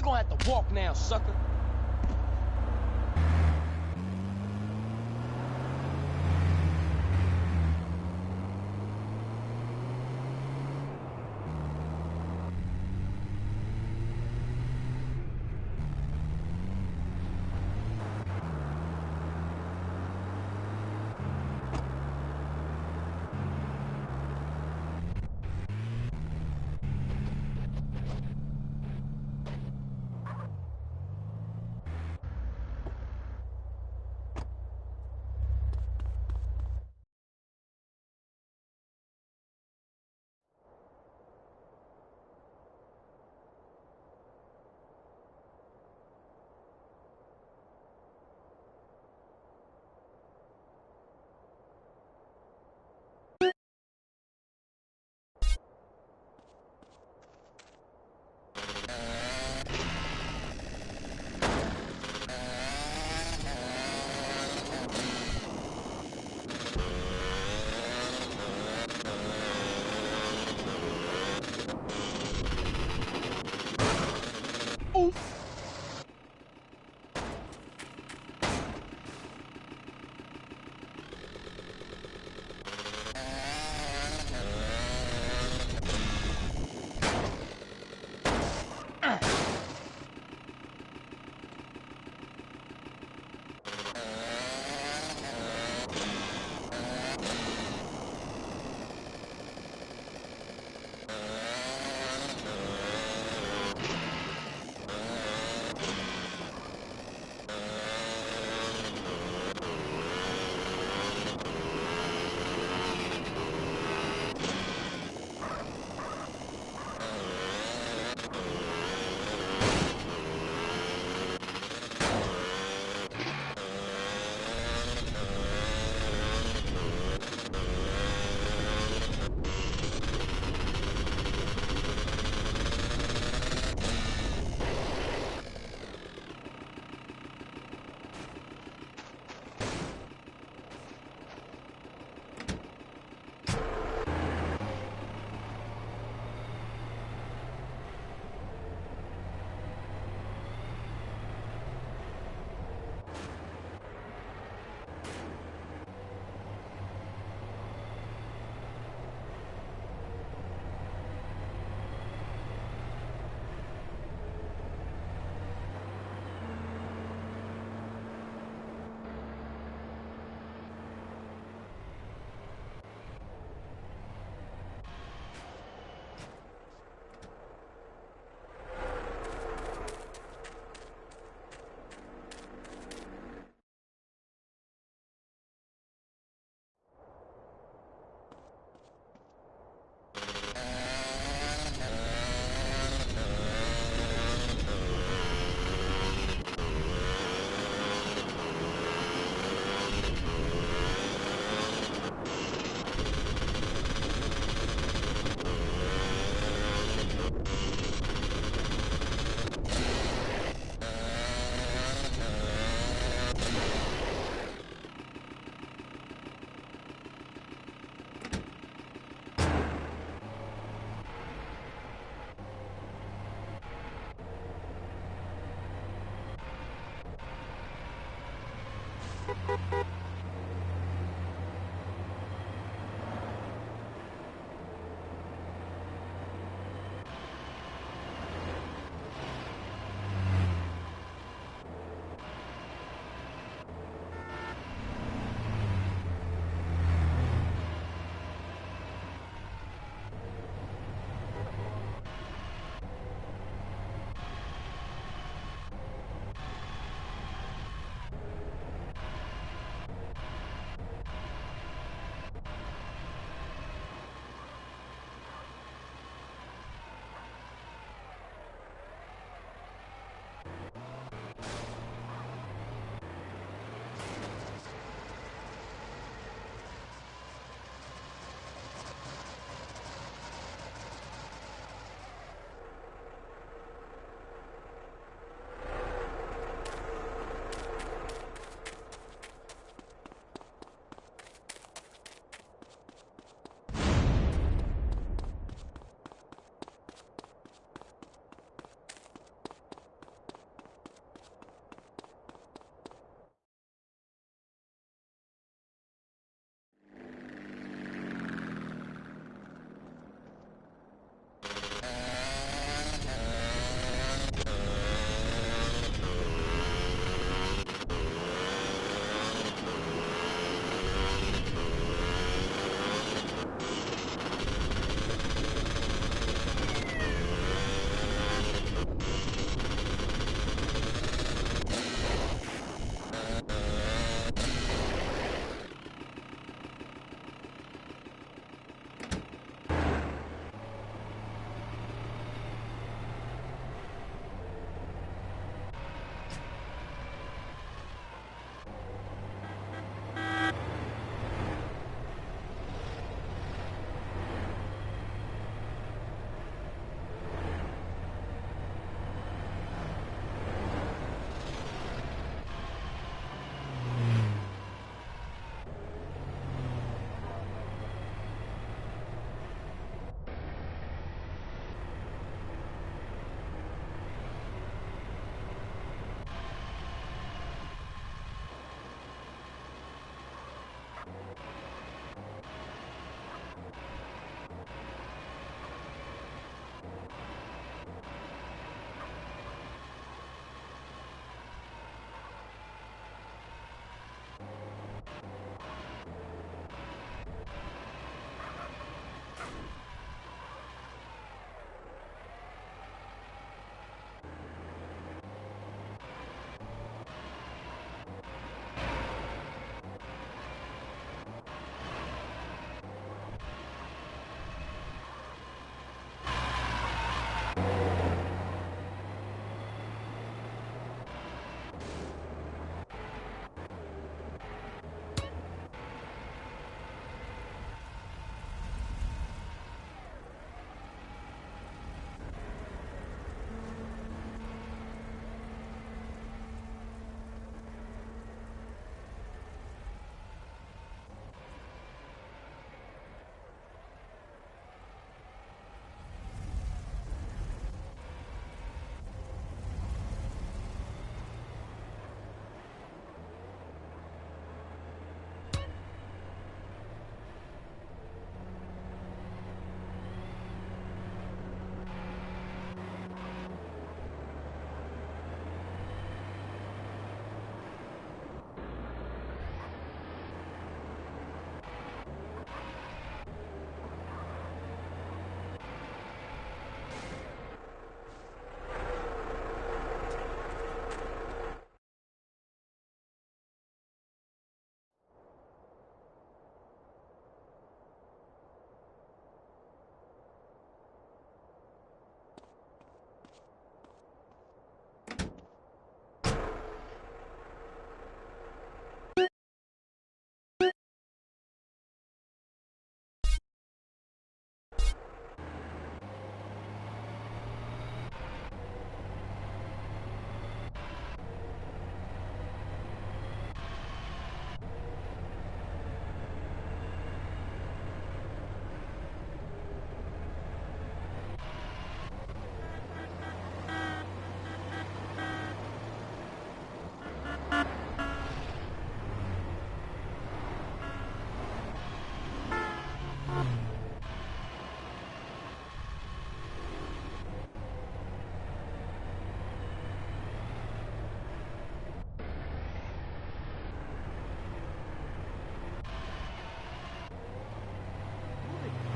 You gonna have to walk now, sucker.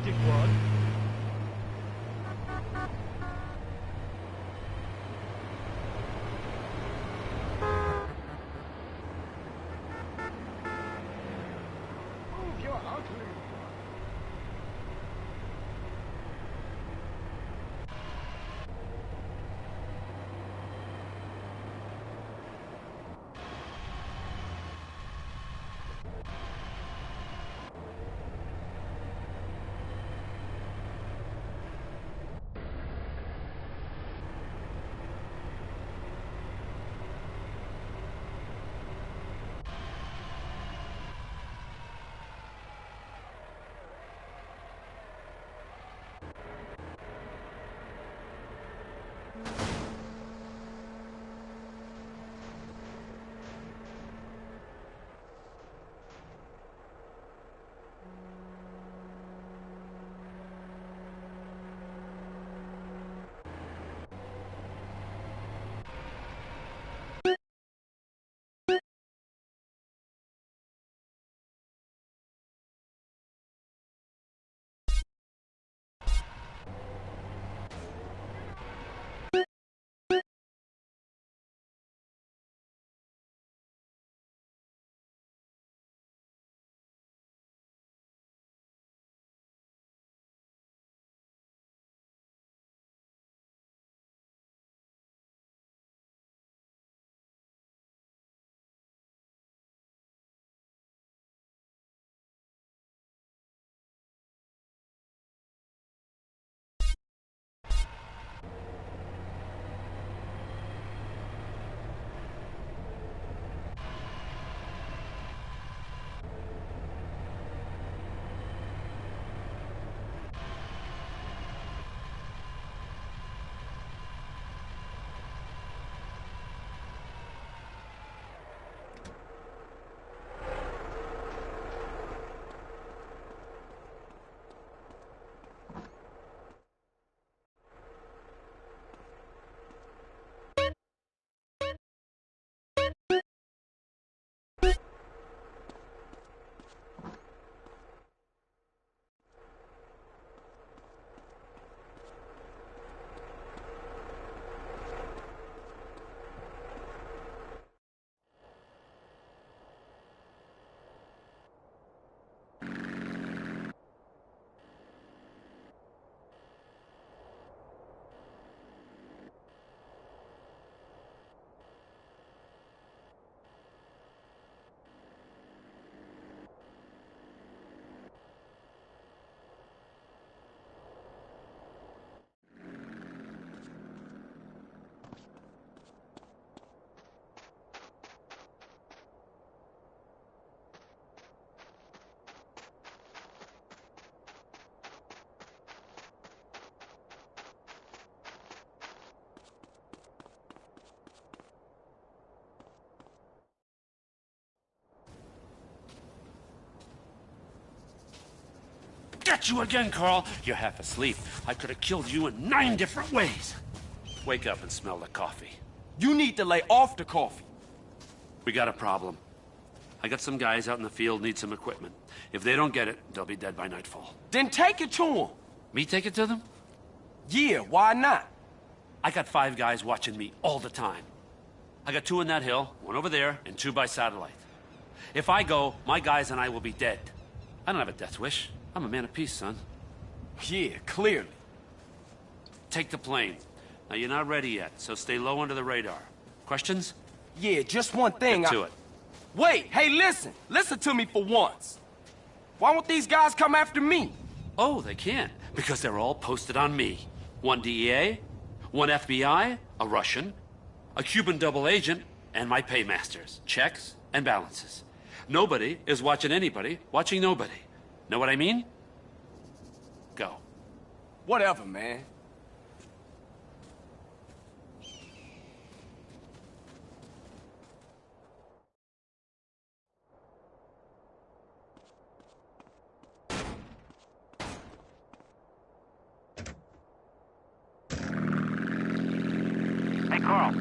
dickwad. Move your ugly. Got you again, Carl. You're half asleep. I could have killed you in 9 different ways. Wake up and smell the coffee. You need to lay off the coffee. We got a problem. I got some guys out in the field need some equipment. If they don't get it, they'll be dead by nightfall. Then take it to them. Me take it to them? Yeah, why not? I got 5 guys watching me all the time. I got 2 in that hill, 1 over there, and 2 by satellite. If I go, my guys and I will be dead. I don't have a death wish. I'm a man of peace, son. Yeah, clearly. Take the plane. Now, you're not ready yet, so stay low under the radar. Questions? Yeah, just one thing. Get to it. Wait, hey, listen. Listen to me for once. Why won't these guys come after me? Oh, they can't, because they're all posted on me. 1 DEA, 1 FBI, a Russian, a Cuban double agent, and my paymasters, checks and balances. Nobody is watching anybody, watching nobody. Know what I mean? Go. Whatever, man. Hey, Carl,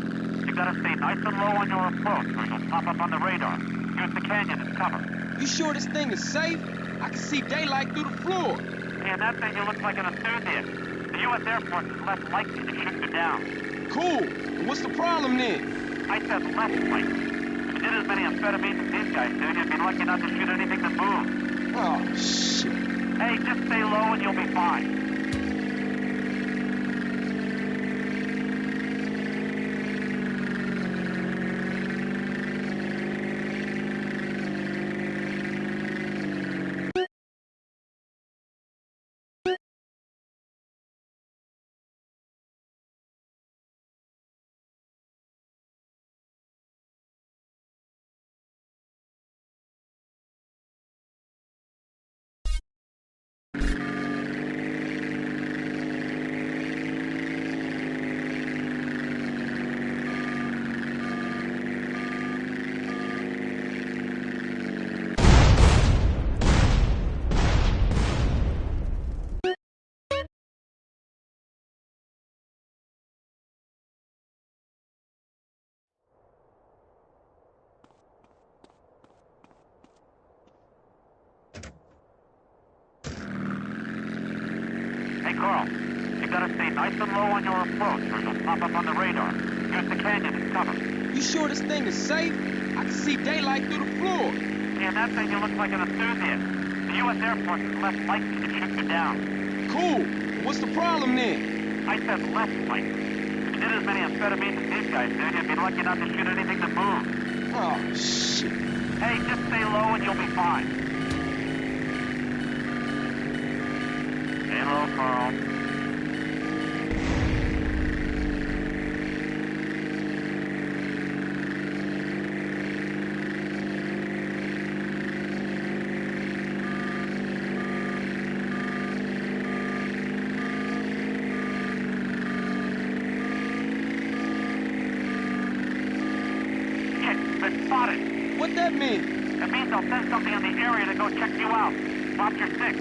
you gotta stay nice and low on your approach or you'll pop up on the radar. Use the canyon as cover. You sure this thing is safe? I can see daylight through the floor. And that thing, you look like an enthusiast. The U.S. Air Force is less likely to shoot you down. Cool. What's the problem then? I said less likely. If you did as many amphetamines as these guys do, you'd be lucky not to shoot anything that moves. Oh, shit. Hey, just stay low and you'll be fine. Hey, Carl, you gotta stay nice and low on your approach or you'll pop up on the radar. Use the canyon as cover. You sure this thing is safe? I can see daylight through the floor. And that thing, you look like an enthusiast. The U.S. Air Force is less likely to shoot you down. Cool. What's the problem then? I said less likely. If you did as many amphetamines as these guys do, you'd be lucky not to shoot anything that moves. Oh, shit. Hey, just stay low and you'll be fine. Stay low, Carl. Been spotted. What that mean? It means they'll send something in the area to go check you out. Drop your six.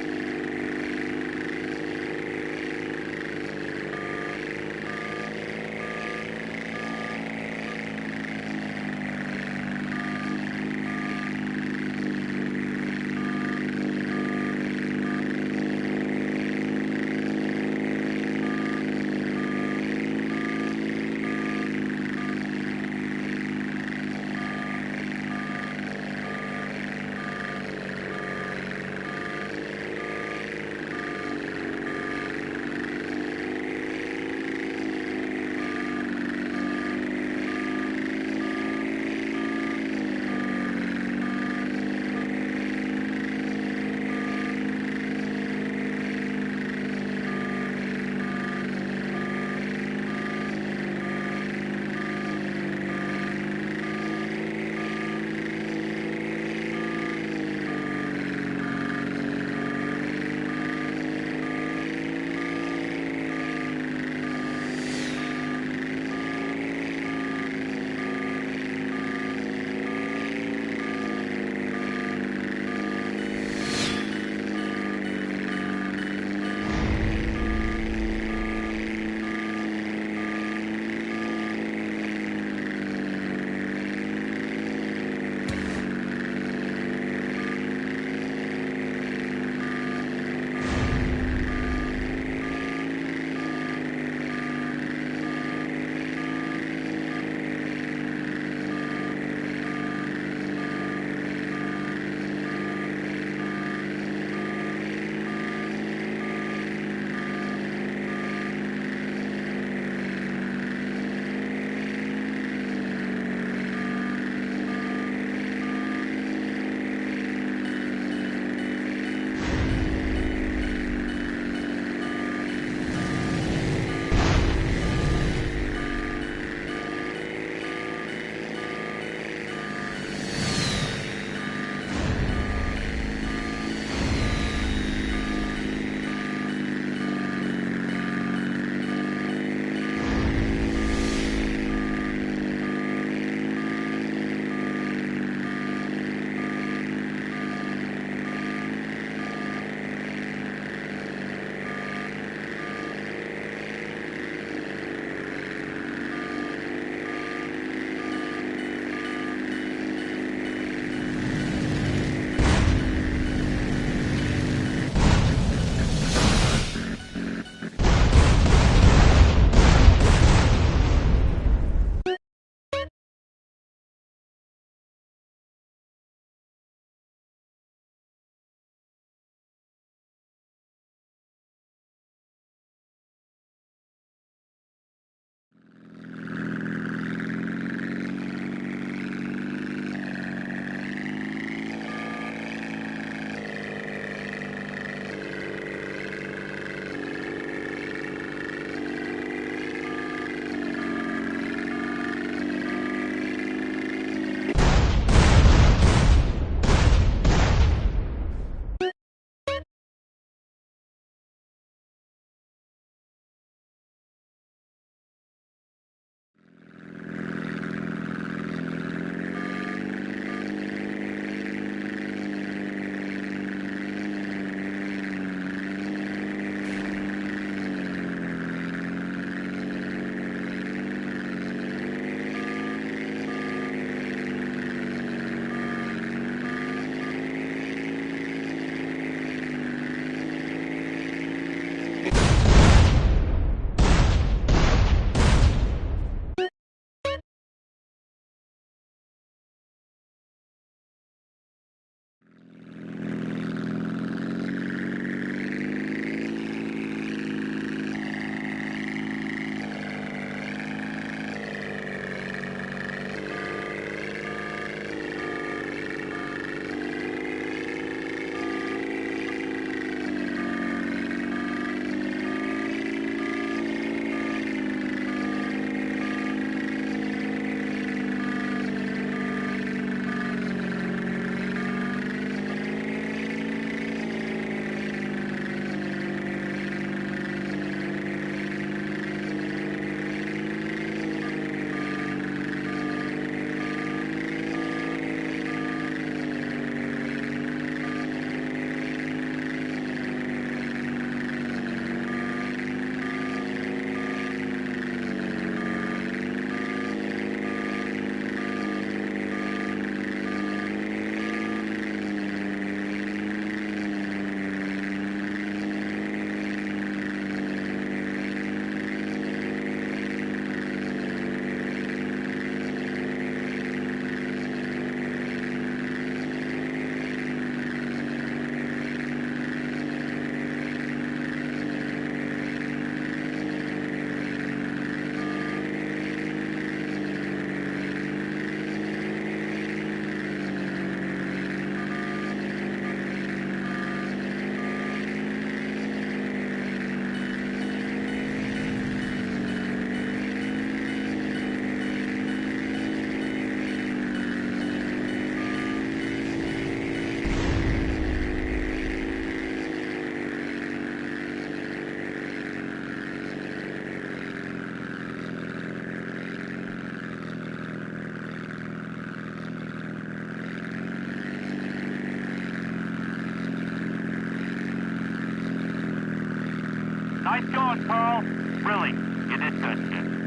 Nice going, Pearl. Really, you did good, kid.